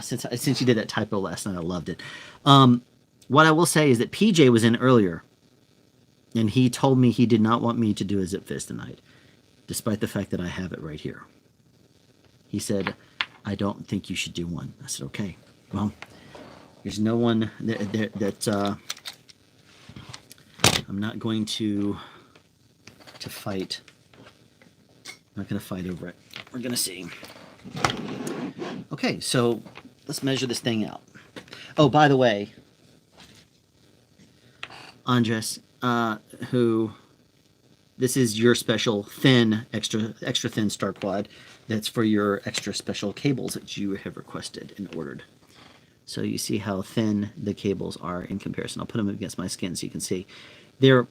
since you did that typo last night, I loved it. What I will say is that PJ was in earlier, and he told me he did not want me to do a ZipFizz tonight, despite the fact that I have it right here. He said, I don't think you should do one. I said, okay. Well, there's no one that I'm not going to fight. I'm not going to fight over it. We're going to see. Okay, so let's measure this thing out. Oh, by the way, Andres, this is your special thin, extra thin star quad. That's for your extra special cables that you have requested and ordered. So you see how thin the cables are in comparison. I'll put them against my skin so you can see. They're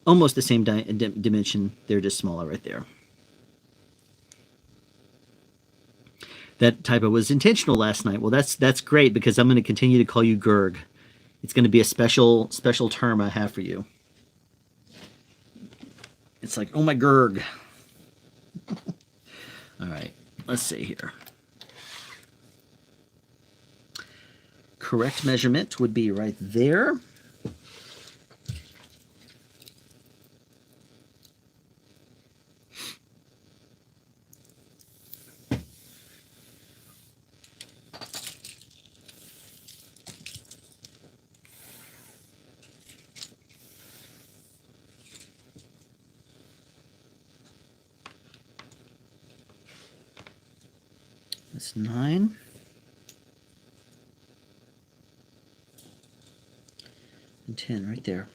almost the same dimension. They're just smaller right there. That typo was intentional last night. Well, that's great because I'm going to continue to call you Gerg. It's going to be a special term I have for you. It's like, oh my Gerg. All right, let's see here. Correct measurement would be right there. That's 9. And 10 right there.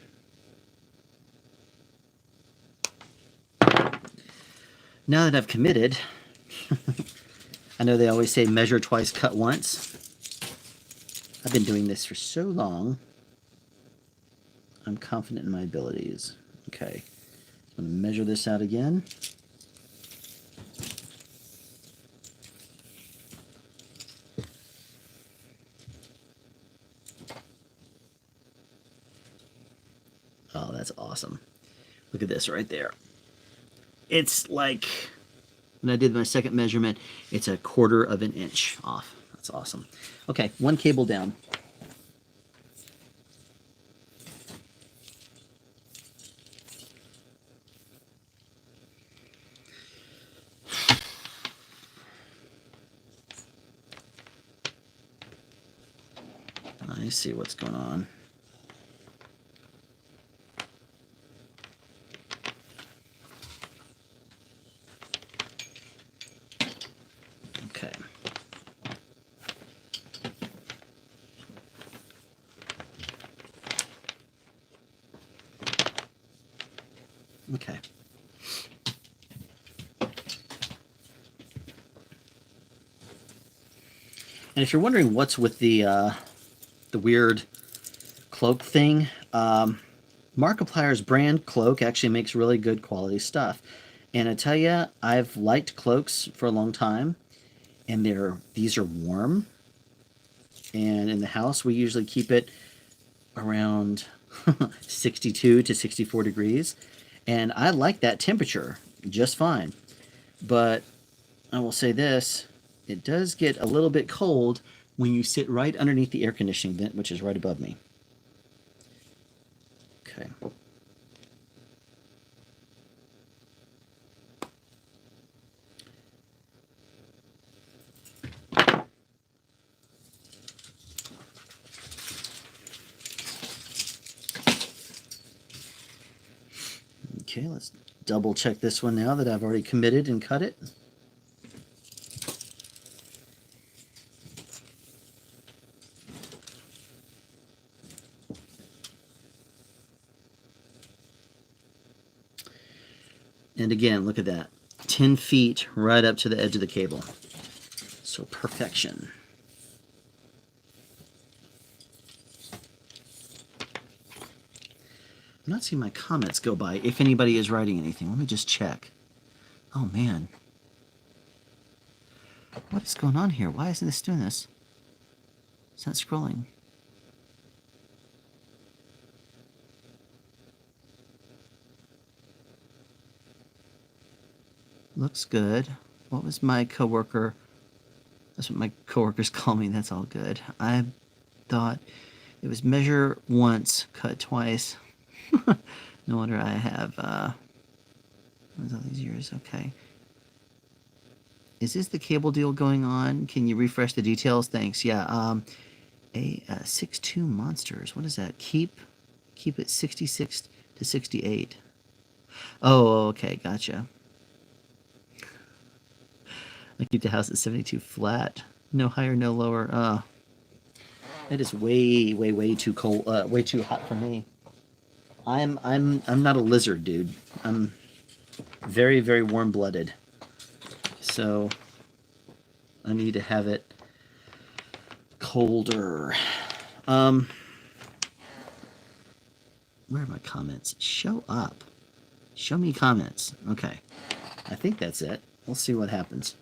Now that I've committed, I know they always say measure twice, cut once. I've been doing this for so long. I'm confident in my abilities. Okay, I'm going to measure this out again. Oh, that's awesome. Look at this right there. It's like, when I did my second measurement, it's 1/4 of an inch off. That's awesome. Okay, one cable down. I see what's going on. Okay. Okay. And if you're wondering what's with the weird cloak thing, Markiplier's brand cloak actually makes really good quality stuff. And I tell you, I've liked cloaks for a long time, and these are warm. And in the house, we usually keep it around 62 to 64 degrees. And I like that temperature just fine. But I will say this, it does get a little bit cold when you sit right underneath the air conditioning vent, which is right above me. Okay. Okay, let's double check this one now that I've already committed and cut it. And again, look at that. 10 feet right up to the edge of the cable. So perfection. I'm not seeing my comments go by if anybody is writing anything. Let me just check. Oh man. What is going on here? Why isn't this doing this? It's not scrolling. Looks good. What was my coworker? That's what my coworkers call me. That's all good. I thought it was measure once, cut twice. No wonder I have what's all these years? Okay. Is this the cable deal going on? Can you refresh the details? Thanks. Yeah. A 6'2" monsters. What is that? Keep it 66 to 68. Oh, okay. Gotcha. I keep the house at 72 flat. No higher, no lower. That is way too cold. Way too hot for me. I'm not a lizard, dude. I'm very warm-blooded. So I need to have it colder. Where are my comments? Show up. Show me comments. Okay. I think that's it. We'll see what happens.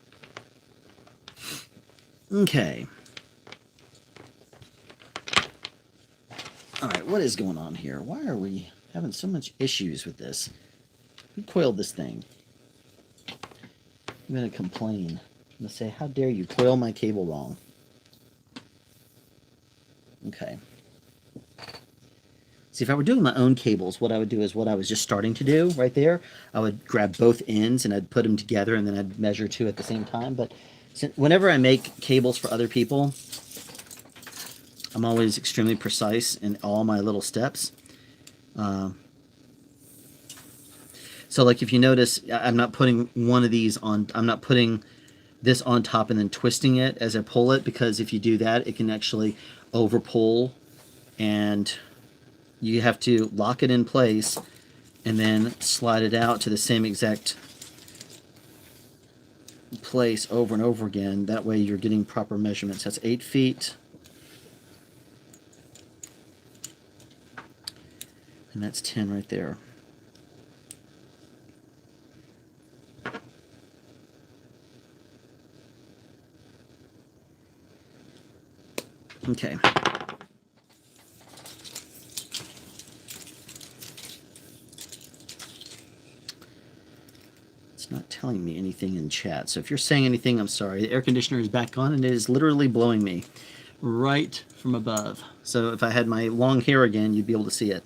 Okay. All right, what is going on here? Why are we having so much issues with this? Who coiled this thing? I'm going to complain. I'm going to say, how dare you coil my cable wrong? Okay. See, if I were doing my own cables, what I would do is what I was just starting to do right there. I would grab both ends and I'd put them together and then I'd measure two at the same time. But whenever I make cables for other people, I'm always extremely precise in all my little steps. So like if you notice, I'm not putting one of these on, I'm not putting this on top and then twisting it as I pull it, because if you do that, it can actually over pull and you have to lock it in place and then slide it out to the same exact place over and over again. That way you're getting proper measurements. That's 8 feet. And that's 10 right there. Okay. It's not telling me anything in chat. So if you're saying anything, I'm sorry. The air conditioner is back on and it is literally blowing me right from above. So if I had my long hair again, you'd be able to see it.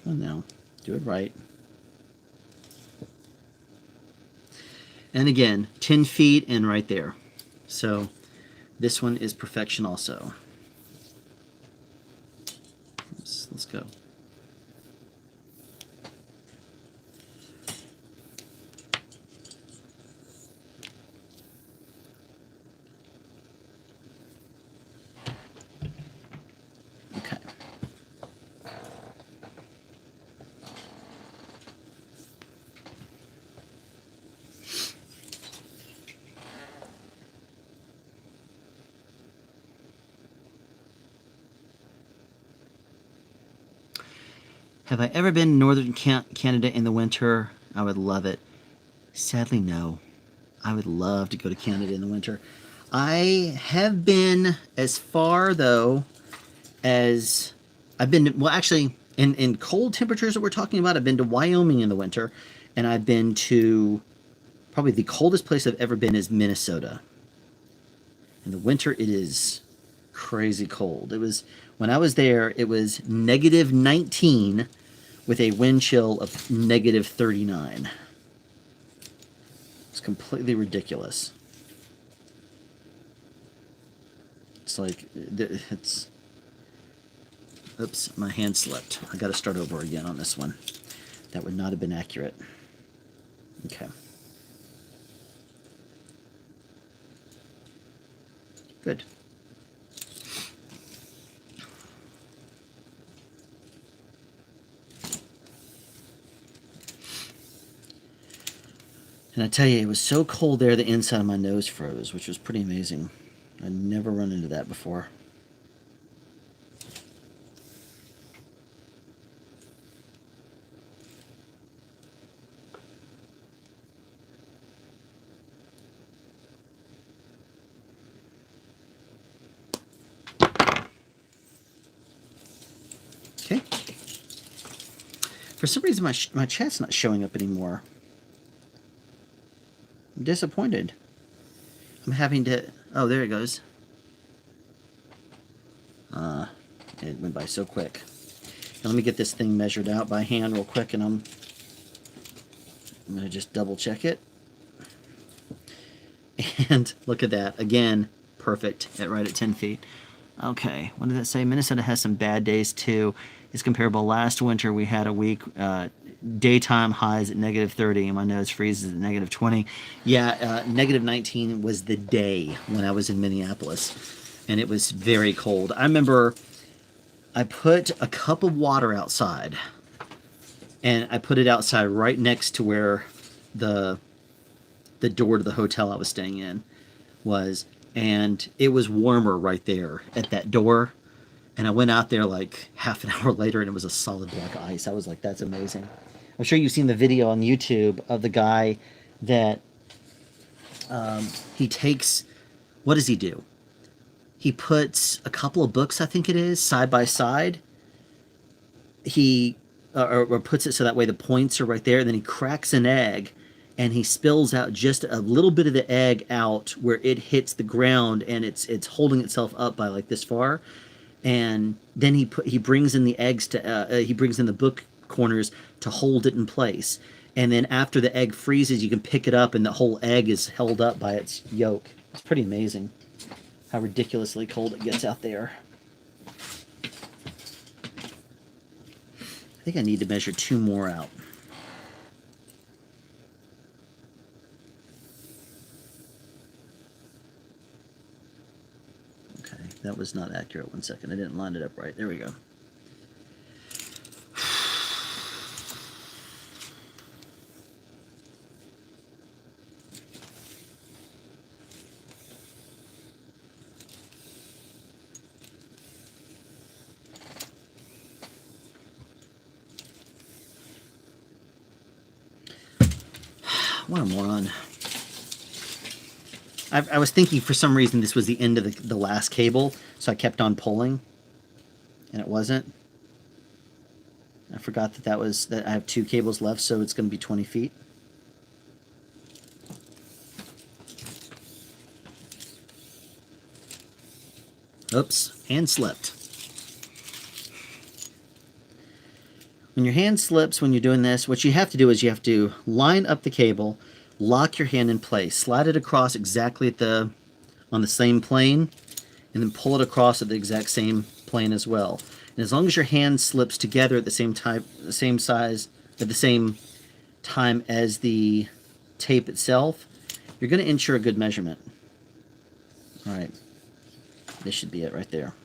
Oh no, do it right. And again, 10 feet and right there. So this one is perfection also. Let's go. Okay. Have I ever been in northern Canada in the winter? I would love it. Sadly, no. I would love to go to Canada in the winter. I have been as far, though, as I've been, well, actually, in cold temperatures that we're talking about, I've been to Wyoming in the winter, and I've been to, probably the coldest place I've ever been is Minnesota. In the winter, it is crazy cold. It was, when I was there, it was -19 with a wind chill of -39. It's completely ridiculous. It's like, it's, oops, my hand slipped. I got to start over again on this one. That would not have been accurate. Okay. Good. And I tell you, it was so cold there, the inside of my nose froze, which was pretty amazing. I'd never run into that before. Okay. For some reason, my chat's not showing up anymore. I'm disappointed. I'm having to... Oh, there it goes. It went by so quick. Now let me get this thing measured out by hand real quick, and I'm going to just double check it. And look at that. Again, perfect. Right at 10 feet. Okay, what does that say? Minnesota has some bad days too. It's comparable. Last winter we had a week, daytime highs at -30, and my nose freezes at -20. Yeah, -19 was the day when I was in Minneapolis, and it was very cold. I remember I put a cup of water outside, and I put it outside right next to where the door to the hotel I was staying in was, and it was warmer right there at that door. And I went out there like half an hour later, and it was a solid black ice. I was like, that's amazing. I'm sure you've seen the video on YouTube of the guy that he takes, what does he do? He puts a couple of books, I think it is, side by side. He or puts it so that way the points are right there. And then he cracks an egg, and he spills out just a little bit of the egg out where it hits the ground, and it's holding itself up by like this far. And then he brings in the eggs to he brings in the book corners to hold it in place. And then after the egg freezes, you can pick it up, and the whole egg is held up by its yolk. It's pretty amazing how ridiculously cold it gets out there. I think I need to measure 2 more out. Okay, that was not accurate. 1 second. I didn't line it up right. There we go. What a moron. I was thinking for some reason this was the end of the last cable, so I kept on pulling, and it wasn't. I forgot that I have 2 cables left, so it's going to be 20 feet. Oops, hand slipped. When your hand slips when you're doing this, what you have to do is you have to line up the cable, lock your hand in place, slide it across exactly on the same plane, and then pull it across at the exact same plane as well. And as long as your hand slips together at the same size, at the same time as the tape itself, you're going to ensure a good measurement. All right, this should be it right there.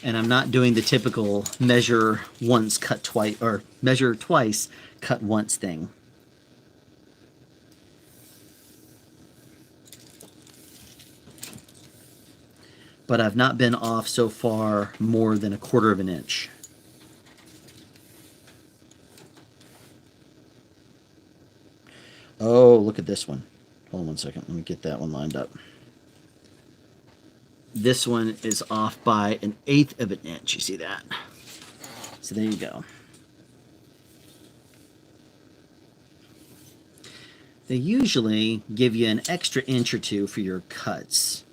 And I'm not doing the typical measure once, cut twice, or measure twice, cut once thing. But I've not been off so far more than 1/4 of an inch. Oh, look at this one. Hold on 1 second. Let me get that one lined up. This one is off by 1/8 of an inch. You see that? So there you go. They usually give you an extra inch or 2 for your cuts,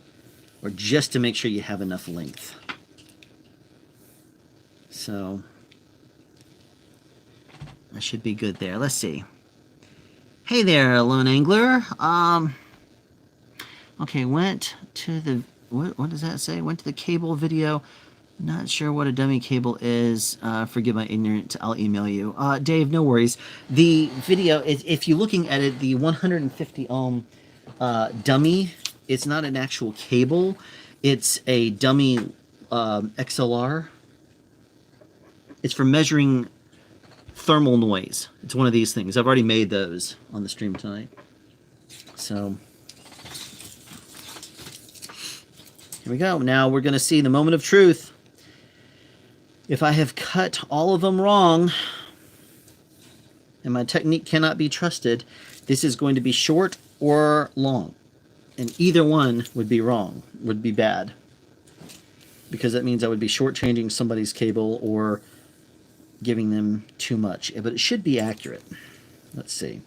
or just to make sure you have enough length. So I should be good there. Let's see. Hey there, Lone Angler. Okay, went to the... What does that say? Went to the cable video. Not sure what a dummy cable is. Forgive my ignorance. I'll email you. Dave, no worries. The video, if you're looking at it, the 150 ohm dummy, it's not an actual cable. It's a dummy XLR. It's for measuring thermal noise. It's one of these things. I've already made those on the stream tonight. So here we go. Now we're going to see the moment of truth. If I have cut all of them wrong, and my technique cannot be trusted, this is going to be short or long. And either one would be wrong, would be bad. Because that means I would be shortchanging somebody's cable or giving them too much. But it should be accurate. Let's see.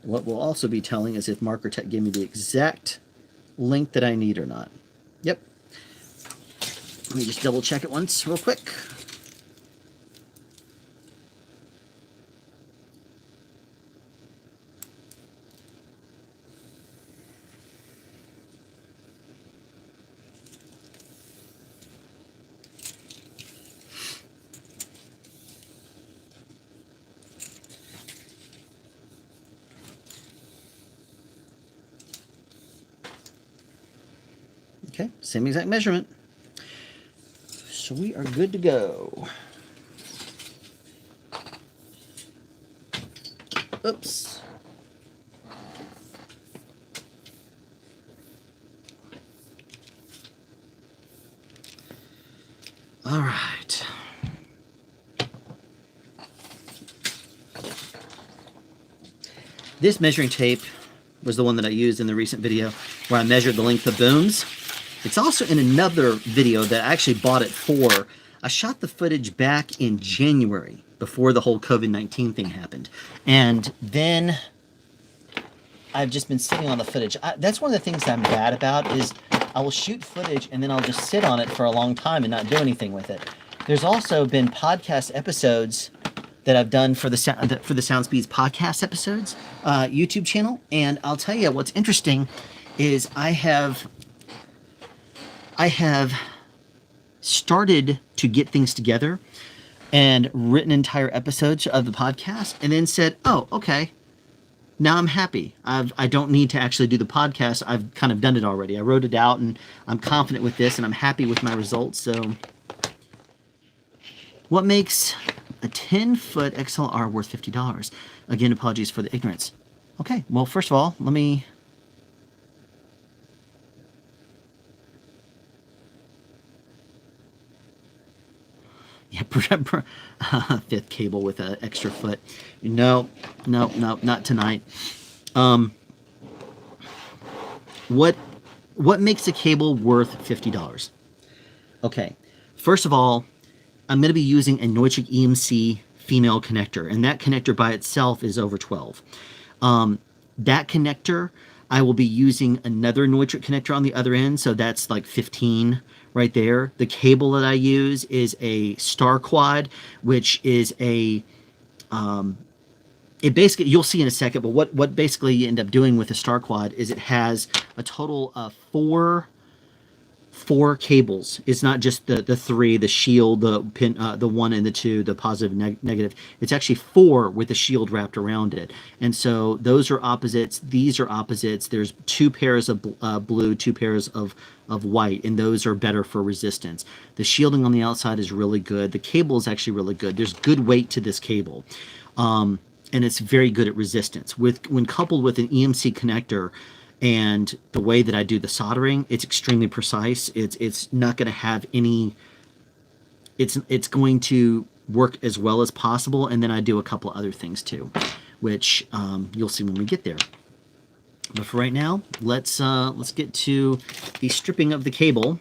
What we'll also be telling is if MarkerTech gave me the exact length that I need or not. Yep. Let me just double check it once real quick. Okay, same exact measurement. So we are good to go. Oops. All right. This measuring tape was the one that I used in the recent video where I measured the length of booms. It's also in another video that I actually bought it for. I shot the footage back in January before the whole COVID-19 thing happened. And then I've just been sitting on the footage. That's one of the things that I'm bad about is I will shoot footage and then I'll just sit on it for a long time and not do anything with it. There's also been podcast episodes that I've done for the SoundSpeeds podcast episodes YouTube channel. And I'll tell you what's interesting is I have started to get things together and written entire episodes of the podcast and then said, oh, okay, now I'm happy. I don't need to actually do the podcast. I've kind of done it already. I wrote it out and I'm confident with this and I'm happy with my results. So what makes a 10-foot XLR worth $50? Again, apologies for the ignorance. Okay, well, first of all, let me... Yeah, fifth cable with an extra foot. No, not tonight. What makes a cable worth $50? Okay, first of all, I'm going to be using a Neutrik EMC female connector, and that connector by itself is over 12. That connector, I will be using another Neutrik connector on the other end, so that's like 15 right there. The cable that I use is a Star Quad, which is a it basically, you'll see in a second, but what basically you end up doing with a Star Quad is it has a total of four cables. It's not just the three, the shield, the pin, the 1 and the 2, the positive and negative. It's actually 4 with the shield wrapped around it. And so those are opposites. These are opposites. There's 2 pairs of blue, 2 pairs of white, and those are better for resistance. The shielding on the outside is really good. The cable is actually really good. There's good weight to this cable. And it's very good at resistance. When coupled with an EMC connector, and the way that I do the soldering, it's extremely precise. It's not going to have any. It's going to work as well as possible, and then I do a couple other things too, which you'll see when we get there. But for right now, let's get to the stripping of the cable.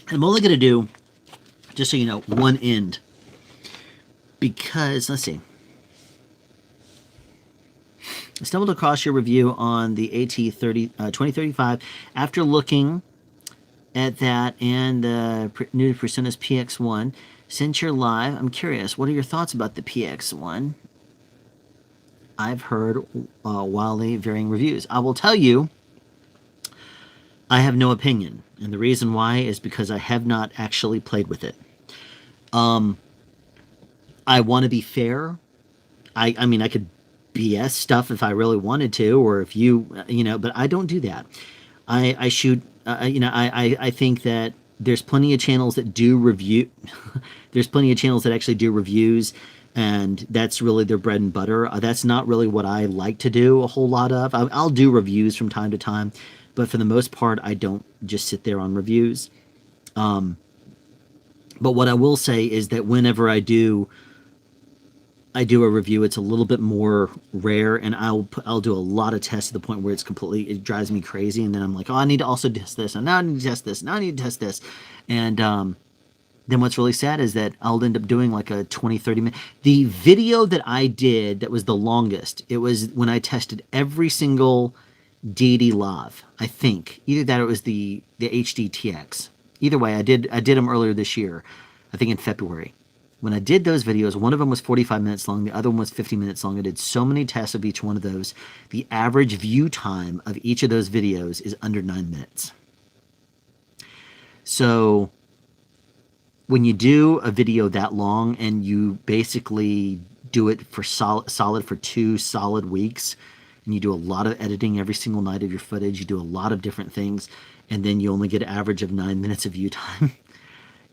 I'm only going to do, just so you know, one end, because let's see. I stumbled across your review on the AT2035 after looking at that and the new PreSonus PX1. Since you're live, I'm curious, what are your thoughts about the PX1? I've heard wildly varying reviews. I will tell you, I have no opinion, and the reason why is because I have not actually played with it. I want to be fair. I mean, I could BS stuff if I really wanted to, or if but I don't do that. I shoot, I think that there's plenty of channels that do review. There's plenty of channels that actually do reviews, and that's really their bread and butter. That's not really what I like to do a whole lot of. I'll do reviews from time to time, but for the most part, I don't just sit there on reviews. But what I will say is that whenever I do a review, it's a little bit more rare, and I'll do a lot of tests to the point where it drives me crazy, and then I'm like, oh, I need to also test this, and now I need to test this, now I need to test this, and then what's really sad is that I'll end up doing like a 20-30 minute. The video that I did that was the longest, it was when I tested every single Deity Lav. I think either that or it was the HDTX. Either way, I did them earlier this year. I think in February. When I did those videos, one of them was 45 minutes long, the other one was 50 minutes long. I did so many tests of each one of those. The average view time of each of those videos is under 9 minutes. So when you do a video that long and you basically do it for solid for 2 solid weeks, and you do a lot of editing every single night of your footage, you do a lot of different things, and then you only get an average of 9 minutes of view time,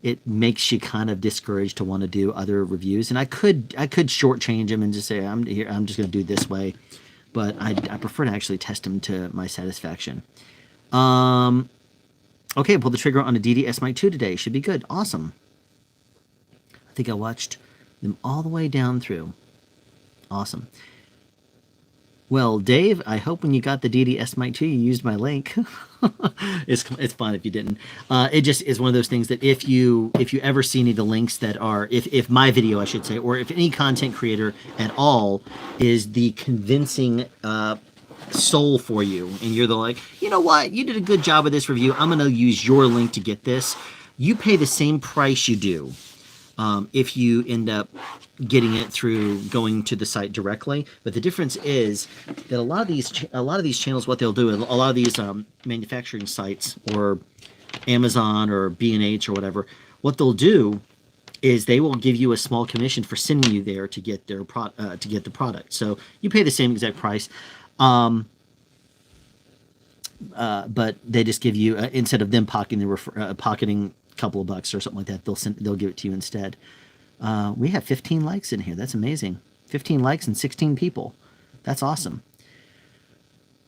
it makes you kind of discouraged to want to do other reviews. And I could shortchange them and just say, I'm just going to do it this way, but I prefer to actually test them to my satisfaction. Okay, pull the trigger on a Deity S Mic 2 today. Should be good. Awesome. I think I watched them all the way down through. Awesome. Well, Dave, I hope when you got the Deity S Mic 2, you used my link. It's fine if you didn't. It just is one of those things that if you ever see any of the links that are, if my video, I should say, or if any content creator at all is the convincing soul for you, and you're the like, you know what, you did a good job with this review, I'm going to use your link to get this, you pay the same price you do if you end up getting it through going to the site directly. But the difference is that a lot of these channels, what they'll do, a lot of these manufacturing sites or Amazon or B&H or whatever, what they'll do is they will give you a small commission for sending you there to get their to get the product. So you pay the same exact price, but they just give you instead of them pocketing a couple of bucks or something like that, they'll give it to you instead. We have 15 likes in here. That's amazing. 15 likes and 16 people. That's awesome.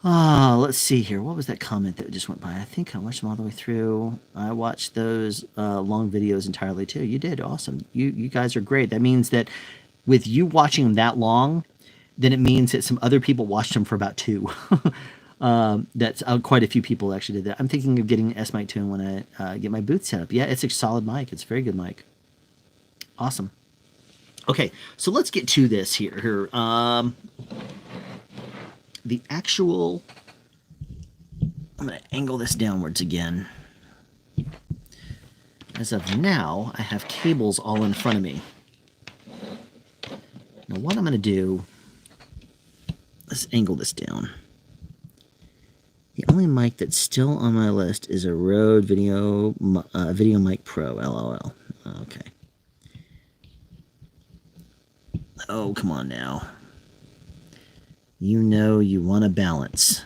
Let's see here. What was that comment that just went by? I think I watched them all the way through. I watched those long videos entirely too. You did. Awesome. You guys are great. That means that with you watching them that long, then it means that some other people watched them for about 2. That's quite a few people actually did that. I'm thinking of getting S Mic 2 when I get my booth set up. Yeah, it's a solid mic. It's a very good mic. Awesome. Okay, so let's get to this here. The actual... I'm going to angle this downwards again. As of now, I have cables all in front of me. Now what I'm going to do... Let's angle this down. The only mic that's still on my list is a Rode Video Mic Pro, LOL. Okay. Oh, come on now. You know you want to balance.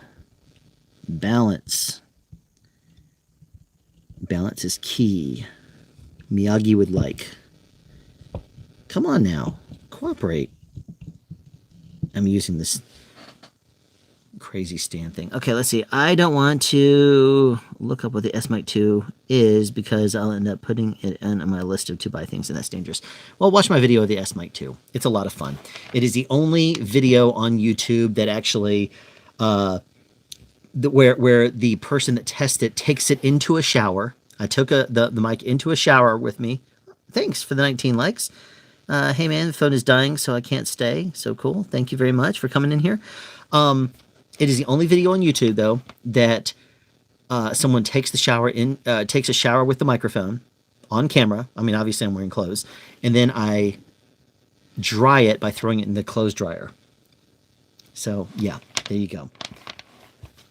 Balance. Balance is key. Miyagi would like. Come on now. Cooperate. I'm using this crazy stand thing. Okay, let's see. I don't want to look up what the S Mic 2 is because I'll end up putting it on my list of to buy things, and that's dangerous. Well, watch my video of the S Mic 2. It's a lot of fun. It is the only video on YouTube that actually where the person that tests it takes it into a shower. I took the mic into a shower with me. Thanks for the 19 likes. Hey man, the phone is dying, so I can't stay. So cool. Thank you very much for coming in here. It is the only video on YouTube though that someone takes a shower with the microphone on camera. I mean, obviously I'm wearing clothes, and then I dry it by throwing it in the clothes dryer. So yeah, there you go.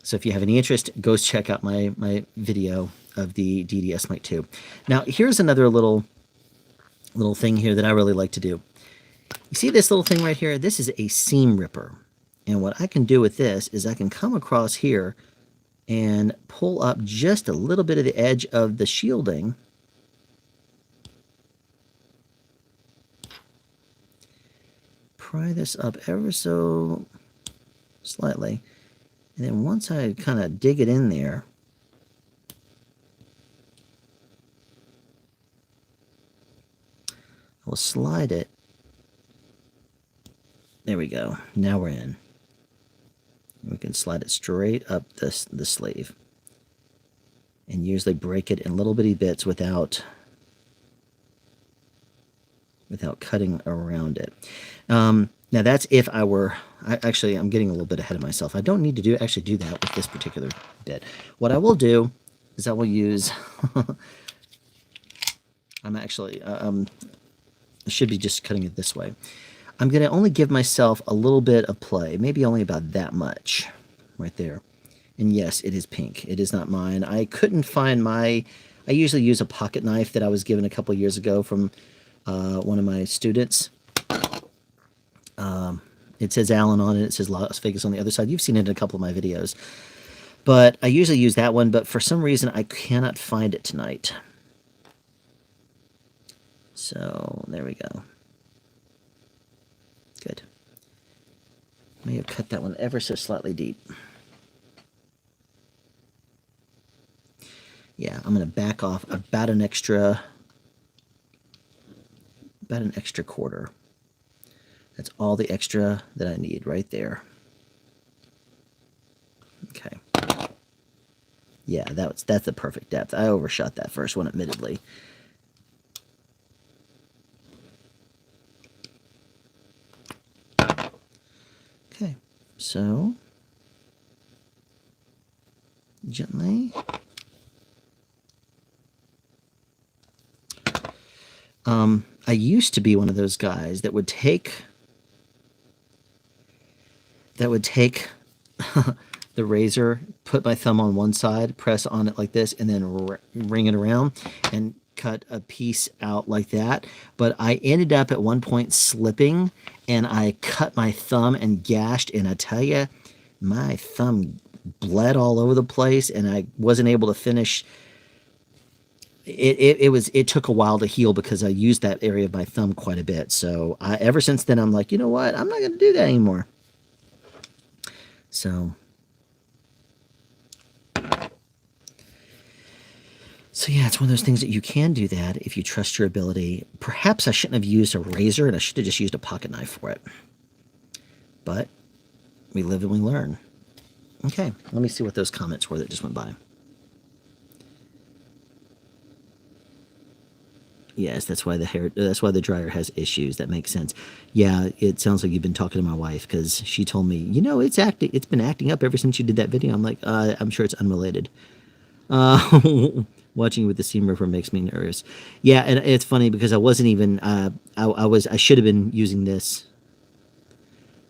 So if you have any interest, go check out my video of the DDS Mic 2. Now, here's another little thing here that I really like to do. You see this little thing right here? This is a seam ripper. And what I can do with this is I can come across here and pull up just a little bit of the edge of the shielding. Pry this up ever so slightly. And then once I kind of dig it in there, I will slide it. There we go. Now we're in. We can slide it straight up the sleeve. And usually break it in little bitty bits without cutting around it. Now that's if I were... Actually, I'm getting a little bit ahead of myself. I don't need to actually do that with this particular bit. What I will do is I will use... I'm actually... I should be just cutting it this way. I'm going to only give myself a little bit of play, maybe only about that much right there. And yes, it is pink. It is not mine. I couldn't find my... I usually use a pocket knife that I was given a couple years ago from one of my students. It says Allen on it. It says Las Vegas on the other side. You've seen it in a couple of my videos. But I usually use that one, but for some reason I cannot find it tonight. So, there we go. Good. May have cut that one ever so slightly deep. Yeah, I'm going to back off about an extra quarter. That's all the extra that I need right there. Okay. Yeah, that's the perfect depth. I overshot that first one, admittedly. Okay, so gently. I used to be one of those guys that would take the razor, put my thumb on one side, press on it like this, and then ring it around and cut a piece out like that. But I ended up at one point slipping, and I cut my thumb and gashed, and I tell you, my thumb bled all over the place, and I wasn't able to finish. It took a while to heal because I used that area of my thumb quite a bit. So ever since then, I'm like, you know what? I'm not going to do that anymore. So yeah, it's one of those things that you can do that if you trust your ability. Perhaps I shouldn't have used a razor, and I should have just used a pocket knife for it. But we live and we learn. Okay, let me see what those comments were that just went by. Yes, that's why the dryer has issues. That makes sense. Yeah, it sounds like you've been talking to my wife, because she told me, you know, it's been acting up ever since you did that video. I'm like, I'm sure it's unrelated. Watching with the seam ripper makes me nervous. Yeah, and it's funny because I wasn't even I should have been using this.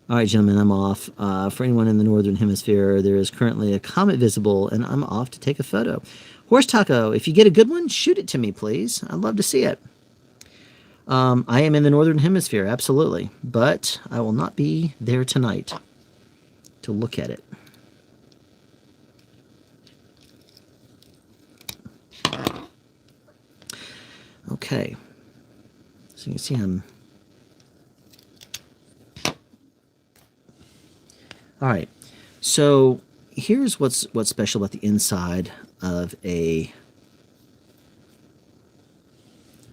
All right, gentlemen, I'm off. For anyone in the northern hemisphere, there is currently a comet visible, and I'm off to take a photo. Horse Taco, if you get a good one, shoot it to me, please. I'd love to see it. I am in the northern hemisphere, absolutely, but I will not be there tonight to look at it. Okay, so you can see I'm... All right, so here's what's special about the inside of a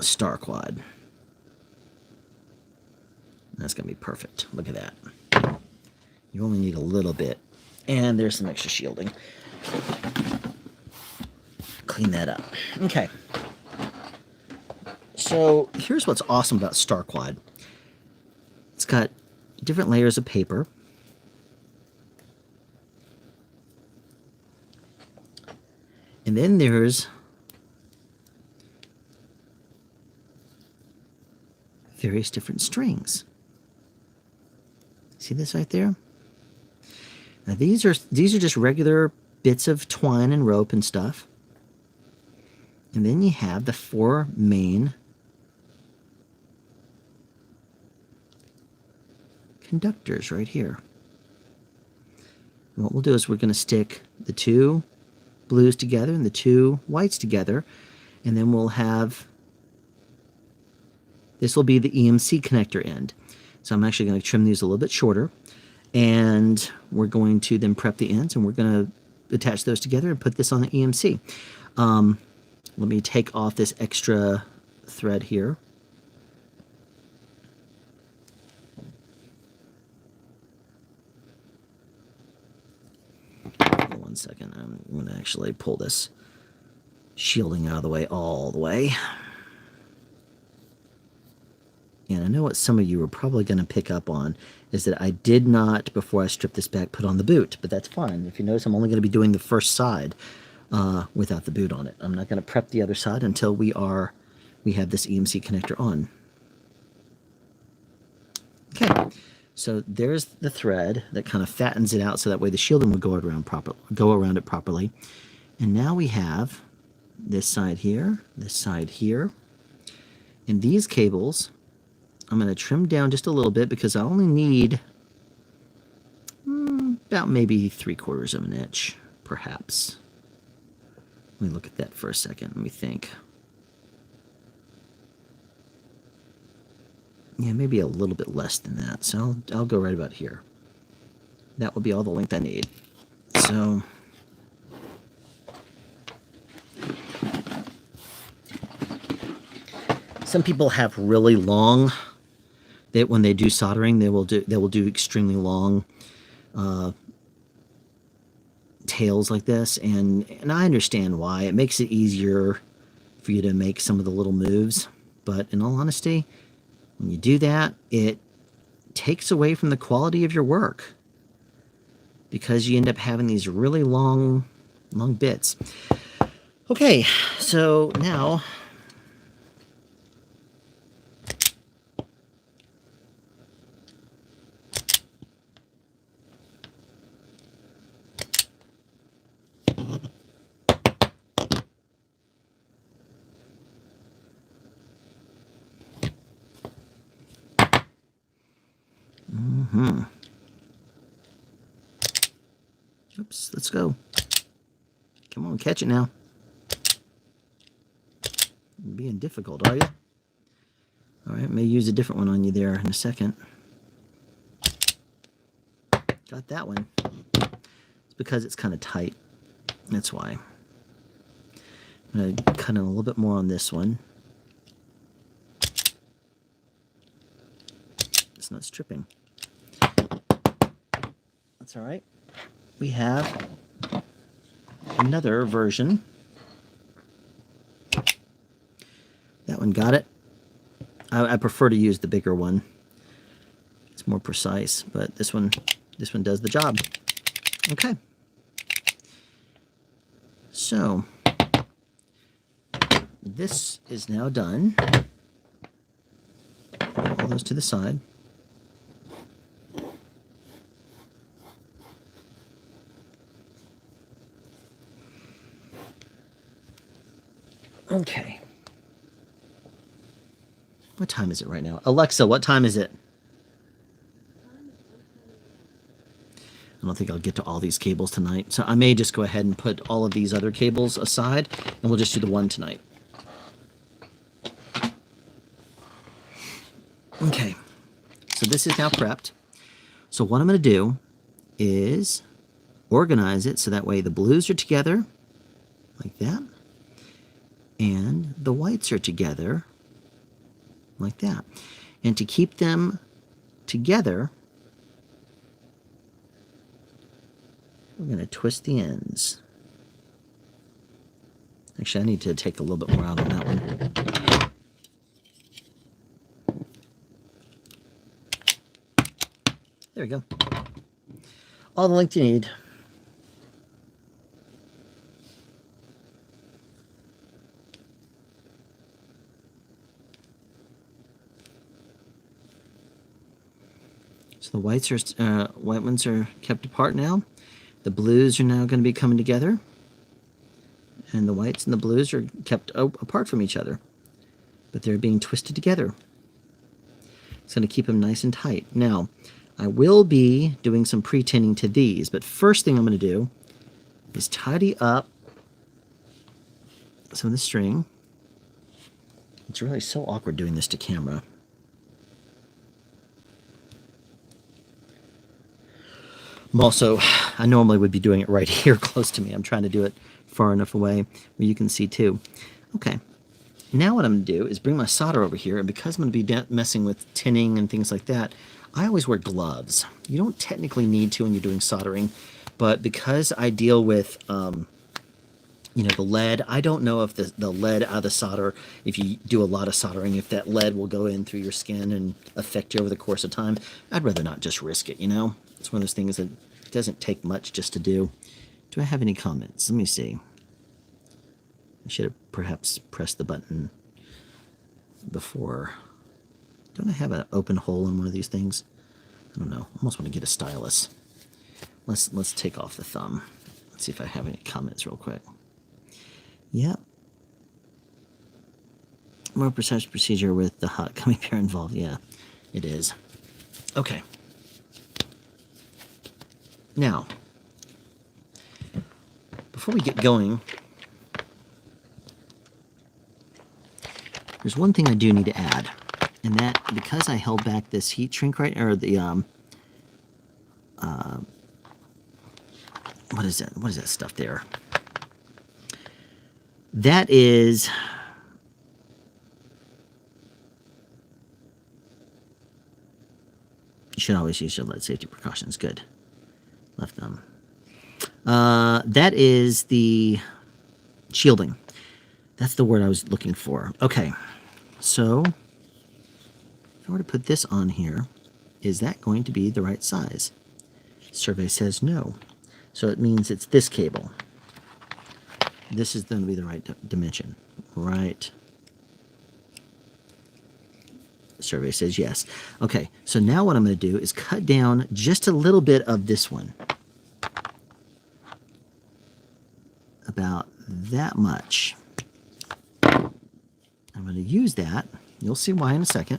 Star Quad. That's going to be perfect. Look at that. You only need a little bit. And there's some extra shielding. Clean that up. Okay. So here's what's awesome about Star Quad. It's got different layers of paper. And then there's various different strings. See this right there? Now these are just regular bits of twine and rope and stuff. And then you have the 4 main conductors right here. And what we'll do is we're going to stick the 2 blues together and the 2 whites together, and then we'll have, this will be the EMC connector end. So I'm actually going to trim these a little bit shorter, and we're going to then prep the ends, and we're going to attach those together and put this on the EMC. Let me take off this extra thread here. One second, I'm going to actually pull this shielding out of the way all the way. And I know what some of you are probably going to pick up on is that I did not, before I stripped this back, put on the boot, but that's fine. If you notice, I'm only going to be doing the first side without the boot on it. I'm not going to prep the other side until we have this EMC connector on. Okay, so there's the thread that kind of fattens it out so that way the shielding will go around it properly. And now we have this side here, and these cables I'm going to trim down just a little bit because I only need about maybe 3/4 of an inch, perhaps. Let me look at that for a second. Let me think. Yeah, maybe a little bit less than that. So I'll go right about here. That will be all the length I need. So some people have really long, when they do soldering, they will do extremely long tails like this, and I understand why. It makes it easier for you to make some of the little moves, but in all honesty, when you do that, it takes away from the quality of your work because you end up having these really long bits. Okay, so now oops, let's go. Come on, catch it now. You're being difficult, are you? All right, may use a different one on you there in a second. Got that one. It's because it's kind of tight. That's why. I'm going to cut in a little bit more on this one. It's not stripping. That's all right. We have another version. That one got it. I prefer to use the bigger one. It's more precise, but this one does the job. Okay. So this is now done. Put all those to the side. Okay. What time is it right now? Alexa, what time is it? I don't think I'll get to all these cables tonight, so I may just go ahead and put all of these other cables aside, and we'll just do the one tonight. Okay, so this is now prepped. So what I'm going to do is organize it so that way the blues are together, like that, and the whites are together, like that. And to keep them together, we're going to twist the ends. Actually, I need to take a little bit more out on that one. There we go. All the length you need. So the white ones are kept apart now. The blues are now going to be coming together, and the whites and the blues are kept apart from each other, but they're being twisted together. It's going to keep them nice and tight. Now, I will be doing some pre-tinning to these, but first thing I'm going to do is tidy up some of the string. It's really so awkward doing this to camera. I normally would be doing it right here close to me. I'm trying to do it far enough away where you can see too. Okay, now what I'm going to do is bring my solder over here, and because I'm going to be messing with tinning and things like that, I always wear gloves. You don't technically need to when you're doing soldering, but because I deal with the lead, I don't know if the lead out of the solder, if you do a lot of soldering, if that lead will go in through your skin and affect you over the course of time. I'd rather not just risk it, you know? It's one of those things that doesn't take much just to do. Do I have any comments? Let me see. I should have perhaps pressed the button before. Don't I have an open hole in one of these things? I don't know. I almost want to get a stylus. Let's take off the thumb. Let's see if I have any comments real quick. Yep. More precise procedure with the hot gummy bear involved. Yeah, it is. Okay. Now, before we get going, there's one thing I do need to add, and that because I held back this heat shrink right, or the what is that? What is that stuff there? That is you should always use your lead safety precautions. Good. Left thumb. That is the shielding. That's the word I was looking for. Okay, so if I were to put this on here, is that going to be the right size? Survey says no. So it means it's this cable. This is going to be the right dimension. Right. Survey says yes. Okay, so now what I'm going to do is cut down just a little bit of this one. About that much. I'm going to use that. You'll see why in a second.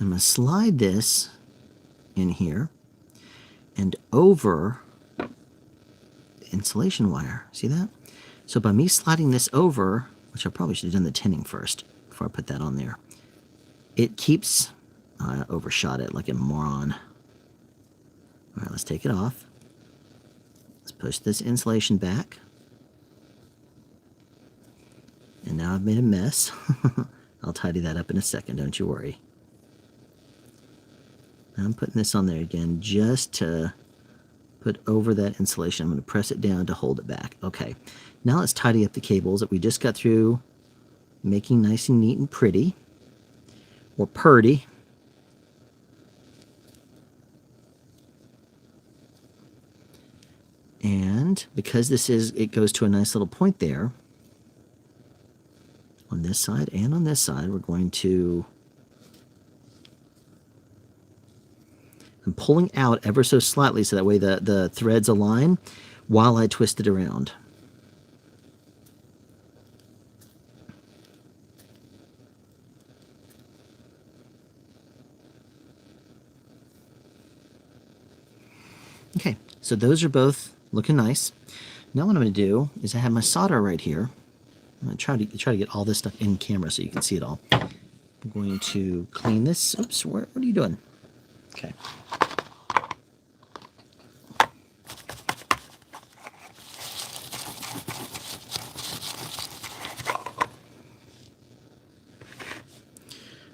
I'm going to slide this in here and over the insulation wire. See that? So by me sliding this over, which I probably should have done the tinning first before I put that on there, it keeps... I overshot it like a moron. All right, let's take it off. Let's push this insulation back. And now I've made a mess. I'll tidy that up in a second, don't you worry. Now I'm putting this on there again just to put over that insulation. I'm going to press it down to hold it back. Okay, now let's tidy up the cables that we just got through making nice and neat and pretty, or purdy. And because it goes to a nice little point there, on this side and on this side, we're going to... I'm pulling out ever so slightly so that way the threads align while I twist it around. Okay, so those are both looking nice. Now what I'm going to do is I have my solder right here. I'm going to try to get all this stuff in camera so you can see it all. I'm going to clean this. Oops, what are you doing? Okay.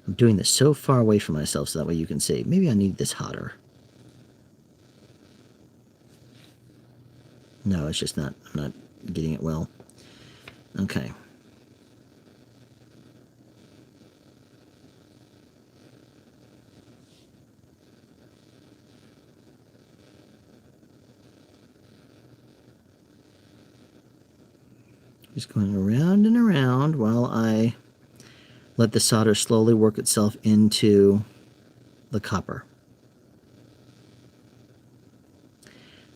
I'm doing this so far away from myself so that way you can see. Maybe I need this hotter. No, it's just not, I'm not getting it well. Okay. Just going around and around while I let the solder slowly work itself into the copper.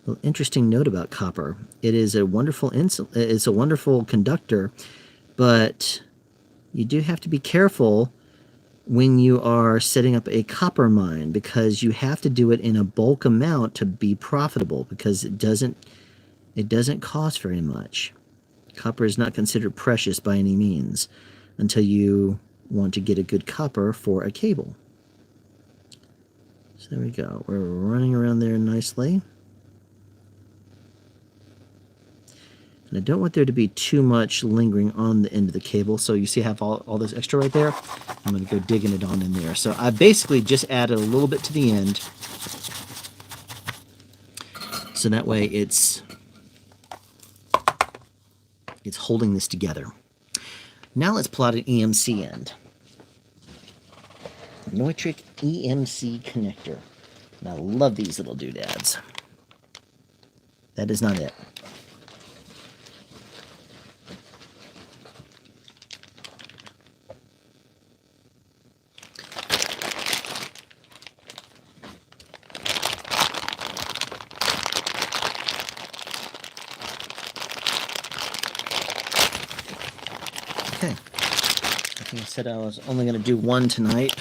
Well, interesting note about copper. It is a wonderful it's a wonderful conductor, but you do have to be careful when you are setting up a copper mine, because you have to do it in a bulk amount to be profitable, because it doesn't cost very much. Copper is not considered precious by any means until you want to get a good copper for a cable. So there we go. We're running around there nicely. And I don't want there to be too much lingering on the end of the cable. So you see I have all this extra right there? I'm going to go digging it on in there. So I basically just added a little bit to the end. So that way it's holding this together. Now let's plot an EMC end. Neutrik EMC connector. And I love these little doodads. That is not it. Okay. I think I said I was only going to do one tonight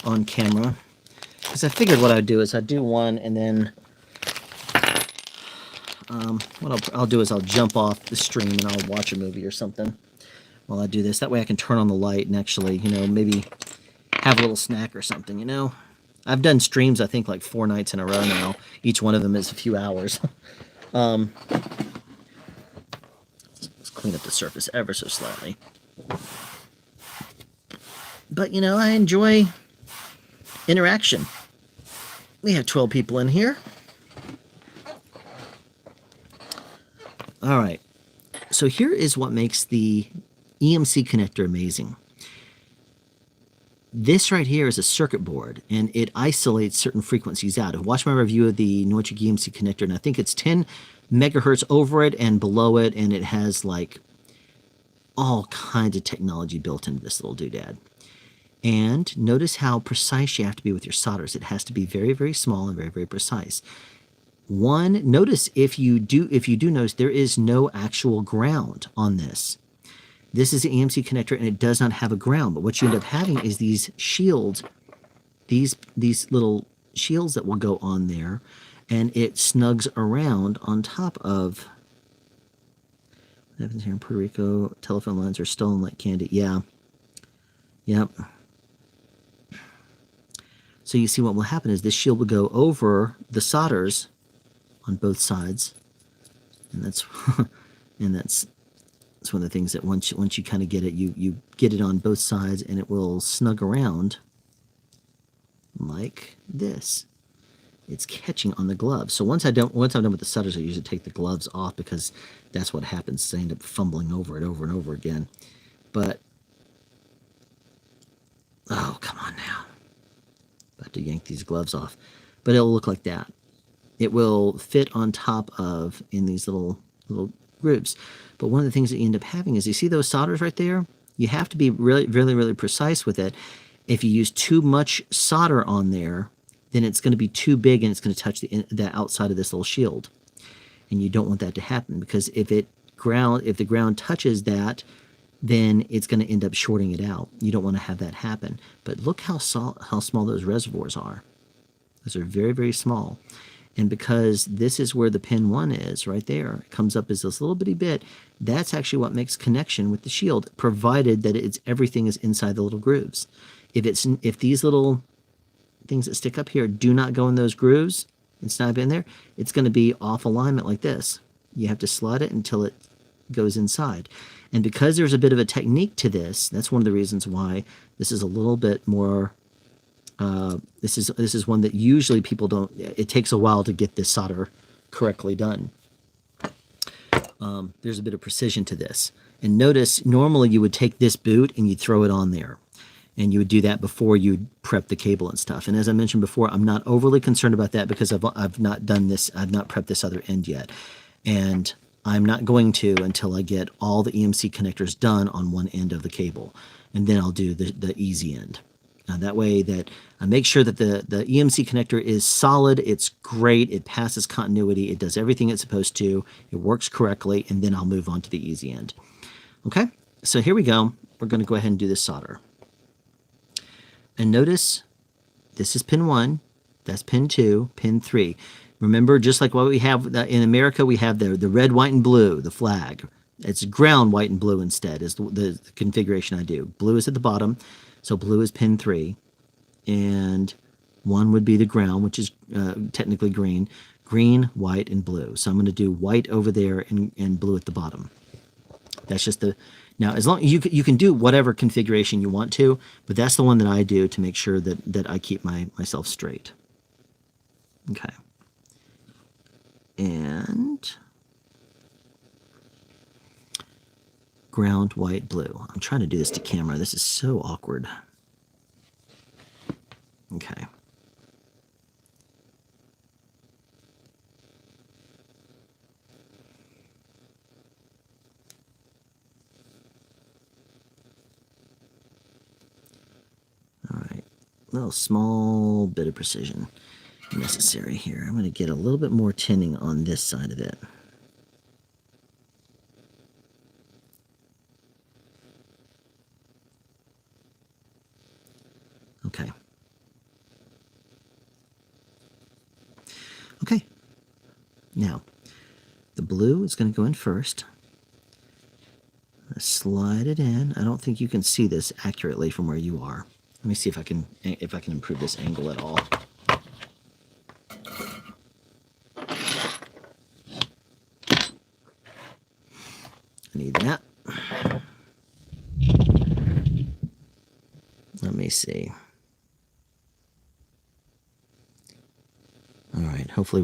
on camera, because I figured what I'd do is I'd do one, and then what I'll do is I'll jump off the stream and I'll watch a movie or something while I do this. That way I can turn on the light and actually, maybe have a little snack or something, I've done streams, I think, like 4 nights in a row now. Each one of them is a few hours. Let's clean up the surface ever so slightly. But, I enjoy interaction. We have 12 people in here. All right. So here is what makes the EMC connector amazing. This right here is a circuit board, and it isolates certain frequencies out. Watch my review of the Neutrik EMC connector, and I think it's 10 megahertz over it and below it, and it has like all kinds of technology built into this little doodad. And notice how precise you have to be with your solders. It has to be very, very small and very, very precise. Notice if you do notice, there is no actual ground on this. This is an EMC connector, and it does not have a ground. But what you end up having is these shields, these little shields that will go on there, and it snugs around on top of. What happens here in Puerto Rico? Telephone lines are stolen like candy. Yeah. Yep. So you see what will happen is this shield will go over the solders on both sides, and that's one of the things that once you kind of get it, you get it on both sides, and it will snug around like this. It's catching on the gloves. So once I'm done with the solders, I usually take the gloves off, because that's what happens. I end up fumbling over it over and over again. But oh, come on now. About to yank these gloves off. But it'll look like that. It will fit on top of in these little grooves. But one of the things that you end up having is, you see those solders right there? You have to be really, really, really precise with it. If you use too much solder on there, then it's going to be too big, and it's going to touch the outside of this little shield. And you don't want that to happen, because if the ground touches that, then it's going to end up shorting it out. You don't want to have that happen. But look how small those reservoirs are. Those are very, very small. And because this is where the pin 1 is, right there, it comes up as this little bitty bit, that's actually what makes connection with the shield, provided that everything is inside the little grooves. If these little things that stick up here do not go in those grooves and snap in there, it's going to be off alignment like this. You have to slide it until it goes inside. And because there's a bit of a technique to this, that's one of the reasons why this is a little bit more. This is one that usually people don't. It takes a while to get this solder correctly done. There's a bit of precision to this. And notice, normally you would take this boot and you'd throw it on there. And you would do that before you prep the cable and stuff. And as I mentioned before, I'm not overly concerned about that, because I've not done this. I've not prepped this other end yet. And I'm not going to until I get all the EMC connectors done on one end of the cable. And then I'll do the easy end. That way that I make sure that the EMC connector is solid, it's great, it passes continuity, it does everything it's supposed to, it works correctly, and then I'll move on to the easy end. Okay, so here we go. We're going to go ahead and do this solder. And notice this is pin 1, that's pin 2, pin 3. Remember, just like what we have in America, we have the red, white, and blue, the flag. It's ground, white, and blue instead is the configuration I do. Blue is at the bottom, so blue is pin 3. And 1 would be the ground, which is technically green. Green, white, and blue. So I'm going to do white over there and blue at the bottom. That's just the... Now, as long you can do whatever configuration you want to, but that's the one that I do to make sure that I keep myself straight. Okay. And ground, white, blue. I'm trying to do this to camera. This is so awkward. Okay. All right. A little small bit of precision necessary here. I'm going to get a little bit more tinning on this side of it. Okay. Okay. Now, the blue is going to go in first. Slide it in. I don't think you can see this accurately from where you are. Let me see if I can improve this angle at all. I need that. Let me see. All right, hopefully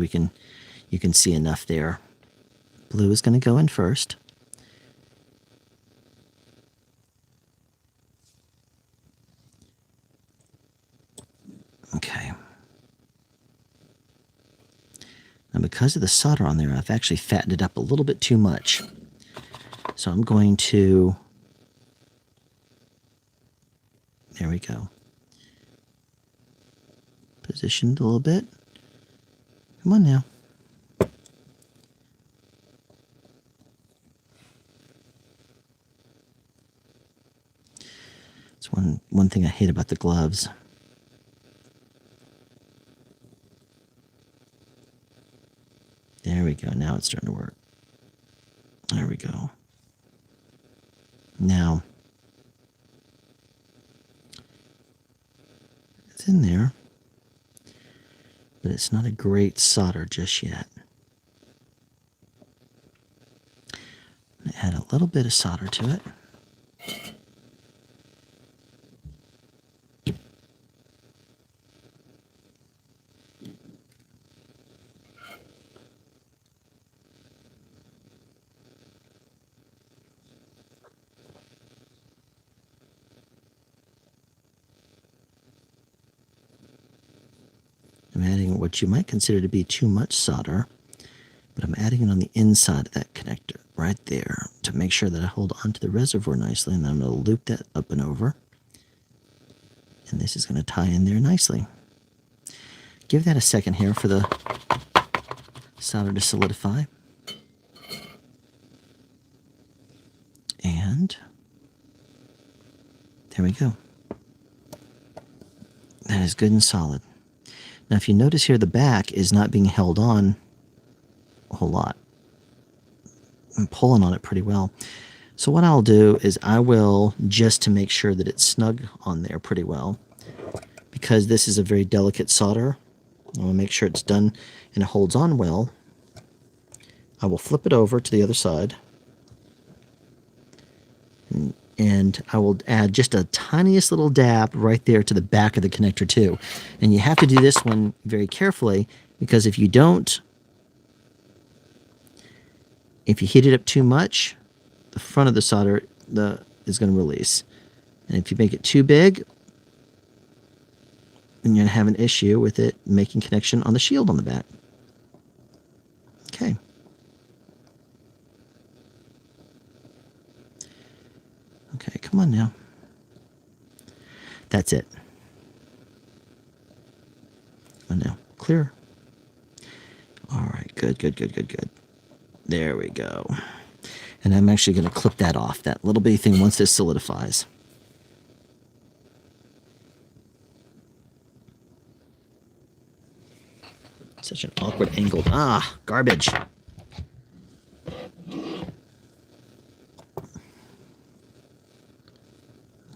you can see enough there. Blue is going to go in first. Okay. Now because of the solder on there, I've actually fattened it up a little bit too much. So I'm going to... There we go. Position it a little bit. Come on now. It's one thing I hate about the gloves. There we go. Now it's starting to work. There we go. Now, it's in there, but it's not a great solder just yet. I'm going to add a little bit of solder to it. I'm adding what you might consider to be too much solder, but I'm adding it on the inside of that connector, right there, to make sure that I hold onto the reservoir nicely, and then I'm going to loop that up and over, and this is going to tie in there nicely. Give that a second here for the solder to solidify. And there we go. That is good and solid. Now, if you notice here, the back is not being held on a whole lot. I'm pulling on it pretty well. So what I'll do is I will, just to make sure that it's snug on there pretty well, because this is a very delicate solder, I want to make sure it's done and it holds on well. I will flip it over to the other side. And I will add just a tiniest little dab right there to the back of the connector too. And you have to do this one very carefully, because if you don't, if you heat it up too much, the front of the solder is going to release. And if you make it too big, then you're going to have an issue with it making connection on the shield on the back. Okay. Okay, come on now. That's it. Oh no, clear. All right, good, good, good, good, good. There we go. And I'm actually going to clip that off, that little bitty thing, once this solidifies. Such an awkward angle. Ah, garbage.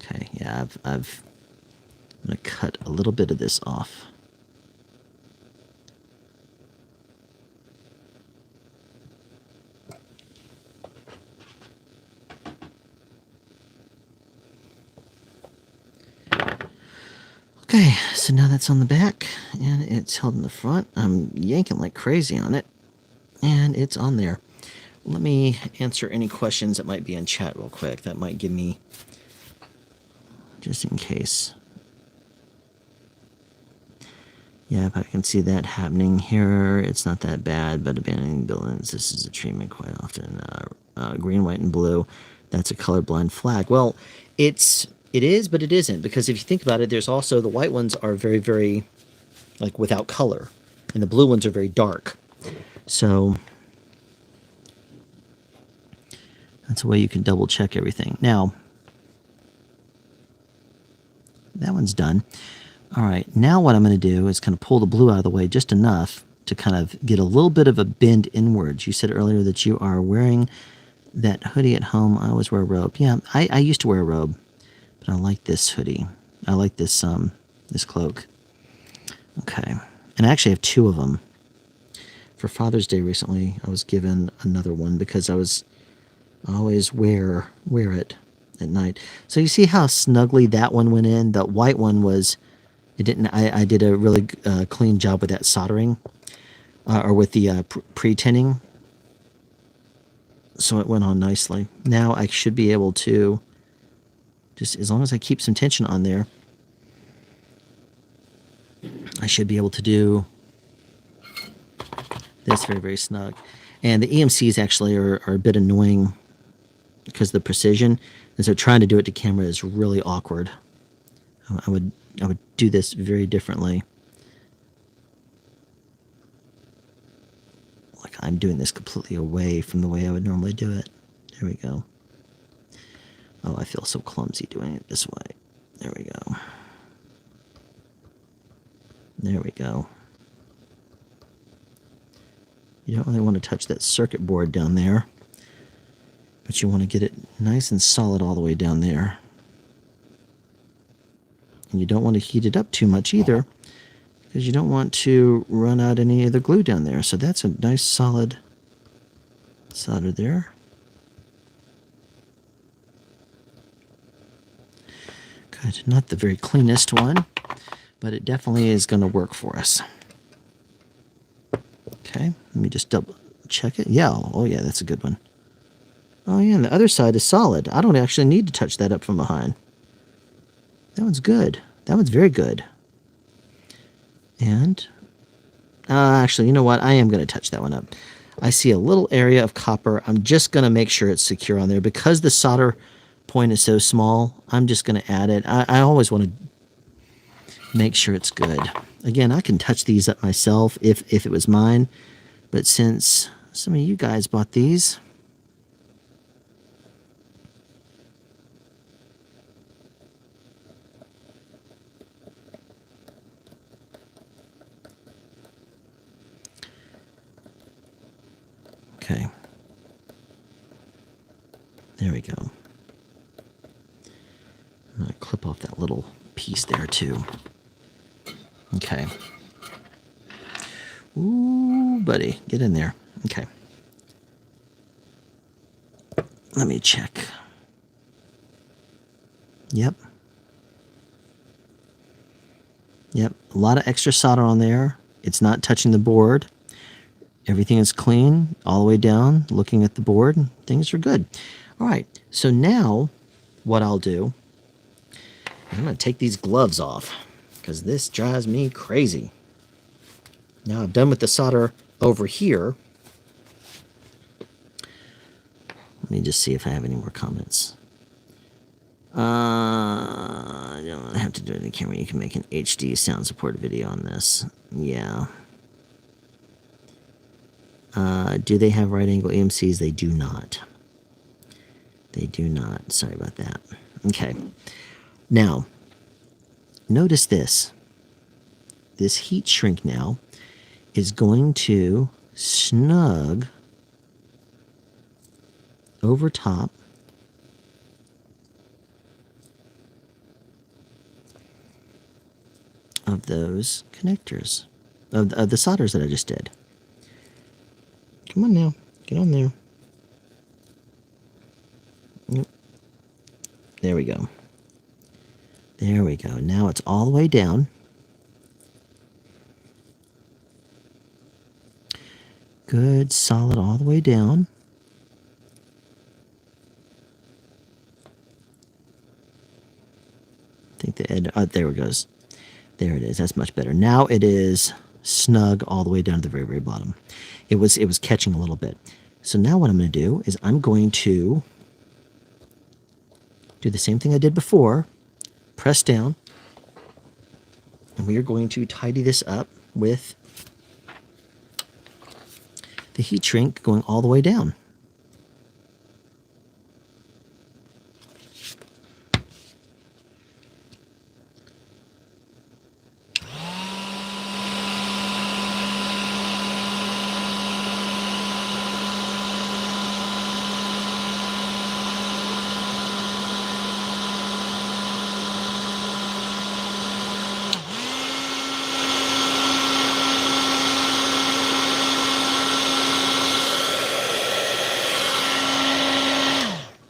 Okay, yeah, I'm going to cut a little bit of this off. Okay, so now that's on the back, and it's held in the front. I'm yanking like crazy on it, and it's on there. Let me answer any questions that might be in chat real quick. That might give me, just in case. Yeah, if I can see that happening here, it's not that bad, but abandoning buildings, this is a treatment quite often. Green, white, and blue, that's a colorblind flag. Well, it is, but it isn't, because if you think about it, there's also the white ones are very, very, like, without color, and the blue ones are very dark. So that's a way you can double check everything. Now, that one's done. All right, now what I'm going to do is kind of pull the blue out of the way just enough to kind of get a little bit of a bend inwards. You said earlier that you are wearing that hoodie at home. I always wear a robe. Yeah, I used to wear a robe, but I like this hoodie. I like this this cloak. Okay, and I actually have two of them. For Father's Day recently, I was given another one because I always wear it at night. So you see how snugly that one went in? The white one was, it didn't, I did a really clean job with that soldering, or with the pre-tinning. So it went on nicely. Now I should be able to, just as long as I keep some tension on there, I should be able to do this very, very snug. And the EMCs actually are a bit annoying because of the precision. And so trying to do it to camera is really awkward. I would do this very differently. Like I'm doing this completely away from the way I would normally do it. There we go. Oh, I feel so clumsy doing it this way. There we go. There we go. You don't really want to touch that circuit board down there, but you want to get it nice and solid all the way down there. And you don't want to heat it up too much either, because you don't want to run out any of the glue down there. So that's a nice solid solder there. Good. Not the very cleanest one, but it definitely is going to work for us. Okay, let me just double check it. Yeah, oh yeah, that's a good one. Oh yeah, and the other side is solid. I don't actually need to touch that up from behind. That one's good. That one's very good. And, actually, you know what? I am going to touch that one up. I see a little area of copper. I'm just going to make sure it's secure on there. Because the solder point is so small, I'm just going to add it. I always want to make sure it's good. Again, I can touch these up myself if it was mine. But since some of you guys bought these, okay. There we go. I'm going to clip off that little piece there too. Okay. Ooh, buddy, get in there. Okay. Let me check. Yep. Yep, a lot of extra solder on there. It's not touching the board. Everything is clean all the way down, looking at the board. Things are good. All right, so now what I'll do, I'm going to take these gloves off because this drives me crazy. Now I'm done with the solder over here. Let me just see if I have any more comments. I don't have to do it in the camera. You can make an HD sound support video on this. Yeah. Do they have right angle EMCs? They do not. They do not. Sorry about that. Okay. Now, notice this. This heat shrink now is going to snug over top of those connectors, of the solders that I just did. Come on now, get on there. Yep. There we go. There we go. Now it's all the way down. Good, solid all the way down. I think the edge, there it goes. There it is. That's much better. Now it is snug all the way down to the very, very bottom. It was catching a little bit. So now what I'm going to do is I'm going to do the same thing I did before. Press down. And we are going to tidy this up with the heat shrink going all the way down.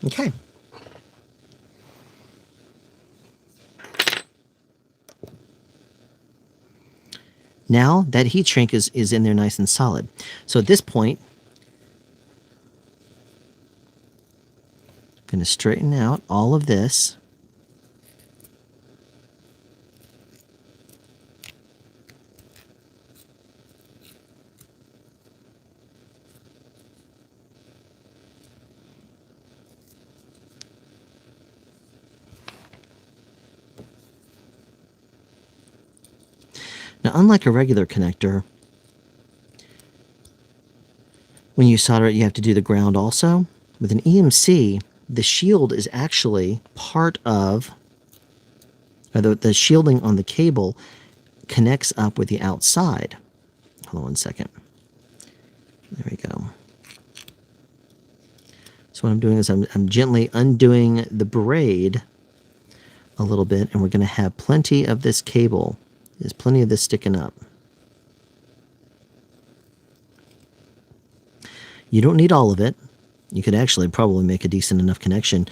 Okay. Now that heat shrink is in there nice and solid. So at this point, I'm going to straighten out all of this. Now, unlike a regular connector, when you solder it, you have to do the ground also. With an EMC, the shield is actually part of, or the shielding on the cable connects up with the outside. Hold on 1 second. There we go. So what I'm doing is I'm gently undoing the braid a little bit, and we're going to have plenty of this cable. There's plenty of this sticking up. You don't need all of it. You could actually probably make a decent enough connection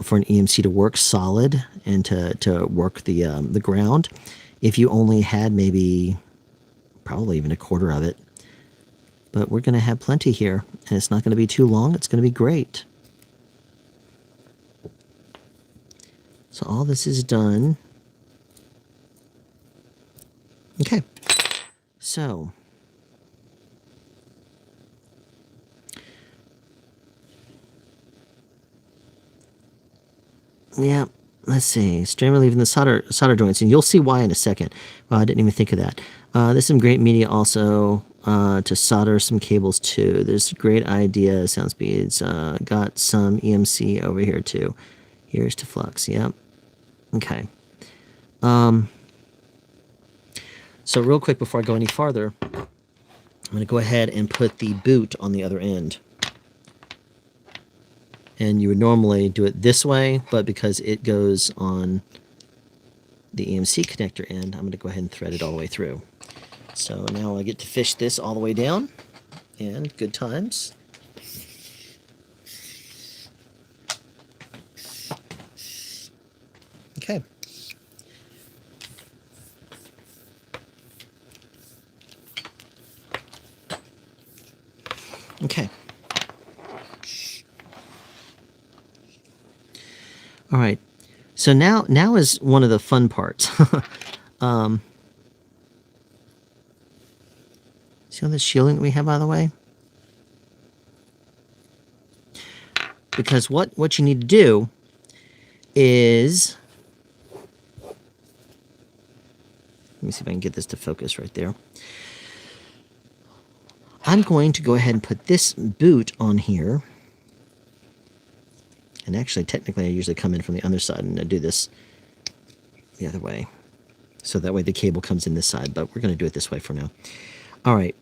for an EMC to work solid and to work the ground. If you only had maybe, probably even a quarter of it. But we're going to have plenty here, and it's not going to be too long. It's going to be great. So all this is done. Okay, so yeah, let's see. Streamer leaving the solder joints, and you'll see why in a second. Well, I didn't even think of that. There's some great media also to solder some cables too. There's great idea. Soundspeeds got some EMC over here too. Here's to Flux. Yep. Okay. So real quick before I go any farther, I'm going to go ahead and put the boot on the other end. And you would normally do it this way, but because it goes on the EMC connector end, I'm going to go ahead and thread it all the way through. So now I get to fish this all the way down, and good times. Okay. Okay. All right. So now is one of the fun parts. See all the shielding that we have, by the way? Because what you need to do is, let me see if I can get this to focus right there. I'm going to go ahead and put this boot on here. And actually, technically, I usually come in from the other side and I do this the other way. So that way the cable comes in this side, but we're going to do it this way for now. All right.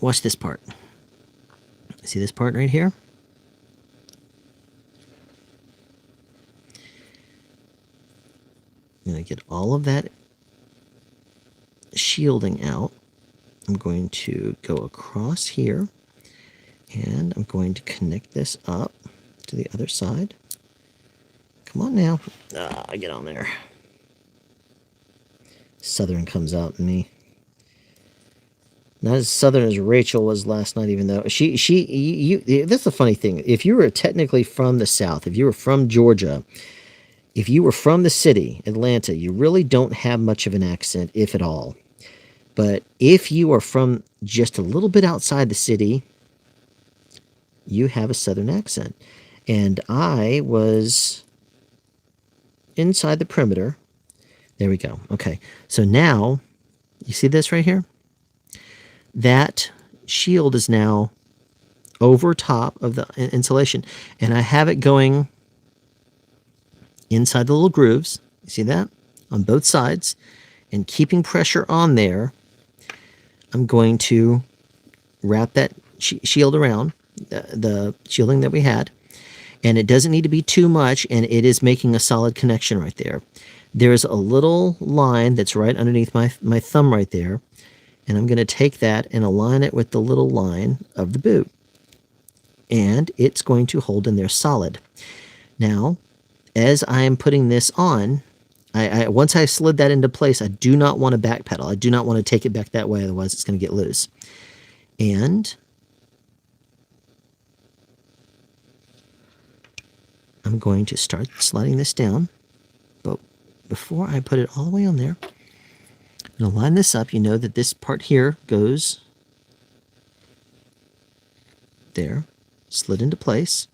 Watch this part. See this part right here? I'm going to get all of that shielding out. I'm going to go across here, and I'm going to connect this up to the other side. Come on now. Get on there. Southern comes out in me. Not as southern as Rachel was last night, even though that's the funny thing. If you were technically from the South, if you were from Georgia, if you were from the city, Atlanta, you really don't have much of an accent, if at all. But if you are from just a little bit outside the city, you have a southern accent. And I was inside the perimeter. There we go. Okay. So now, you see this right here? That shield is now over top of the insulation. And I have it going inside the little grooves. You see that? On both sides. And keeping pressure on there, I'm going to wrap that shield around, the shielding that we had. And it doesn't need to be too much, and it is making a solid connection right there. There's a little line that's right underneath my thumb right there. And I'm going to take that and align it with the little line of the boot. And it's going to hold in there solid. Now, as I am putting this on, once I slid that into place, I do not want to backpedal. I do not want to take it back that way, otherwise it's going to get loose. And I'm going to start sliding this down. But before I put it all the way on there, I'm going to line this up. You know that this part here goes there, slid into place,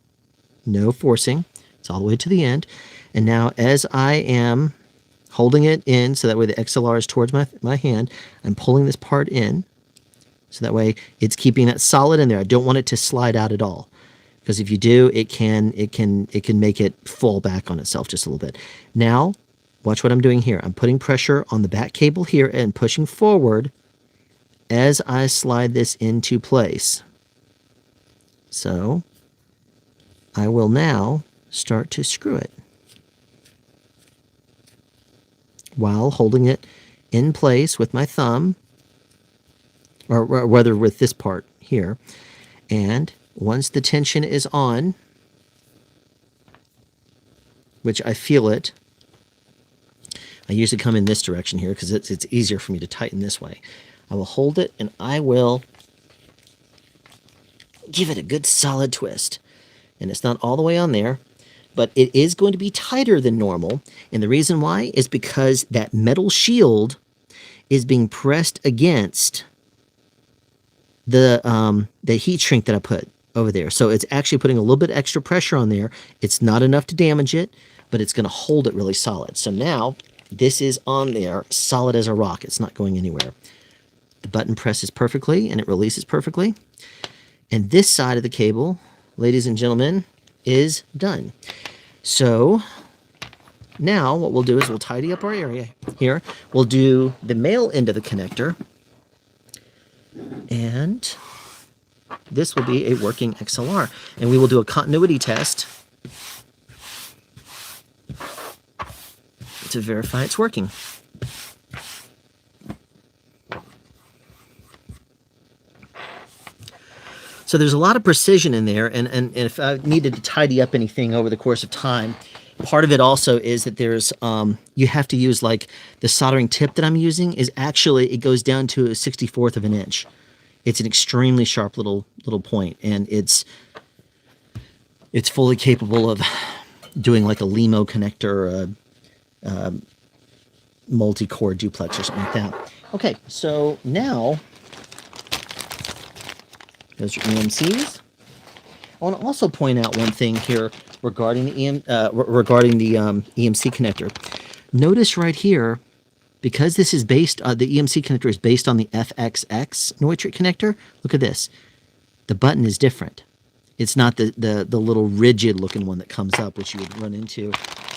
no forcing. It's all the way to the end. And now as I am holding it in so that way the XLR is towards my hand, I'm pulling this part in so that way it's keeping that solid in there. I don't want it to slide out at all, because if you do, it can make it fall back on itself just a little bit. Now, watch what I'm doing here. I'm putting pressure on the back cable here and pushing forward as I slide this into place. So I will now start to screw it while holding it in place with my thumb, or rather with this part here. And once the tension is on, which I feel it, I usually come in this direction here because it's easier for me to tighten this way. I will hold it and I will give it a good solid twist. And it's not all the way on there, but it is going to be tighter than normal. And the reason why is because that metal shield is being pressed against the heat shrink that I put over there. So it's actually putting a little bit extra pressure on there. It's not enough to damage it, but it's going to hold it really solid. So now this is on there solid as a rock. It's not going anywhere. The button presses perfectly and it releases perfectly. And this side of the cable, ladies and gentlemen, is done. So now what we'll do is we'll tidy up our area here. We'll do the male end of the connector. And this will be a working XLR. And we will do a continuity test to verify it's working. So there's a lot of precision in there, and if I needed to tidy up anything over the course of time, part of it also is that there's you have to use, like, the soldering tip that I'm using is actually, it goes down to a 64th of an inch. It's an extremely sharp little point, and it's fully capable of doing like a LEMO connector, or a multi-core duplex or something like that. Okay, so now those are EMCs. I want to also point out one thing here regarding the EMC connector. Notice right here, because this is based, the EMC connector is based on the FXX Neutrik connector. Look at this. The button is different. It's not the little rigid looking one that comes up, which you would run into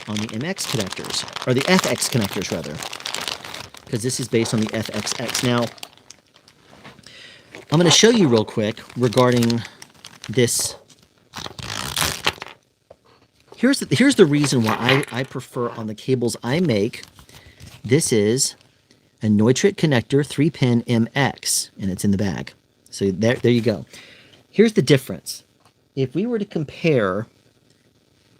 on the MX connectors, or the FX connectors rather, because this is based on the FXX. Now, I'm going to show you real quick regarding this. Here's the reason why I prefer on the cables I make. This is a Neutrik connector 3-pin MX, and it's in the bag. So there you go. Here's the difference. If we were to compare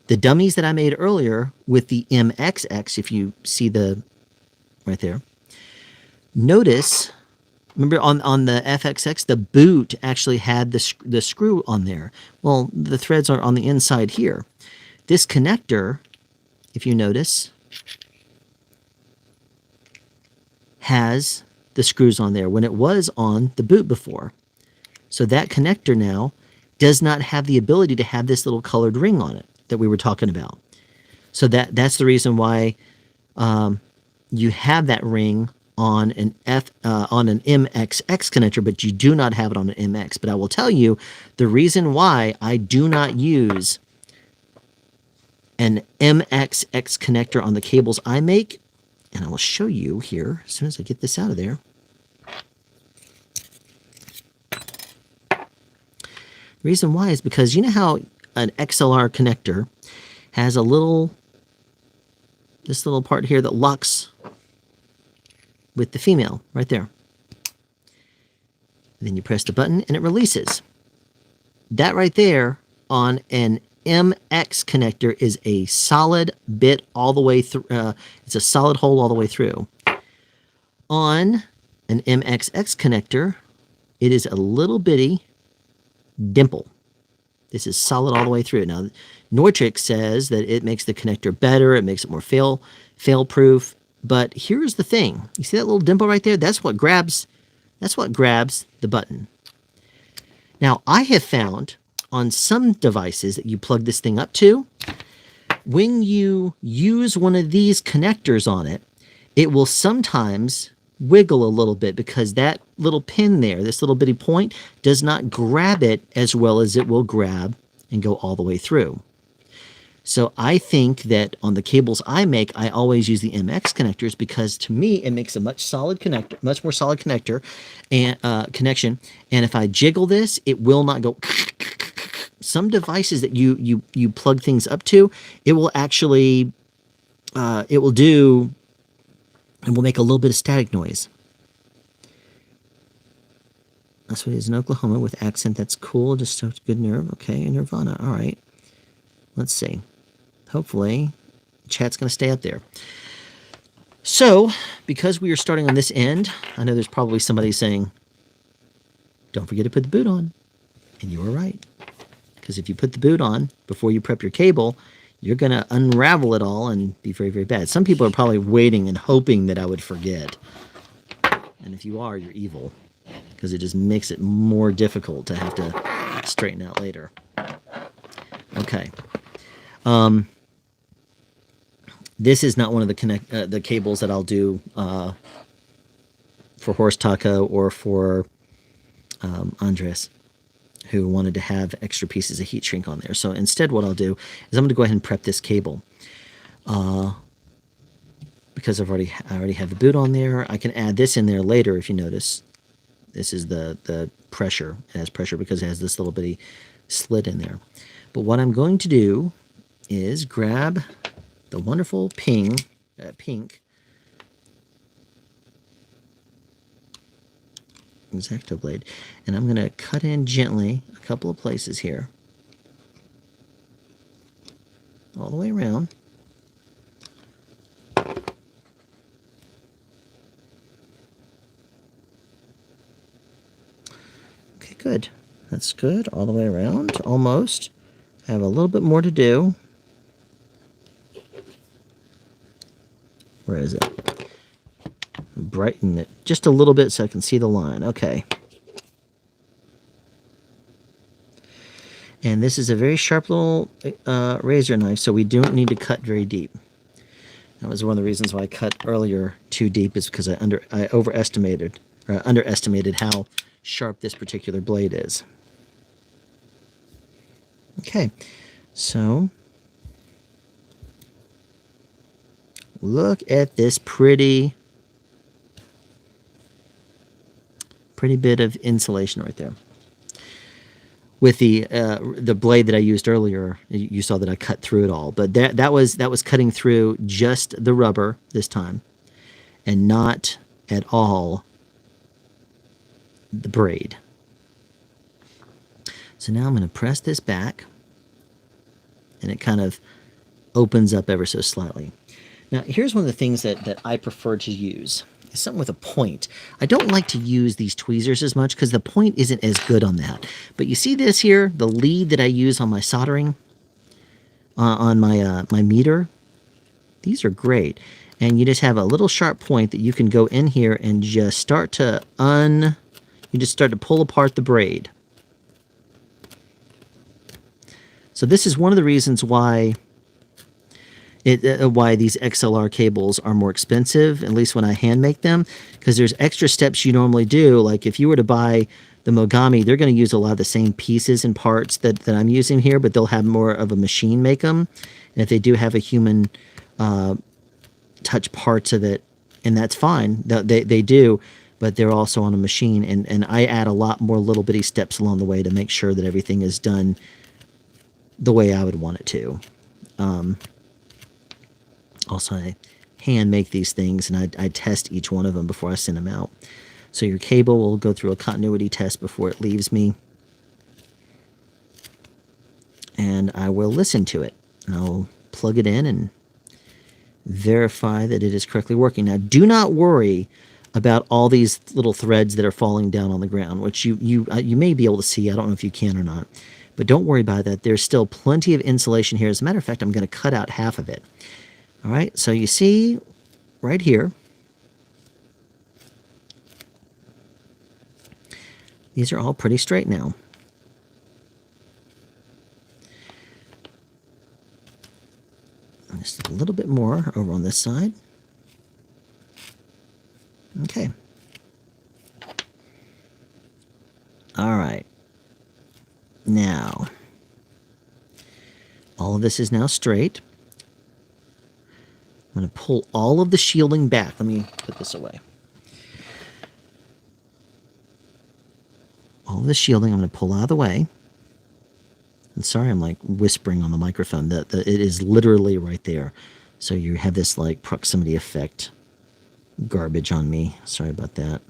the dummies that I made earlier with the MXX, if you see the right there, notice, remember on the FXX, the boot actually had the screw on there. Well, the threads are on the inside here. This connector, if you notice, has the screws on there when it was on the boot before. So that connector now does not have the ability to have this little colored ring on it that we were talking about. So that's the reason why you have that ring on an MXX connector, but you do not have it on an MX. But I will tell you the reason why I do not use an MXX connector on the cables I make, and I will show you here as soon as I get this out of there. The reason why is because you know how an XLR connector has this little part here that locks with the female right there. And then you press the button and it releases. That right there on an MX connector is a solid bit all the way through. It's a solid hole all the way through. On an MXX connector, it is a little bitty dimple. This is solid all the way through. Now, Neutrik says that it makes the connector better. It makes it more fail-proof. But here's the thing. You see that little dimple right there? That's what grabs the button. Now, I have found on some devices that you plug this thing up to, when you use one of these connectors on it, it will sometimes wiggle a little bit because that little pin there, this little bitty point, does not grab it as well as it will grab and go all the way through. So I think that on the cables I make, I always use the MX connectors because to me it makes a much more solid connector and connection. And if I jiggle this, it will not go. Some devices that you plug things up to, it will actually it will make a little bit of static noise. That's what it is in Oklahoma with accent. That's cool. Just so good nerve. Okay, Nirvana. All right. Let's see. Hopefully, chat's going to stay up there. So, because we are starting on this end, I know there's probably somebody saying, don't forget to put the boot on. And you were right. Because if you put the boot on before you prep your cable, you're going to unravel it all and be very, very bad. Some people are probably waiting and hoping that I would forget. And if you are, you're evil. Because it just makes it more difficult to have to straighten out later. Okay. This is not one of the cables that I'll do for Horse Taco or for Andres, who wanted to have extra pieces of heat shrink on there. So instead what I'll do is I'm going to go ahead and prep this cable. Because I already have the boot on there. I can add this in there later if you notice. This is the pressure. It has pressure because it has this little bitty slit in there. But what I'm going to do is grab the wonderful pink X-Acto blade, and I'm going to cut in gently a couple of places here, all the way around. Okay, good. That's good. All the way around, almost. I have a little bit more to do. Where is it? Brighten it just a little bit so I can see the line. Okay. And this is a very sharp little razor knife, so we don't need to cut very deep. That was one of the reasons why I cut earlier too deep, is because I underestimated how sharp this particular blade is. Okay, so look at this pretty bit of insulation right there. With the blade that I used earlier, you saw that I cut through it all, but that was cutting through just the rubber this time, and not at all the braid. So now I'm going to press this back, and it kind of opens up ever so slightly. Now here's one of the things that I prefer to use. It's something with a point. I don't like to use these tweezers as much because the point isn't as good on that. But you see this here, the lead that I use on my soldering, on my my meter. These are great, and you just have a little sharp point that you can go in here and just start to You just start to pull apart the braid. So this is one of the reasons why why these XLR cables are more expensive, at least when I hand make them, because there's extra steps you normally do. Like if you were to buy the Mogami, they're going to use a lot of the same pieces and parts that I'm using here, but they'll have more of a machine make them. And if they do have a human touch parts of it, and that's fine, they do, but they're also on a machine, and I add a lot more little bitty steps along the way to make sure that everything is done the way I would want it to. Also, I hand make these things, and I test each one of them before I send them out. So your cable will go through a continuity test before it leaves me, and I will listen to it. I'll plug it in and verify that it is correctly working. Now, do not worry about all these little threads that are falling down on the ground, which you may be able to see. I don't know if you can or not, but don't worry about that. There's still plenty of insulation here. As a matter of fact, I'm going to cut out half of it. All right, so you see right here, these are all pretty straight now. Just a little bit more over on this side. Okay. All right. Now, all of this is now straight. I'm going to pull all of the shielding back. Let me put this away. All of the shielding I'm going to pull out of the way. And sorry, I'm like whispering on the microphone. It is literally right there. So you have this like proximity effect garbage on me. Sorry about that.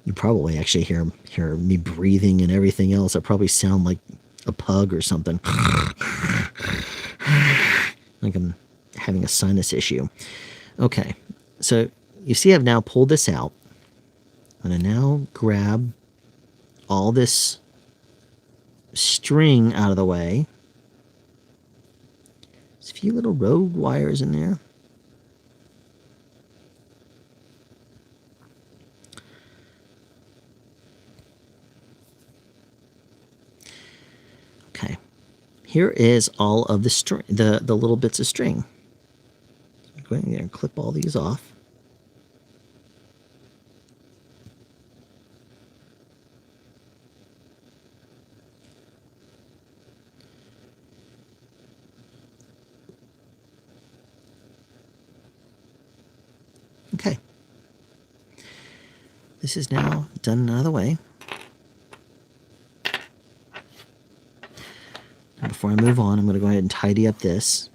You probably actually hear me breathing and everything else. I probably sound like a pug or something. Like I'm having a sinus issue. Okay, so you see I've now pulled this out. I'm going to now grab all this string out of the way. There's a few little rogue wires in there. Okay, here is all of the string, the little bits of string. So go in there and clip all these off. Okay, this is now done out of the way. Now before I move on, I'm going to go ahead and tidy up this.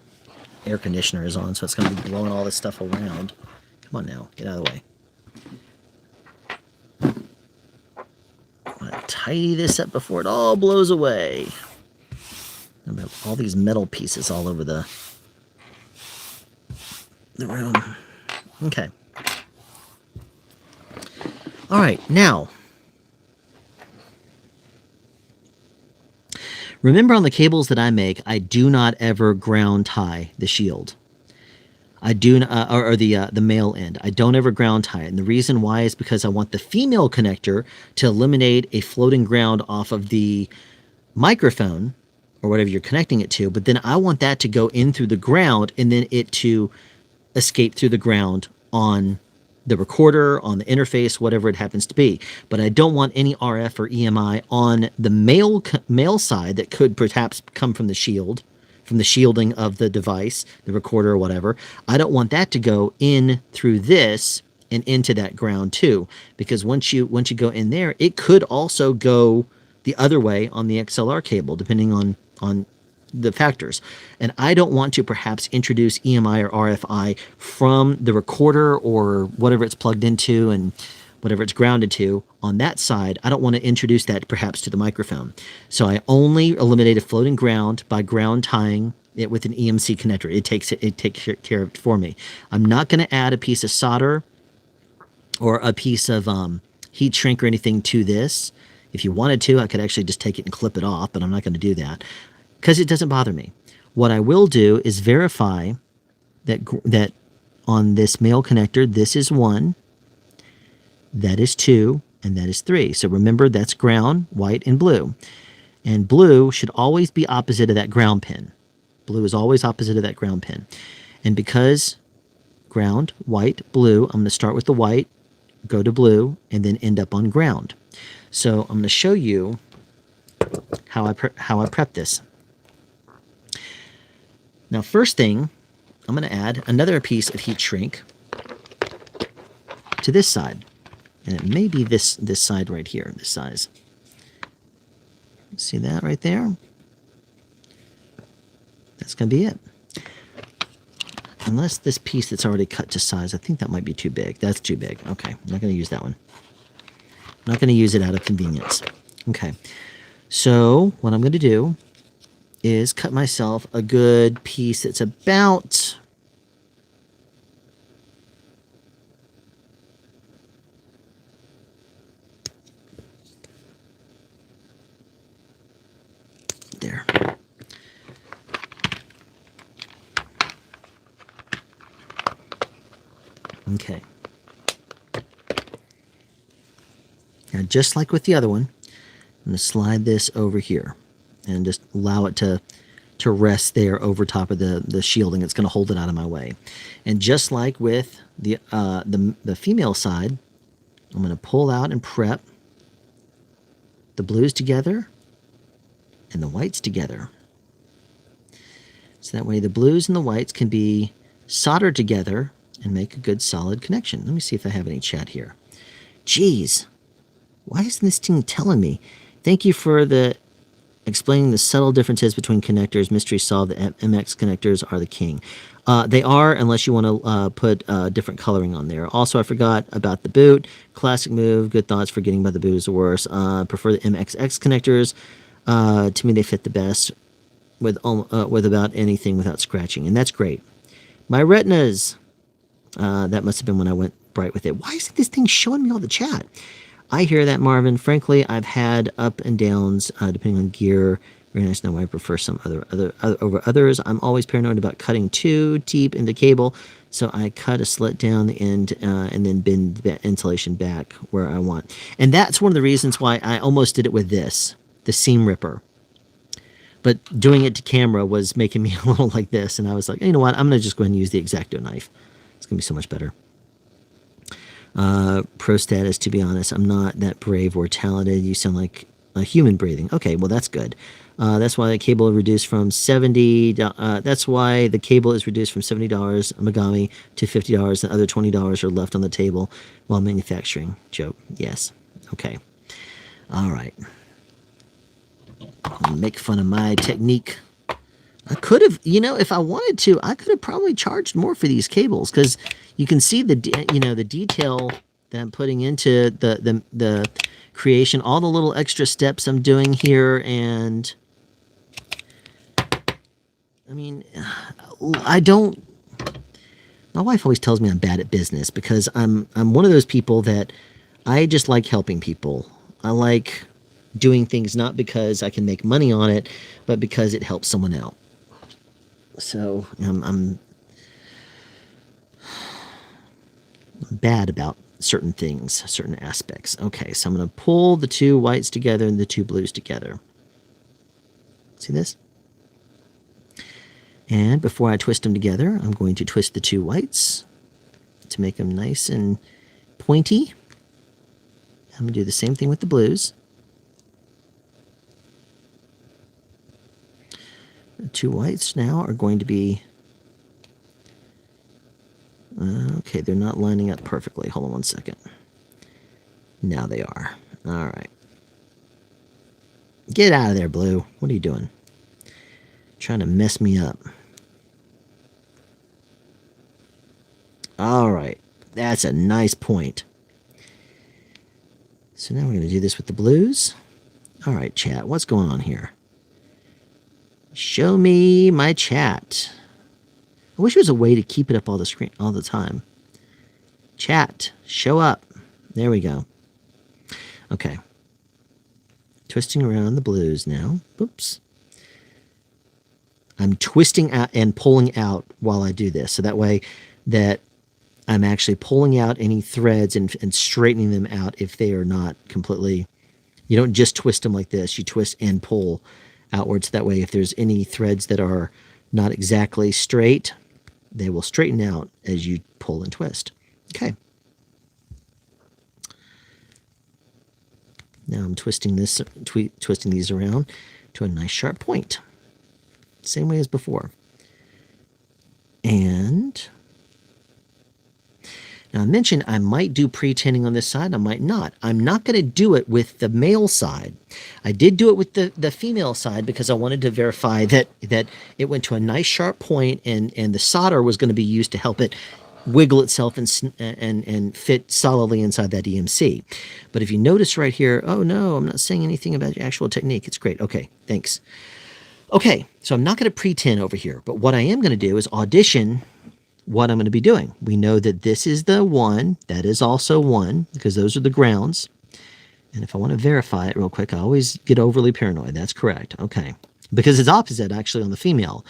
Air conditioner is on, so it's going to be blowing all this stuff around. Come on now, get out of the way. I'm going to tidy this up before it all blows away. I've got all these metal pieces all over the room. Okay. All right, now, remember on the cables that I make, I do not ever ground tie the shield. I do, or the male end. I don't ever ground tie it. And the reason why is because I want the female connector to eliminate a floating ground off of the microphone or whatever you're connecting it to. But then I want that to go in through the ground and then it to escape through the ground on the recorder, on the interface, whatever it happens to be. But I don't want any RF or EMI on the male side that could perhaps come from the shield, from the shielding of the device, the recorder or whatever. I don't want that to go in through this and into that ground too, because once you go in there, it could also go the other way on the XLR cable, depending on the factors. And I don't want to perhaps introduce EMI or RFI from the recorder or whatever it's plugged into and whatever it's grounded to on that side. I don't want to introduce that perhaps to the microphone. So I only eliminate a floating ground by ground tying it with an EMC connector. It takes care of it for me. I'm not going to add a piece of solder or a piece of heat shrink or anything to this. If you wanted to, I could actually just take it and clip it off, but I'm not going to do that because it doesn't bother me. What I will do is verify that on this male connector, this is 1, that is 2, and that is 3. So remember, that's ground, white, and blue. And blue should always be opposite of that ground pin. Blue is always opposite of that ground pin. And because ground, white, blue, I'm going to start with the white, go to blue, and then end up on ground. So I'm going to show you how I prep this. Now, first thing, I'm going to add another piece of heat shrink to this side. And it may be this side right here, this size. See that right there? That's going to be it. Unless this piece that's already cut to size, I think that might be too big. That's too big. Okay, I'm not going to use that one. I'm not going to use it out of convenience. Okay, so what I'm going to do is cut myself a good piece that's about there. Okay. Now, just like with the other one, I'm going to slide this over here and just allow it to rest there over top of the shielding. It's going to hold it out of my way. And just like with the female side, I'm going to pull out and prep the blues together and the whites together. So that way the blues and the whites can be soldered together and make a good solid connection. Let me see if I have any chat here. Geez, why isn't this thing telling me? Thank you for explaining the subtle differences between connectors. Mystery solved. The MX connectors are the king. They are, unless you want to put different coloring on there. Also, I forgot about the boot. Classic move. Good thoughts. Forgetting about the boot is the worst. Prefer the MXX connectors. To me, they fit the best with about anything without scratching, and that's great. My retinas. That must have been when I went bright with it. Why isn't this thing showing me all the chat? I hear that, Marvin. Frankly, I've had up and downs depending on gear. Very nice to know why I prefer some over others. I'm always paranoid about cutting too deep into cable, so I cut a slit down the end and then bend the insulation back where I want. And that's one of the reasons why I almost did it with the seam ripper. But doing it to camera was making me a little like this, and I was like, you know what? I'm going to just go ahead and use the X-Acto knife. It's going to be so much better. Pro status, to be honest, I'm not that brave or talented. You sound like a human breathing. Okay, well, that's good. That's why the cable reduced from $70. That's why the cable is reduced from $70 Megami to $50. The other $20 are left on the table while manufacturing. Joke. Yes. Okay. All right. Make fun of my technique. I could have, if I wanted to, I could have probably charged more for these cables because you can see the detail that I'm putting into the creation, all the little extra steps I'm doing here, and I mean, I don't. My wife always tells me I'm bad at business because I'm one of those people that I just like helping people. I like doing things not because I can make money on it, but because it helps someone out. So bad about certain things, certain aspects. Okay, so I'm going to pull the two whites together and the two blues together. See this? And before I twist them together, I'm going to twist the two whites to make them nice and pointy. I'm going to do the same thing with the blues. The two whites now are going to be... okay, they're not lining up perfectly. Hold on one second. Now they are. All right. Get out of there, blue. What are you doing? Trying to mess me up. All right. That's a nice point. So now we're going to do this with the blues. All right, chat. What's going on here? Show me my chat. I wish there was a way to keep it up all the time. Chat, show up. There we go. Okay. Twisting around the blues now. Oops. I'm twisting out and pulling out while I do this. So that way that I'm actually pulling out any threads and straightening them out if they are not completely... You don't just twist them like this. You twist and pull outwards. That way if there's any threads that are not exactly straight, they will straighten out as you pull and twist. Okay. Now I'm twisting these around to a nice sharp point. Same way as before. And now I mentioned I might do pre-tinning on this side. I might not. I'm not going to do it with the male side. I did do it with the female side because I wanted to verify that it went to a nice sharp point and the solder was going to be used to help it wiggle itself and fit solidly inside that EMC. But if you notice right here, oh no, I'm not saying anything about the actual technique. It's great. Okay, thanks. Okay, so I'm not going to pre-tin over here, but what I am going to do is audition what I'm going to be doing. We know that this is the 1, that is also 1, because those are the grounds. And if I want to verify it real quick, I always get overly paranoid. That's correct. Okay. Because it's opposite actually on the female.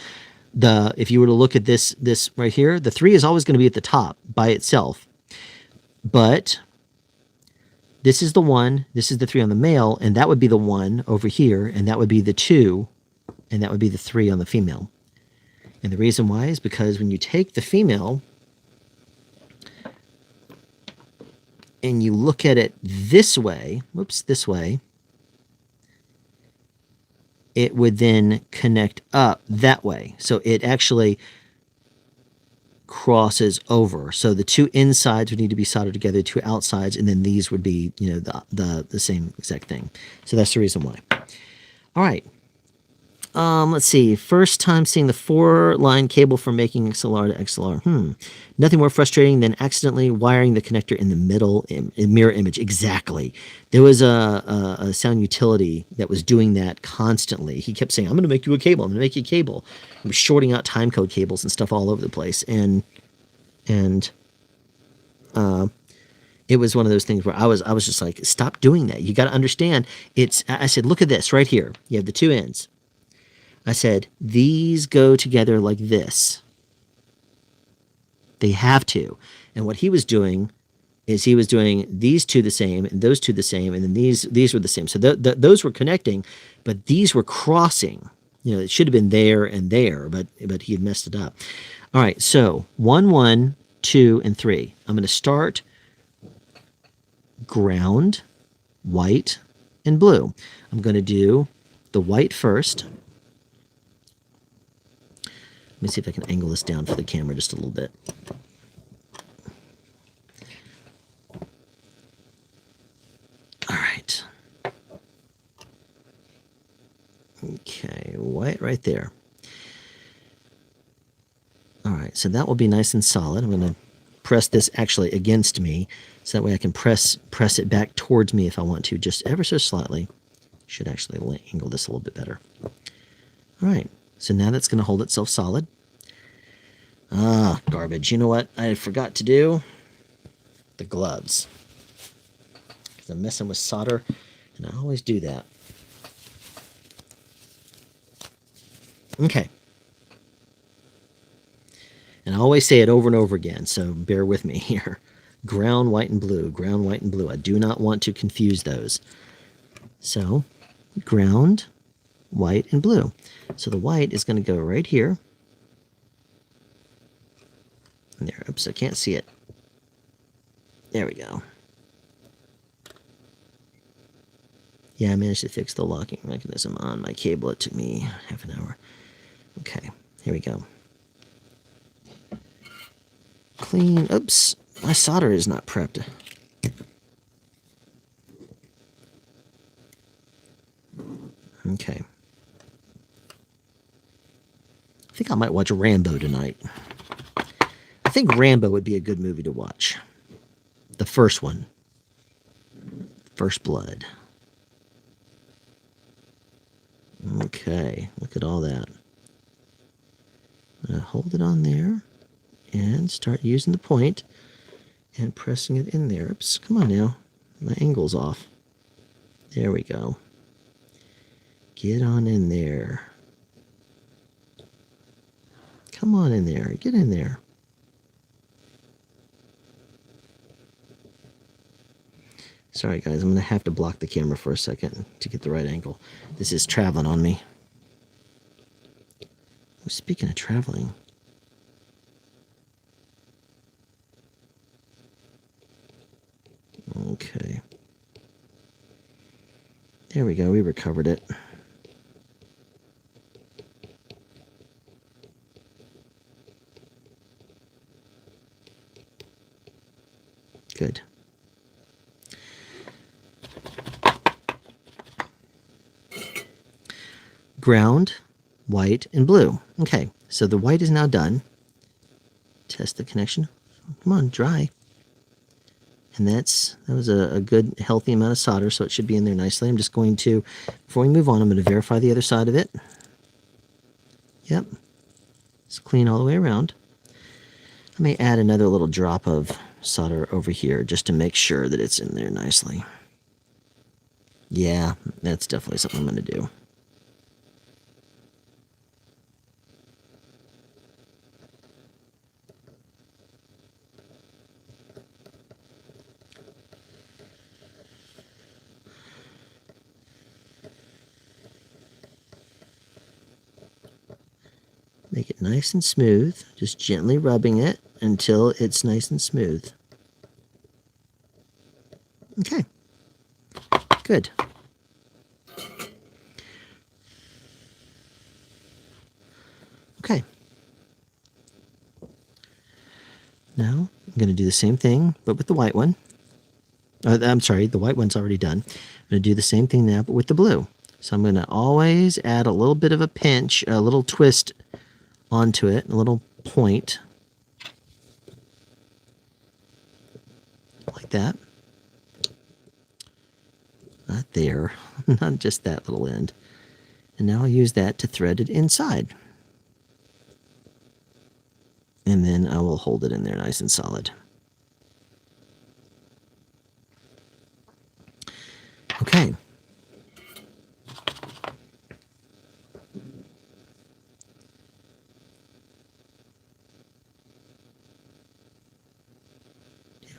If you were to look at this right here, the 3 is always going to be at the top by itself. But this is the 1, this is the 3 on the male, and that would be the 1 over here, and that would be the 2, and that would be the 3 on the female. And the reason why is because when you take the female and you look at it this way, this way, it would then connect up that way. So it actually crosses over. So the 2 insides would need to be soldered together, the 2 outsides, and then these would be, the same exact thing. So that's the reason why. All right. Let's see. First time seeing the 4-line cable from making XLR to XLR. Nothing more frustrating than accidentally wiring the connector in the middle mirror image. Exactly. There was a sound utility that was doing that constantly. He kept saying, I'm going to make you a cable. I'm going to make you a cable. He was shorting out timecode cables and stuff all over the place. And it was one of those things where I was just like, stop doing that. You got to understand. I said, look at this right here. You have the 2 ends. I said, these go together like this. They have to. And what he was doing is he was doing these 2 the same, and those 2 the same, and then these were the same. So those were connecting, but these were crossing. It should have been there and there, but he had messed it up. All right, so 1, 1, 2, and 3. I'm going to start ground, white, and blue. I'm going to do the white first. Let me see if I can angle this down for the camera just a little bit. All right. Okay, white right there. All right, so that will be nice and solid. I'm going to press this actually against me, so that way I can press it back towards me if I want to, just ever so slightly. Should actually angle this a little bit better. All right. So now that's going to hold itself solid. Garbage. You know what I forgot to do? The gloves. Because I'm messing with solder, and I always do that. Okay. And I always say it over and over again, so bear with me here. Ground, white, and blue. Ground, white, and blue. I do not want to confuse those. So, ground, white, and blue. So the white is going to go right here. And there. Oops, I can't see it. There we go. Yeah, I managed to fix the locking mechanism on my cable. It took me half an hour. Okay, here we go. Clean. Oops, my solder is not prepped. Okay. I think I might watch Rambo tonight. I think Rambo would be a good movie to watch. The first one. First Blood. Okay, look at all that. Hold it on there and start using the point and pressing it in there. Oops, come on now. My angle's off. There we go. Get on in there. Come on in there. Get in there. Sorry, guys. I'm going to have to block the camera for a second to get the right angle. This is traveling on me. Speaking of traveling. Okay. There we go. We recovered it. Good. Ground, white, and blue. Okay, so the white is now done. Test the connection. Come on, dry. And that was a good, healthy amount of solder, so it should be in there nicely. I'm just going to, before we move on, I'm going to verify the other side of it. Yep. It's clean all the way around. I may add another little drop of solder over here just to make sure that it's in there nicely. Yeah, that's definitely something I'm going to do. Make it nice and smooth, just gently rubbing it until it's nice and smooth. Okay, good. Okay. Now I'm going to do the same thing, but with the white one. I'm sorry, the white one's already done. I'm going to do the same thing now, but with the blue. So I'm going to always add a little bit of a pinch, a little twist onto it, a little point. Like that. Not there, not just that little end. And now I'll use that to thread it inside. And then I will hold it in there nice and solid. Okay.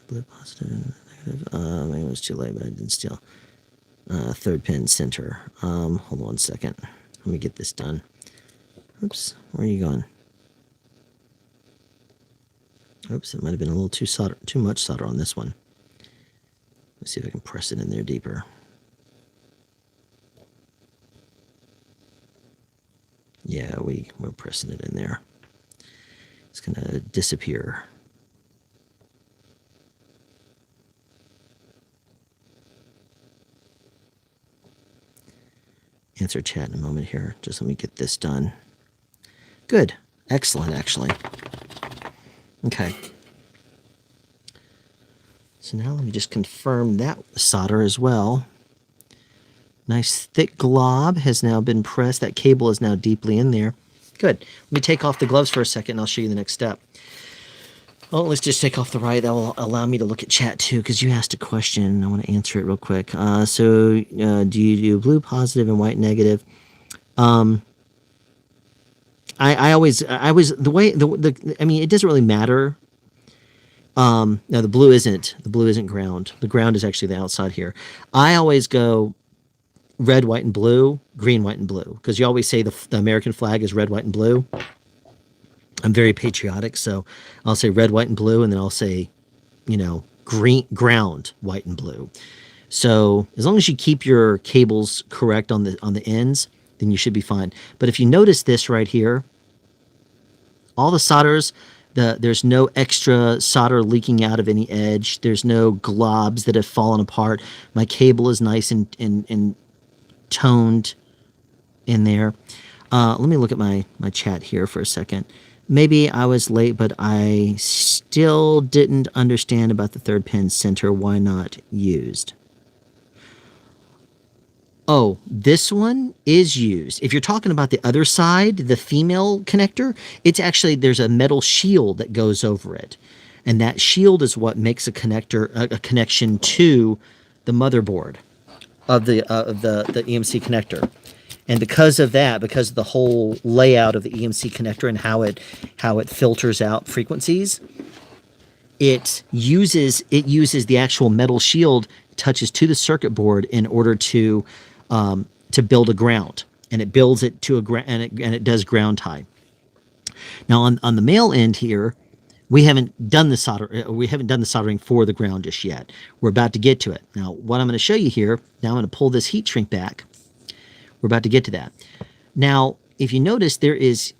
Blue positive, negative. Maybe it was too late, but I didn't steal. Third pin center. Hold on 1 second. Let me get this done. Oops, where are you going? Oops, it might have been a little too much solder on this one. Let's see if I can press it in there deeper. Yeah, we're pressing it in there. It's gonna disappear. Answer chat in a moment here. Just let me get this done. Good. Excellent, actually. Okay. So now let me just confirm that solder as well. Nice thick glob has now been pressed. That cable is now deeply in there. Good. Let me take off the gloves for a second and I'll show you the next step. Well, let's just take off the right. That will allow me to look at chat too, because you asked a question. I want to answer it real quick. Do you do blue positive and white negative? I mean, it doesn't really matter No, the blue isn't ground. The ground is actually the outside here. I always go red, white, and blue, green, white, and blue, because you always say the American flag is red, white, and blue. I'm very patriotic, so I'll say red, white, and blue, and then I'll say, green, ground, white, and blue. So as long as you keep your cables correct on the ends, then you should be fine. But if you notice this right here, all the solders, there's no extra solder leaking out of any edge. There's no globs that have fallen apart. My cable is nice and toned in there. Let me look at my chat here for a second. Maybe I was late, but I still didn't understand about the third pin center. Why not used? Oh, this one is used. If you're talking about the other side, the female connector, it's actually, there's a metal shield that goes over it. And that shield is what makes a connection to the motherboard of the EMC connector. And because of that, because of the whole layout of the EMC connector and how it filters out frequencies, it uses the actual metal shield, touches to the circuit board in order to build a ground, and it builds it to a ground, and it does ground tie. Now on the male end here, we haven't done the soldering for the ground just yet. We're about to get to it. Now what I'm going to show you here, now I'm going to pull this heat shrink back. We're about to get to that. Now, if you notice, there is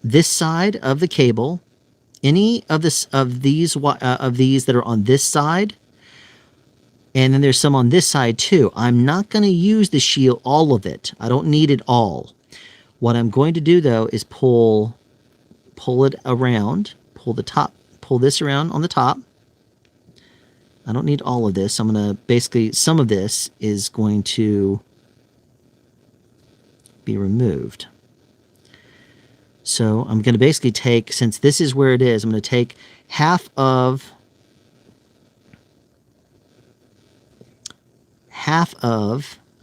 this side of the cable. Any of these that are on this side, and then there's some on this side too. I'm not going to use the shield, all of it. I don't need it all. What I'm going to do though is pull it around, pull this around on the top. I don't need all of this. I'm going to basically, some of this is going to be removed. So I'm going to basically take, since this is where it is, I'm going to take half of,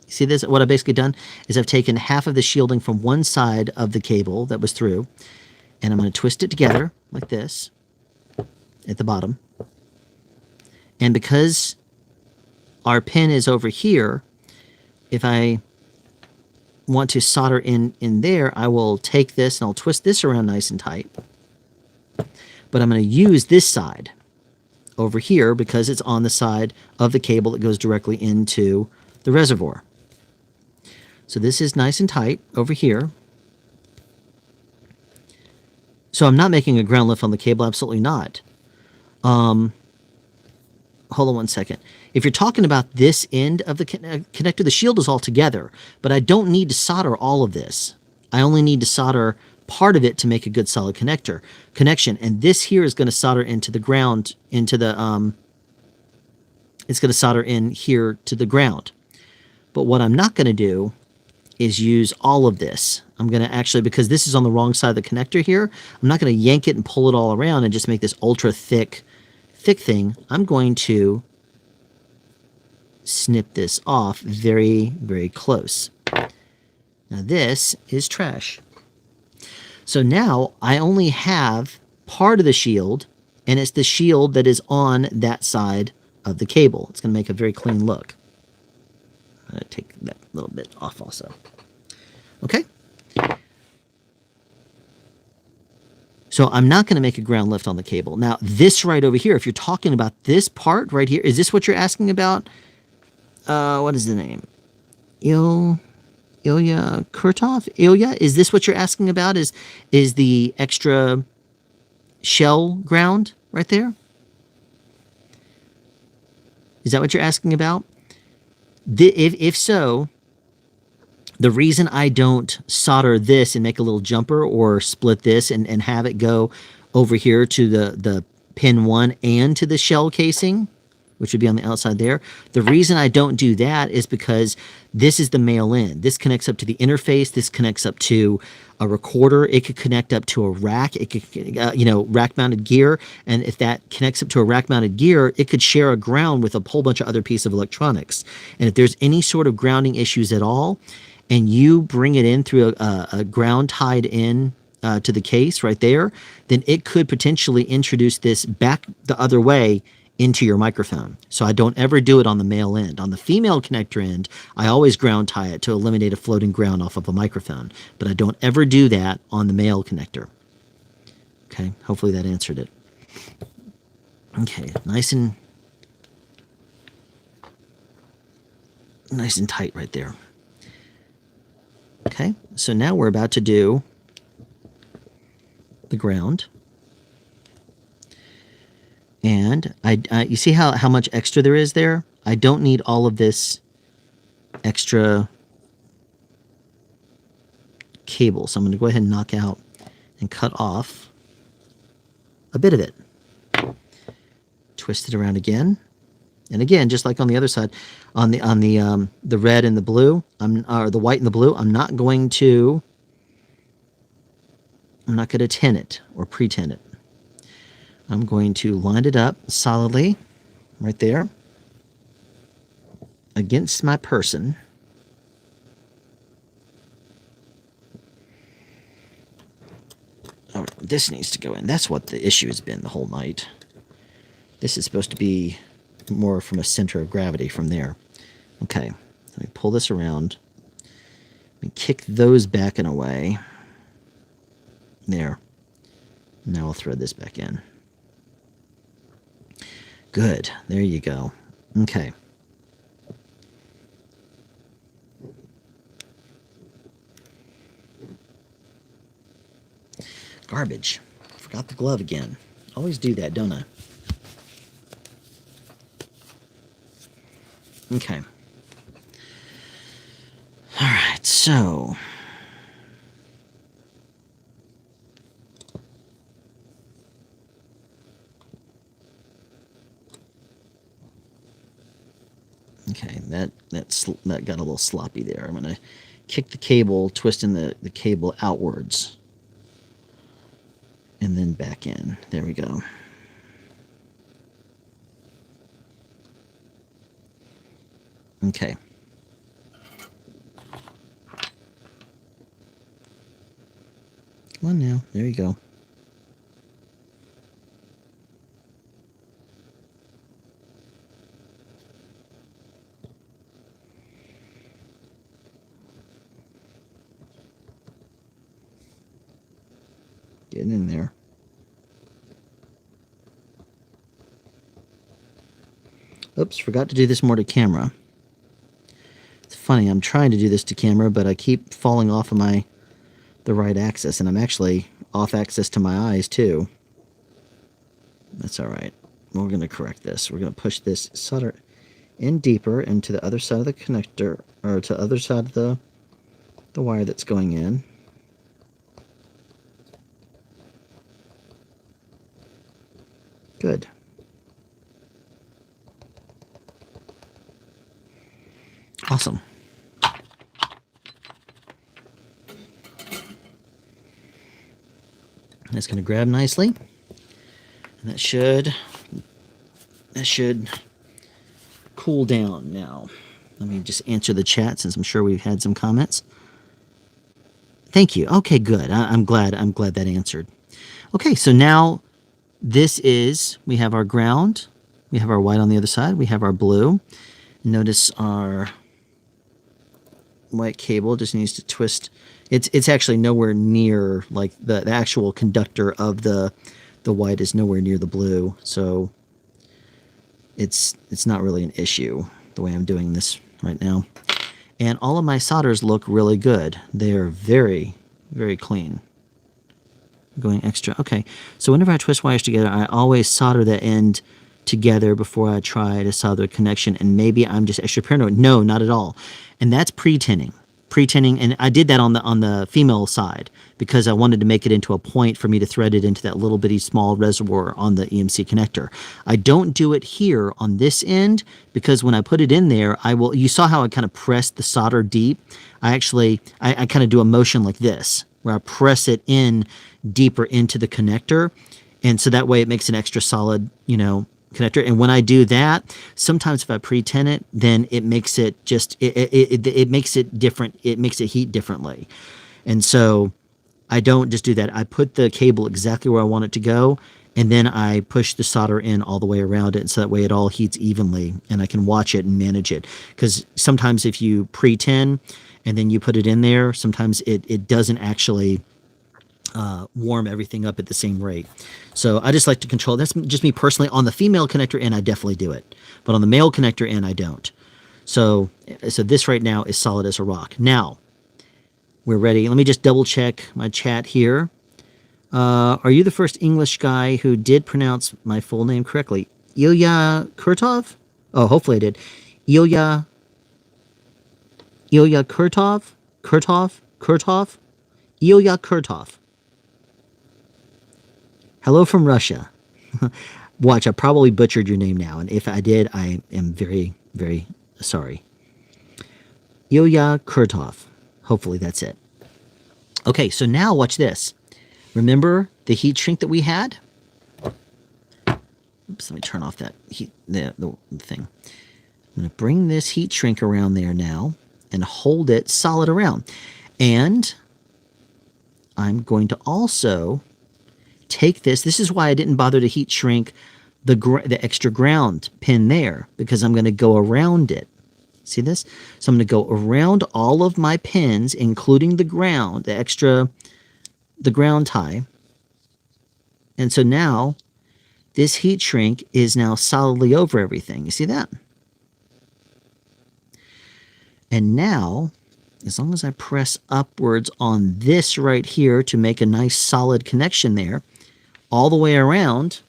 see this, what I've basically done is I've taken half of the shielding from one side of the cable that was through, and I'm going to twist it together like this at the bottom. And because our pin is over here, if I want to solder in there, I will take this and I'll twist this around nice and tight. But I'm going to use this side over here because it's on the side of the cable that goes directly into the reservoir. So this is nice and tight over here. So I'm not making a ground lift on the cable, absolutely not. Hold on one second. If you're talking about this end of the connector, the shield is all together, but I don't need to solder all of this. I only need to solder part of it to make a good solid connection. And this here is going to solder into the ground, it's going to solder in here to the ground. But what I'm not going to do is use all of this. I'm going to actually, because this is on the wrong side of the connector here, I'm not going to yank it and pull it all around and just make this ultra thick thing. I'm going to snip this off very, very close. Now this is trash. So now I only have part of the shield, and it's the shield that is on that side of the cable. It's going to make a very clean look. I'm going to take that little bit off also. Okay. So I'm not going to make a ground lift on the cable. Now, this right over here, if you're talking about this part right here, is this what you're asking about? What is the name? Ilya Kurtov? Ilya? Is this what you're asking about? Is the extra shell ground right there? Is that what you're asking about? If so, the reason I don't solder this and make a little jumper or split this and have it go over here to the pin 1 and to the shell casing, which would be on the outside there, the reason I don't do that is because this is the male end. This connects up to the interface. This connects up to a recorder. It could connect up to a rack. It could, rack-mounted gear. And if that connects up to a rack-mounted gear, it could share a ground with a whole bunch of other pieces of electronics. And if there's any sort of grounding issues at all, and you bring it in through a ground tied in to the case right there, then it could potentially introduce this back the other way into your microphone. So I don't ever do it on the male end. On the female connector end, I always ground tie it to eliminate a floating ground off of a microphone, but I don't ever do that on the male connector. Okay, hopefully that answered it. Okay, nice and tight right there. Okay, so now we're about to do the ground. And you see how much extra there is there? I don't need all of this extra cable. So I'm going to go ahead and knock out and cut off a bit of it. Twist it around again. And again, just like on the other side, on the red and the blue, or the white and the blue, I'm not going to tin it or pre-tin it. I'm going to line it up solidly right there against my person. Oh, this needs to go in. That's what the issue has been the whole night. This is supposed to be more from a center of gravity from there. Okay, let me pull this around. Let me kick those back and away. There. Now I'll thread this back in. Good. There you go. Okay. Garbage. Forgot the glove again. Always do that, don't I? Okay. All right, so okay, that got a little sloppy there. I'm going to kick the cable, twisting the cable outwards. And then back in. There we go. Okay. Come on now. There you go. Getting in there. Oops, forgot to do this more to camera. It's funny, I'm trying to do this to camera, but I keep falling off of the right axis, and I'm actually off axis to my eyes too. That's all right. We're going to correct this. We're going to push this solder in deeper into the other side of the connector, or to the other side of the wire that's going in. Good. Awesome. That's going to grab nicely. And that should cool down now. Let me just answer the chat since I'm sure we've had some comments. Thank you. Okay, good. I'm glad that answered. Okay, so now we have our ground, we have our white on the other side, we have our blue. Notice our white cable just needs to twist. It's actually nowhere near, like the actual conductor of the white is nowhere near the blue, so it's not really an issue the way I'm doing this right now. And all of my solders look really good. They are very, very clean. Going extra. Okay, so whenever I twist wires together, I always solder the end together before I try to solder a connection, and maybe I'm just extra paranoid. No, not at all. And that's pre-tinning. Pre-tinning, and I did that on the female side because I wanted to make it into a point for me to thread it into that little bitty small reservoir on the EMC connector. I don't do it here on this end because when I put it in there, you saw how I kind of pressed the solder deep. I kind of do a motion like this, where I press it in deeper into the connector, and so that way it makes an extra solid, connector. And when I do that, sometimes if I pre-tin it, then it makes it just it makes it different. It makes it heat differently, and so I don't just do that. I put the cable exactly where I want it to go, and then I push the solder in all the way around it, so that way it all heats evenly, and I can watch it and manage it. Because sometimes if you pre-tin and then you put it in there, sometimes it doesn't actually warm everything up at the same rate. So I just like to control. That's just me personally. On the female connector end, I definitely do it, but on the male connector end, I don't. So this right now is solid as a rock. Now we're ready. Let me just double check my chat here. Are you the first English guy who did pronounce my full name correctly? Ilya Kurtov? Oh, hopefully I did. Ilya Kurtov? Kurtov? Ilya Kurtov. Hello from Russia. Watch, I probably butchered your name now, and if I did, I am very, very sorry. Ilya Kurtov. Hopefully that's it. Okay, so now watch this. Remember the heat shrink that we had? Oops, let me turn off that heat, the thing. I'm going to bring this heat shrink around there now and hold it solid around. And I'm going to also take this. This is why I didn't bother to heat shrink the extra ground pin there, because I'm going to go around it. See this? So I'm going to go around all of my pins, including the ground, the ground tie. And so now this heat shrink is now solidly over everything. You see that? And now, as long as I press upwards on this right here to make a nice solid connection there, all the way around,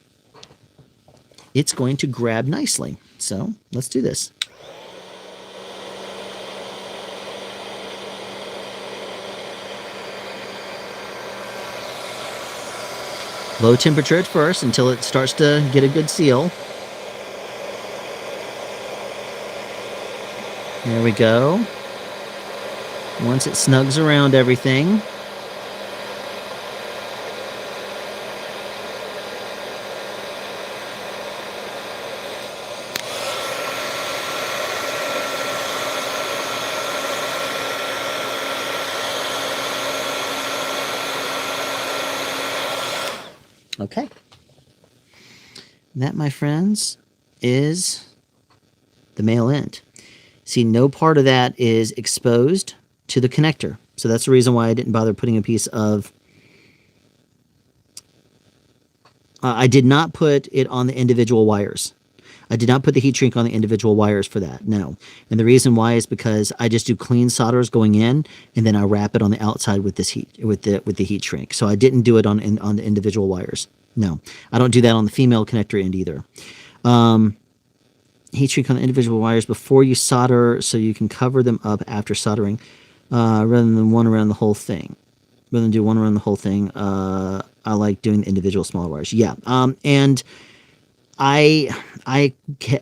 it's going to grab nicely. So let's do this. Low temperature at first until it starts to get a good seal. There we go. Once it snugs around everything. Okay. That, my friends, is the male end. See, no part of that is exposed to the connector. So that's the reason why I didn't bother putting a piece of... I did not put it on the individual wires. I did not put the heat shrink on the individual wires for that, no. And the reason why is because I just do clean solders going in, and then I wrap it on the outside with this with the heat shrink. So I didn't do it on the individual wires. No, I don't do that on the female connector end either. Heat shrink on the individual wires before you solder, so you can cover them up after soldering, rather than one around the whole thing. Rather than do one around the whole thing, I like doing the individual smaller wires. Yeah, and I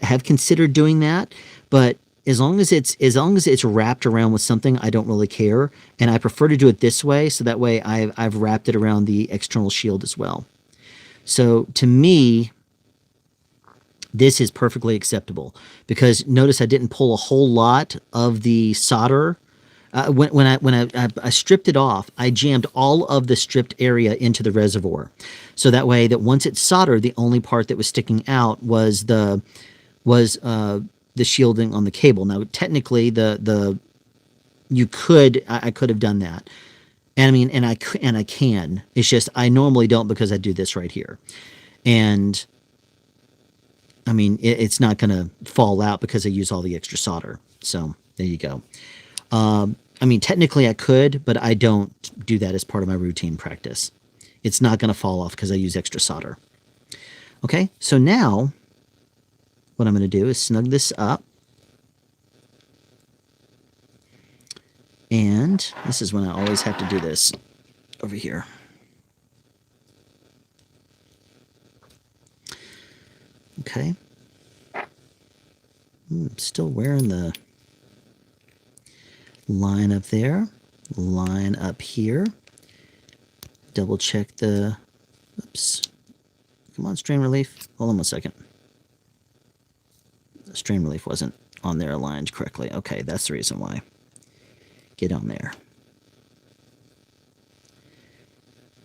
have considered doing that, but as long as it's wrapped around with something, I don't really care, and I prefer to do it this way, so that way I've wrapped it around the external shield as well. So to me, this is perfectly acceptable, because notice I didn't pull a whole lot of the solder. When I stripped it off, I jammed all of the stripped area into the reservoir, so that way that once it's soldered, the only part that was sticking out was the shielding on the cable. Now, technically, I could have done that, and I mean, and I can. It's just I normally don't, because I do this right here, and I mean it's not going to fall out because I use all the extra solder. So there you go. I mean, technically I could, but I don't do that as part of my routine practice. It's not going to fall off because I use extra solder. Okay, so now what I'm going to do is snug this up. And this is when I always have to do this over here. Okay. I'm still wearing the line up there, line up here, double check the, oops, come on, strain relief, hold on 1 second. The strain relief wasn't on there aligned correctly. Okay, that's the reason why. Get on there.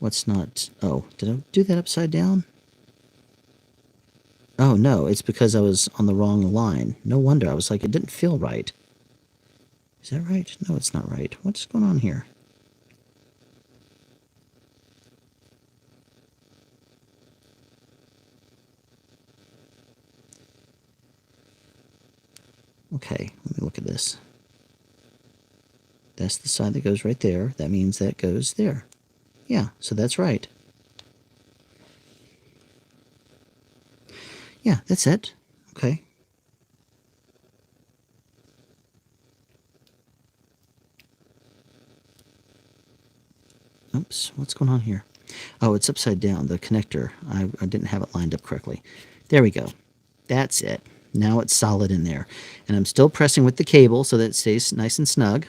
What's not... Oh, did I do that upside down? Oh, no, it's because I was on the wrong line. No wonder. I was like, it didn't feel right. Is that right? No, it's not right. What's going on here? Okay, let me look at this. That's the side that goes right there. That means that goes there. Yeah, so that's right. Yeah, that's it. Okay. Oops, what's going on here? Oh, it's upside down, the connector. I didn't have it lined up correctly. There we go. That's it. Now it's solid in there. And I'm still pressing with the cable so that it stays nice and snug.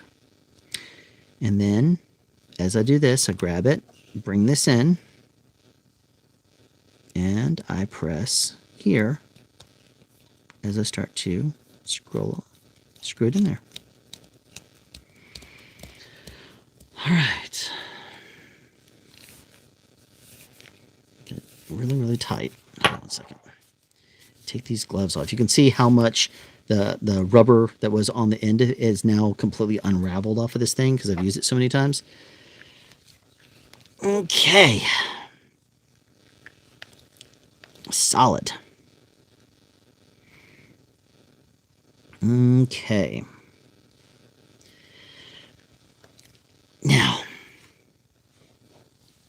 And then, as I do this, I grab it, bring this in, and I press here as I start to screw it in there. All right. Get it really, really tight. Hold on 1 second. Take these gloves off. You can see how much the rubber that was on the end is now completely unraveled off of this thing because I've used it so many times. Okay. Solid. Okay. Now,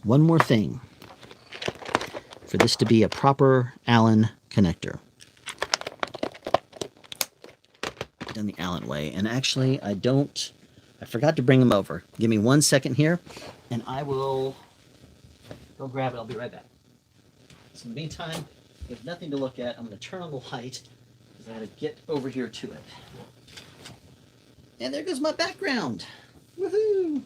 one more thing for this to be a proper Allen connector. Done the Allen way. And actually, I forgot to bring them over. Give me 1 second here, and I will go grab it. I'll be right back. So in the meantime, with nothing to look at, I'm going to turn on the light because I got to get over here to it. And there goes my background. Woohoo!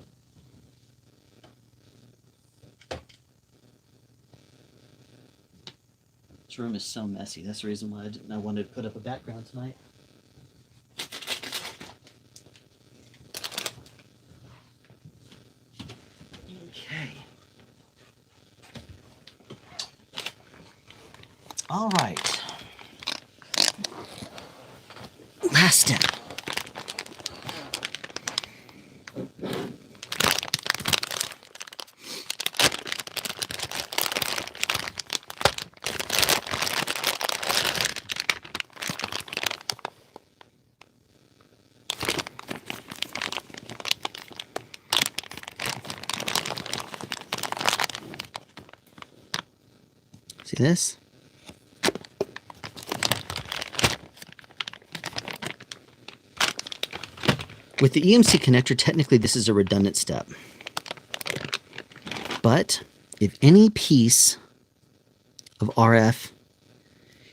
This room is so messy. That's the reason why I wanted to put up a background tonight. Okay. All right. Last step. See this? With the EMC connector, technically this is a redundant step. But if any piece of RF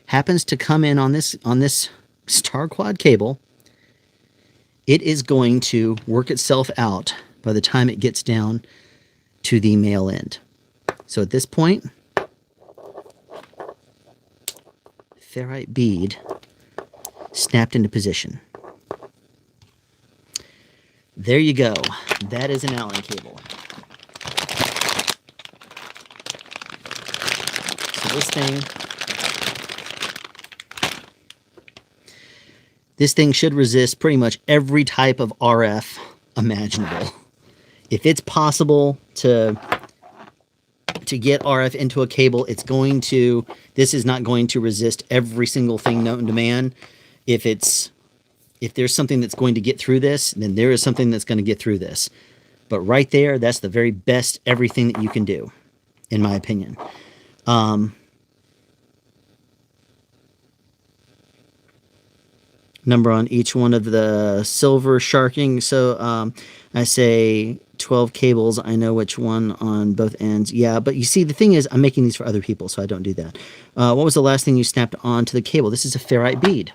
happens to come in on this star quad cable, it is going to work itself out by the time it gets down to the male end. So at this point, ferrite bead snapped into position. There you go. That is an Allen cable. So this thing should resist pretty much every type of RF imaginable. If it's possible to get RF into a cable, this is not going to resist every single thing known to man. If there's something that's going to get through this, then there is something that's going to get through this. But right there, that's the very best everything that you can do, in my opinion. Number on each one of the silver sharking. So I say 12 cables. I know which one on both ends. Yeah, but you see, the thing is, I'm making these for other people, so I don't do that. What was the last thing you snapped onto the cable? This is a ferrite bead.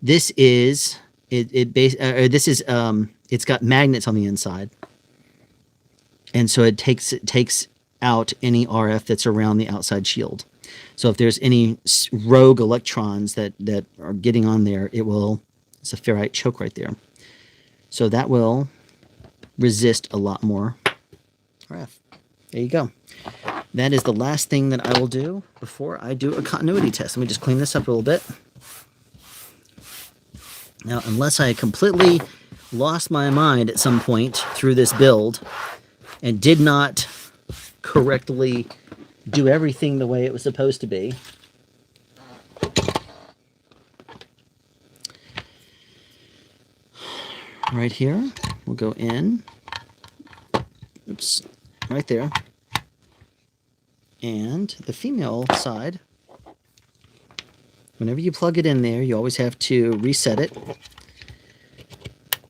This is it's got magnets on the inside, and so it takes out any RF that's around the outside shield. So if there's any rogue electrons that are getting on there, it's a ferrite choke right there. So that will resist a lot more RF. There you go. That is the last thing that I will do before I do a continuity test. Let me just clean this up a little bit. Now, unless I completely lost my mind at some point through this build and did not correctly do everything the way it was supposed to be. Right here, we'll go in. Oops, right there. And the female side, whenever you plug it in there, you always have to reset it.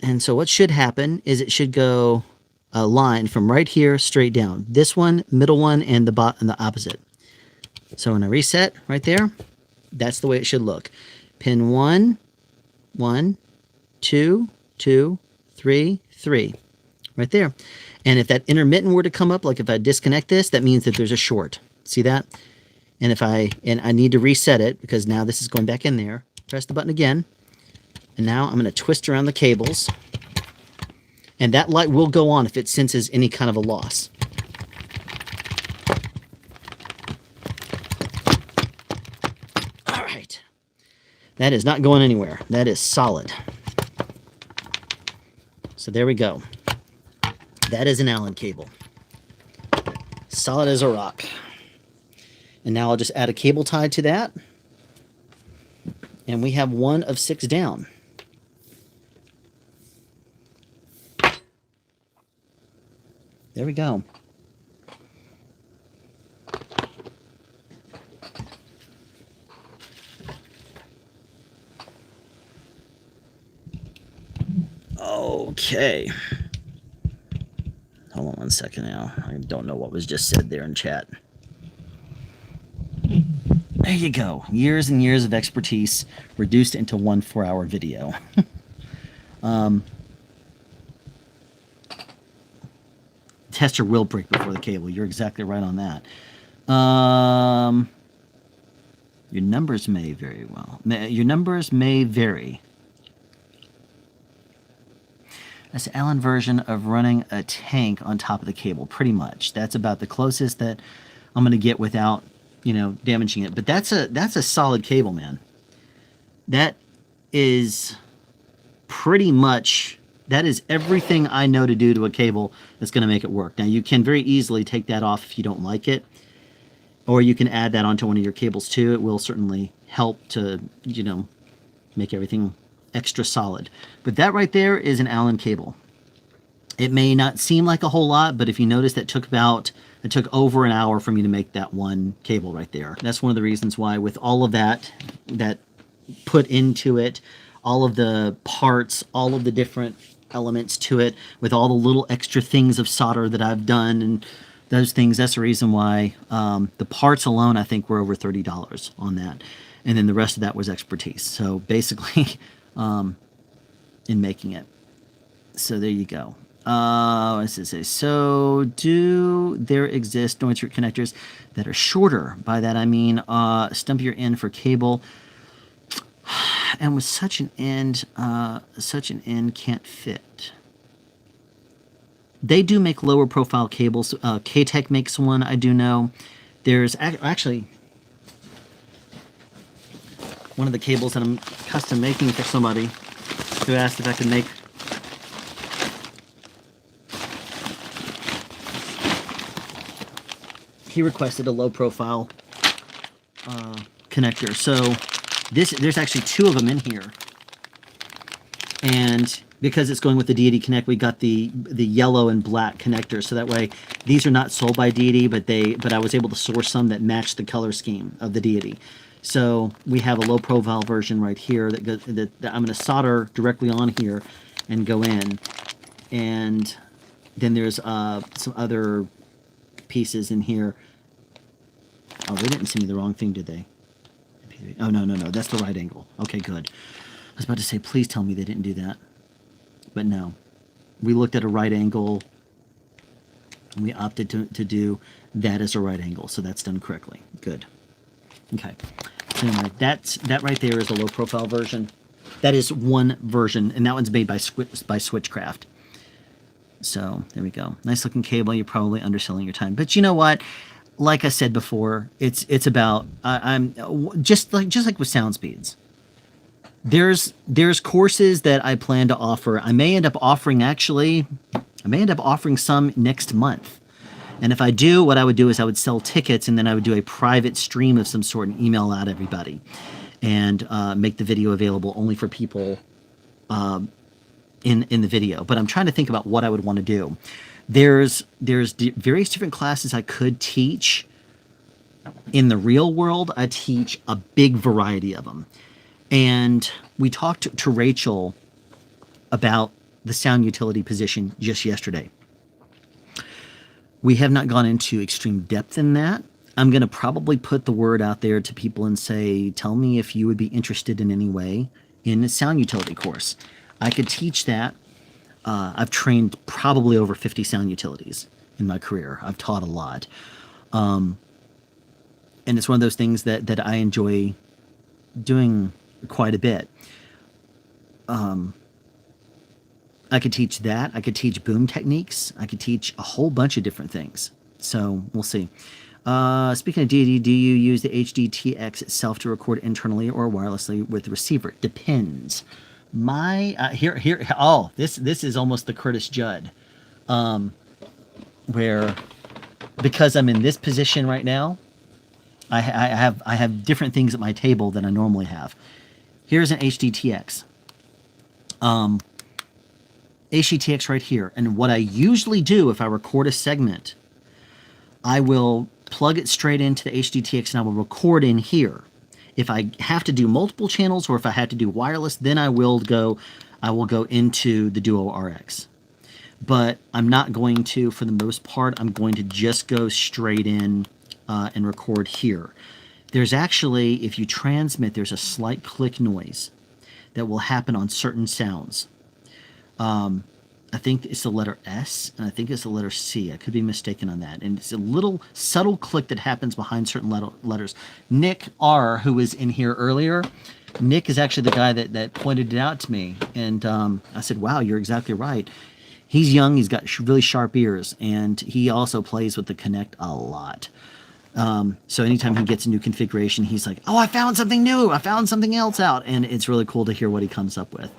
And so what should happen is it should go a line from right here straight down. This one, middle one, and the opposite. So when I reset right there, that's the way it should look. Pin 1, 1, 2, 2, 3, 3. Right there. And if that intermittent were to come up, like if I disconnect this, that means that there's a short. See that? And I need to reset it because now this is going back in there. Press the button again. And now I'm going to twist around the cables. And that light will go on if it senses any kind of a loss. All right. That is not going anywhere. That is solid. So there we go. That is an Allen cable. Solid as a rock. And now I'll just add a cable tie to that. And we have 1 of 6 down. There we go. Okay. Hold on 1 second now. I don't know what was just said there in chat. There you go. Years and years of expertise reduced into 1 4-hour video. Tester will break before the cable. You're exactly right on that. Your numbers may vary well. Your numbers may vary. That's the Allen version of running a tank on top of the cable, pretty much. That's about the closest that I'm going to get without, damaging it. But that's a solid cable, man. That is pretty much, that is everything I know to do to a cable that's going to make it work. Now, you can very easily take that off if you don't like it, or you can add that onto one of your cables too. It will certainly help to, make everything extra solid. But that right there is an Allen cable. It may not seem like a whole lot, but if you notice, it took over an hour for me to make that one cable right there. That's one of the reasons why, with all of that put into it, all of the parts, all of the different elements to it, with all the little extra things of solder that I've done and those things, that's the reason why the parts alone, I think, were over $30 on that. And then the rest of that was expertise. So basically, in making it. So there you go. What does it say? So do there exist noise root connectors that are shorter? By that I mean stumpier end for cable. And with such an end can't fit. They do make lower profile cables. K-Tech makes one, I do know. There's actually one of the cables that I'm custom making for somebody who asked if I could make he requested a low profile connector. So there's actually 2 of them in here. And because it's going with the Deity Connect, we got the yellow and black connectors. So that way, these are not sold by Deity, but I was able to source some that matched the color scheme of the Deity. So we have a low profile version right here that I'm going to solder directly on here and go in. And then there's some other pieces in here. Oh, they didn't send me the wrong thing, did they? Oh, no. That's the right angle. Okay, good. I was about to say, please tell me they didn't do that. But no. We looked at a right angle, and we opted to do that as a right angle. So that's done correctly. Good. Okay. So anyway, that right there is a low profile version. That is one version, and that one's made by Switchcraft. So there we go. Nice looking cable. You're probably underselling your time, but you know what? Like I said before, it's about I'm just like with sound speeds. There's courses that I plan to offer. I may end up offering some next month. And if I do, what I would do is I would sell tickets, and then I would do a private stream of some sort and email out everybody, and make the video available only for people in the video. But I'm trying to think about what I would want to do. There's various different classes I could teach. In the real world, I teach a big variety of them. And we talked to Rachel about the sound utility position just yesterday. We have not gone into extreme depth in that. I'm going to probably put the word out there to people and say, tell me if you would be interested in any way in a sound utility course. I could teach that. I've trained probably over 50 sound utilities in my career. I've taught a lot. And it's one of those things that I enjoy doing quite a bit. I could teach that. I could teach boom techniques. I could teach a whole bunch of different things. So we'll see. Speaking of DAD, do you use the HDTX itself to record internally or wirelessly with the receiver? Depends. This is almost the Curtis Judd, where, because I'm in this position right now, I have different things at my table than I normally have. Here's an HDTX. HDTX right here. And what I usually do if I record a segment, I will plug it straight into the HDTX and I will record in here. If I have to do multiple channels or if I have to do wireless, then I will go into the Duo RX. But I'm not going to, for the most part, I'm going to just go straight in and record here. There's actually, if you transmit, there's a slight click noise that will happen on certain sounds. I think it's the letter S, and I think it's the letter C. I could be mistaken on that. And it's a little subtle click that happens behind certain letters. Nick R., who was in here earlier, Nick is actually the guy that pointed it out to me. And I said, wow, you're exactly right. He's young. He's got really sharp ears, and he also plays with the Kinect a lot. So anytime he gets a new configuration, he's like, oh, I found something new. I found something else out. And it's really cool to hear what he comes up with.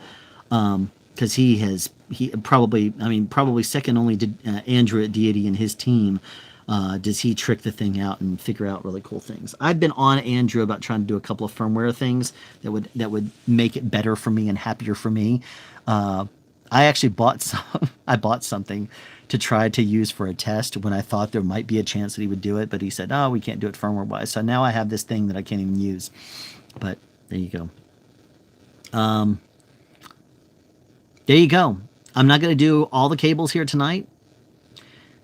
Because he probably second only to Andrew at Deity and his team, does he trick the thing out and figure out really cool things. I've been on Andrew about trying to do a couple of firmware things that would make it better for me and happier for me. I actually bought something to try to use for a test when I thought there might be a chance that he would do it, but he said, "Oh, we can't do it firmware wise." So now I have this thing that I can't even use. But there you go. There you go. I'm not going to do all the cables here tonight.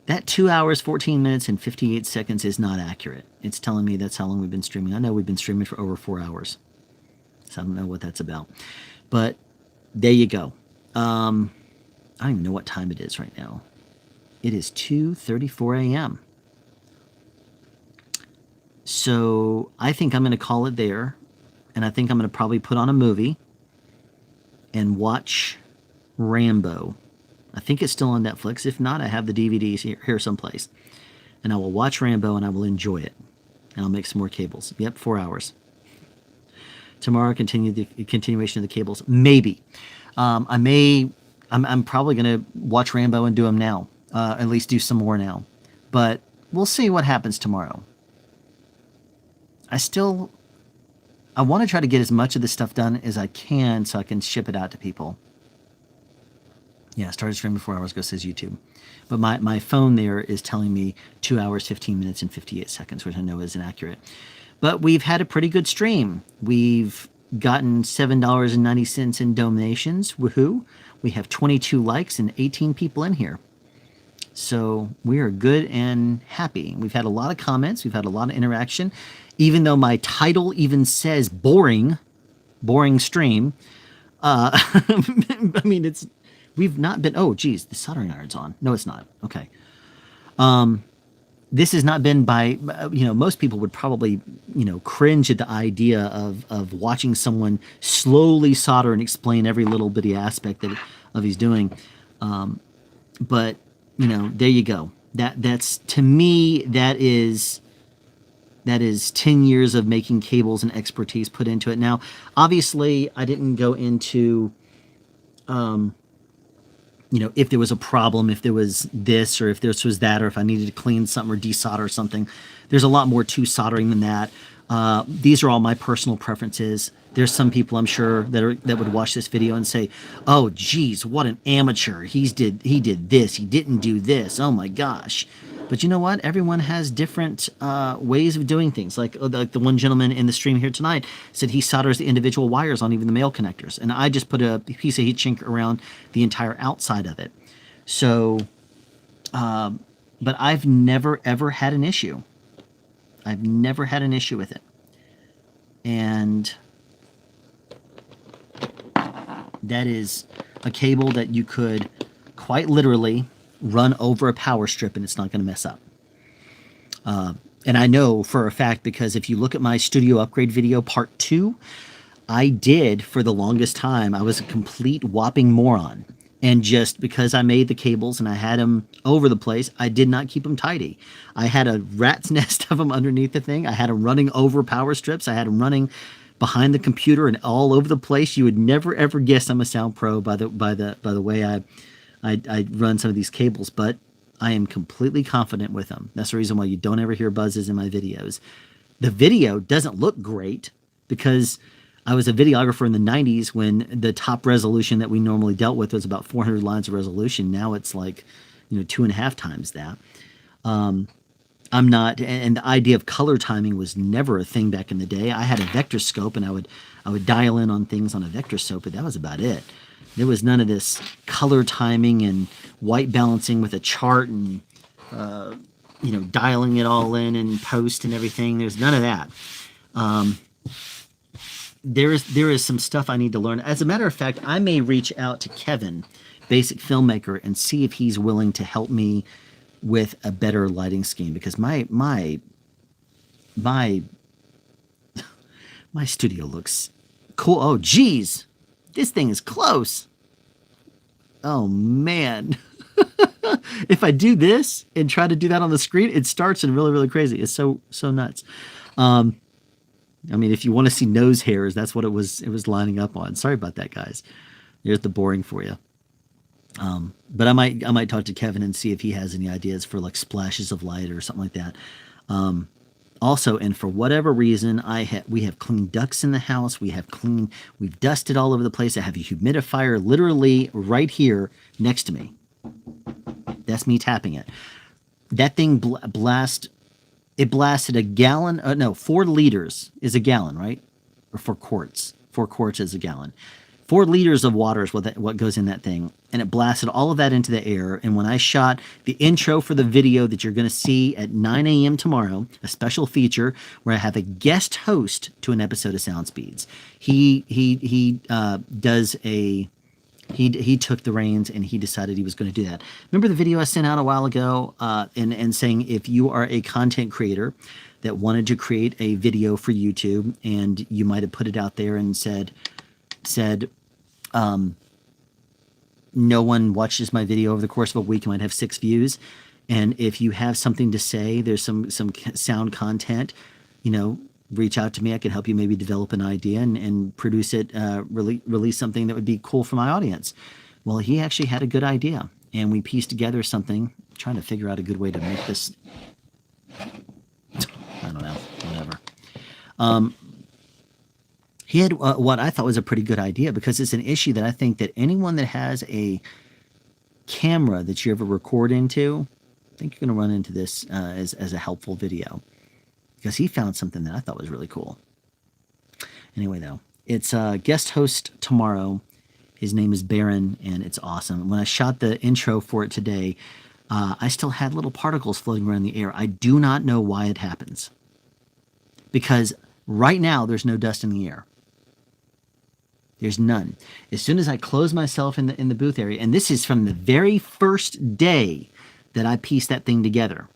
That 2 hours, 14 minutes, and 58 seconds is not accurate. It's telling me that's how long we've been streaming. I know we've been streaming for over 4 hours. So I don't know what that's about. But there you go. I don't even know what time it is right now. It is 2:34 a.m. So I think I'm going to call it there. And I think I'm going to probably put on a movie and watch Rambo. I think it's still on Netflix. If not, I have the DVDs here someplace. And I will watch Rambo and I will enjoy it. And I'll make some more cables. Yep, 4 hours. Tomorrow, continue the continuation of the cables. Maybe. I'm probably going to watch Rambo and do them now. At least do some more now. But we'll see what happens tomorrow. I want to try to get as much of this stuff done as I can so I can ship it out to people. Yeah, started streaming 4 hours ago, says YouTube. But my phone there is telling me 2 hours, 15 minutes, and 58 seconds, which I know is inaccurate. But we've had a pretty good stream. We've gotten $7.90 in donations. Woohoo. We have 22 likes and 18 people in here. So we are good and happy. We've had a lot of comments. We've had a lot of interaction. Even though my title even says boring stream. I mean, we've not been, oh, geez, the soldering iron's on. No, it's not. Okay. This has not been by, most people would probably, cringe at the idea of watching someone slowly solder and explain every little bitty aspect of he's doing. But, you know, there you go. That's to me, that is 10 years of making cables and expertise put into it. Now, obviously, I didn't go into, you know, if there was a problem, if there was this, or if this was that, or if I needed to clean something or desolder something. There's a lot more to soldering than that. These are all my personal preferences. There's some people, I'm sure, that would watch this video and say, "Oh, geez, what an amateur! He did this. He didn't do this. Oh my gosh!" But you know what? Everyone has different ways of doing things. Like the one gentleman in the stream here tonight said he solders the individual wires on even the male connectors, and I just put a piece of heat shrink around the entire outside of it. So, but I've never ever had an issue. I've never had an issue with it, and that is a cable that you could quite literally run over a power strip and it's not going to mess up. And I know for a fact, because if you look at my studio upgrade video part 2, I did, for the longest time, I was a complete whopping moron. And just because I made the cables and I had them over the place, I did not keep them tidy. I had a rat's nest of them underneath the thing. I had them running over power strips. I had them running behind the computer and all over the place. You would never ever guess I'm a sound pro by the way I run some of these cables, but I am completely confident with them. That's the reason why you don't ever hear buzzes in my videos. The video doesn't look great because I was a videographer in the 90s when the top resolution that we normally dealt with was about 400 lines of resolution. Now it's like, you know, 2.5 times that. I'm not, and the idea of color timing was never a thing back in the day. I had a vector scope and I would dial in on things on a vector scope, but that was about it. There was none of this color timing and white balancing with a chart and, you know, dialing it all in post and everything. There's none of that. There is some stuff I need to learn. As a matter of fact, I may reach out to Kevin, Basic Filmmaker, and see if he's willing to help me with a better lighting scheme, because my studio looks cool. Oh, geez, this thing is close. Oh man. If I do this and try to do that on the screen, it starts and really, really crazy. It's so nuts. I mean, if you want to see nose hairs, that's what it was lining up on. Sorry about that, guys. There's the boring for you. But I might talk to Kevin and see if he has any ideas for like splashes of light or something like that. Also, and for whatever reason, we have clean ducts in the house. We've dusted all over the place. I have a humidifier literally right here next to me. That's me tapping it. That thing blasted a gallon. 4 liters is a gallon, right? Or 4 quarts. 4 quarts is a gallon. 4 liters of water is what goes in that thing. And it blasted all of that into the air. And when I shot the intro for the video that you're going to see at 9 a.m. tomorrow, a special feature where I have a guest host to an episode of Sound Speeds. He took the reins and he decided he was going to do that. Remember the video I sent out a while ago and saying if you are a content creator that wanted to create a video for YouTube and you might have put it out there and said, no one watches my video over the course of a week, I might have 6 views. And if you have something to say, there's some sound content, you know, reach out to me. I can help you maybe develop an idea and produce it, release something that would be cool for my audience. Well, he actually had a good idea and we pieced together something, trying to figure out a good way to make this. I don't know, whatever. He had what I thought was a pretty good idea, because it's an issue that I think that anyone that has a camera that you ever record into, I think you're going to run into this as a helpful video, because he found something that I thought was really cool. Anyway, though, it's guest host tomorrow. His name is Baron, and it's awesome. When I shot the intro for it today, I still had little particles floating around the air. I do not know why it happens, because right now there's no dust in the air. There's none. As soon as I close myself in the booth area, and this is from the very first day that I pieced that thing together,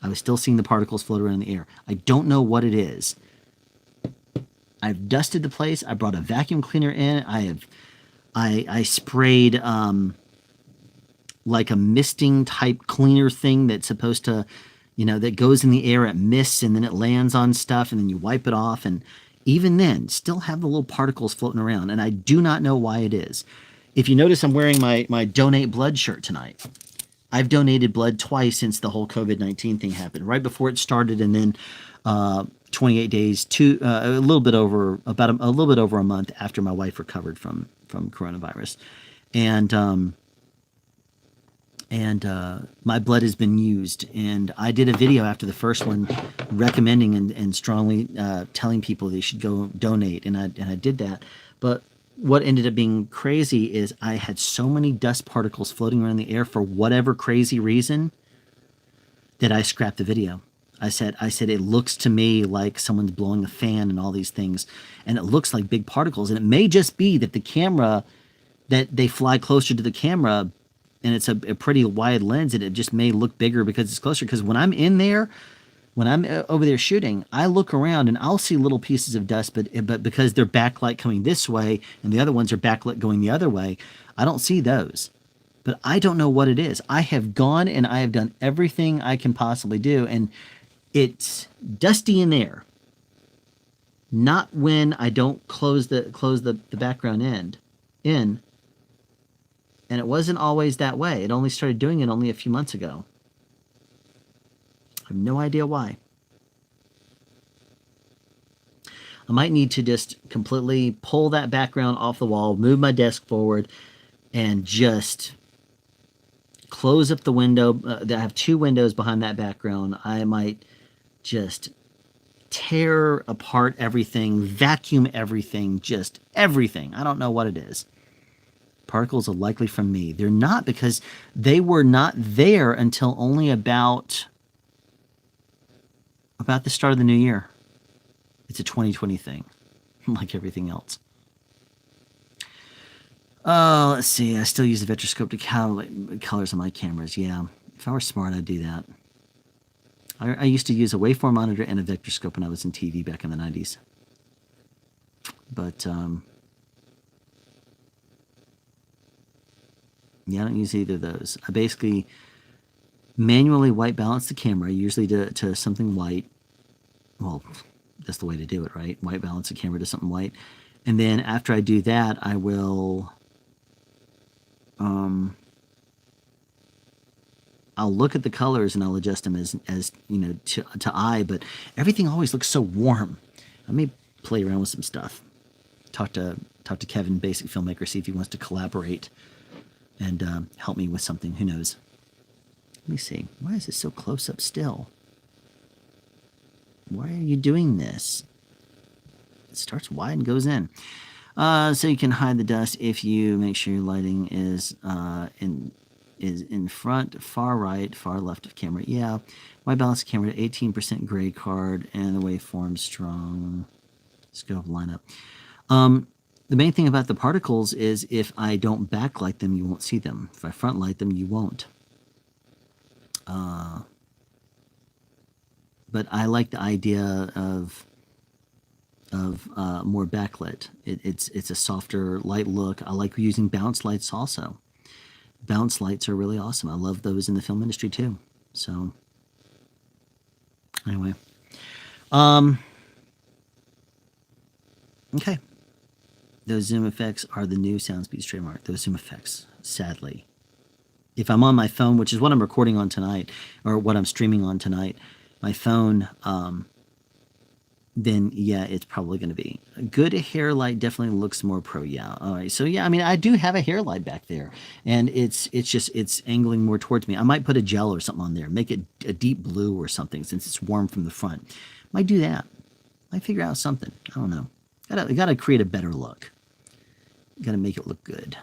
I was still seeing the particles float around in the air. I don't know what it is. I've dusted the place. I brought a vacuum cleaner in. I sprayed like a misting type cleaner thing that's supposed to, that goes in the air, it mists, and then it lands on stuff, and then you wipe it off. And even then, still have the little particles floating around. And I do not know why it is. If you notice, I'm wearing my Donate Blood shirt tonight. I've donated blood twice since the whole COVID-19 thing happened, right before it started, and then 28 days to a little bit over a month after my wife recovered from coronavirus. And my blood has been used. And I did a video after the first one recommending and strongly telling people they should go donate. And I did that. But what ended up being crazy is I had so many dust particles floating around the air for whatever crazy reason that I scrapped the video. I said, it looks to me like someone's blowing a fan and all these things. And it looks like big particles. And it may just be that the camera, that they fly closer to the camera, and it's a pretty wide lens, and it just may look bigger because it's closer. Because when I'm in there, when I'm over there shooting, I look around and I'll see little pieces of dust, but because they're backlight coming this way and the other ones are backlit going the other way, I don't see those. But I don't know what it is. I have gone and I have done everything I can possibly do, and it's dusty in there. Not when I don't close the background in. And it wasn't always that way. It only started doing it only a few months ago. I have no idea why. I might need to just completely pull that background off the wall, move my desk forward, and just close up the window. I have two windows behind that background. I might just tear apart everything, vacuum everything, just everything. I don't know what it is. Particles are likely from me. They're not, because they were not there until only about the start of the new year. It's a 2020 thing, like everything else. Let's see. I still use the Vectorscope to calculate colors on my cameras. Yeah, if I were smart, I'd do that. I used to use a waveform monitor and a Vectorscope when I was in TV back in the 90s. But yeah, I don't use either of those. I basically manually white balance the camera, usually to something white. Well, that's the way to do it, right? White balance the camera to something white. And then after I do that, I will I'll look at the colors and I'll adjust them as to eye, but everything always looks so warm. I may play around with some stuff. Talk to Kevin, Basic Filmmaker, see if he wants to collaborate and help me with something. Who knows? Let me see. Why is it so close up still? Why are you doing this? It starts wide and goes in. So you can hide the dust if you make sure your lighting is in front, far right, far left of camera. Yeah. White balance camera to 18% gray card and the waveform strong. Scope lineup. The main thing about the particles is if I don't backlight them, you won't see them. If I front light them, you won't. But I like the idea of more backlit. It's a softer light look. I like using bounce lights also. Bounce lights are really awesome. I love those in the film industry too. So anyway, okay. Those zoom effects are the new SoundSpeed's trademark. Those zoom effects, sadly. If I'm on my phone, which is what I'm recording on tonight, or what I'm streaming on tonight, my phone, then yeah, it's probably going to be. A good hair light definitely looks more pro. Yeah. All right. So yeah, I mean, I do have a hair light back there, and it's angling more towards me. I might put a gel or something on there, make it a deep blue or something, since it's warm from the front. Might do that. Might figure out something. I don't know. Gotta create a better look. Gotta make it look good.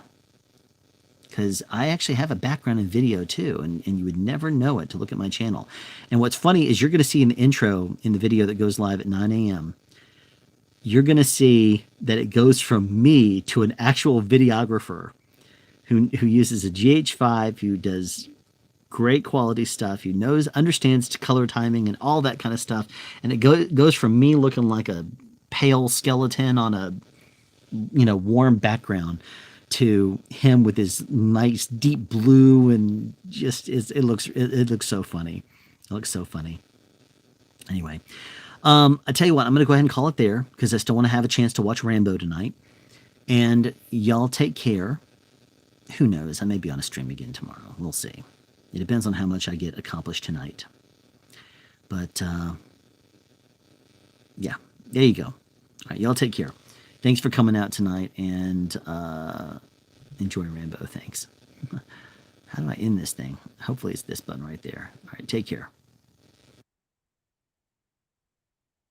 Because I actually have a background in video too, and you would never know it to look at my channel. And what's funny is you're going to see in the intro in the video that goes live at 9 a.m., you're going to see that it goes from me to an actual videographer who uses a GH5, who does great quality stuff, who understands color timing and all that kind of stuff. And it goes from me looking like a pale skeleton on a warm background to him with his nice deep blue, and just it looks so funny. It looks so funny. Anyway, I tell you what, I'm going to go ahead and call it there because I still want to have a chance to watch Rambo tonight. And y'all take care. Who knows? I may be on a stream again tomorrow. We'll see. It depends on how much I get accomplished tonight. But yeah, there you go. All right, y'all take care. Thanks for coming out tonight, and enjoy Rambo. Thanks. How do I end this thing? Hopefully it's this button right there. All right, take care.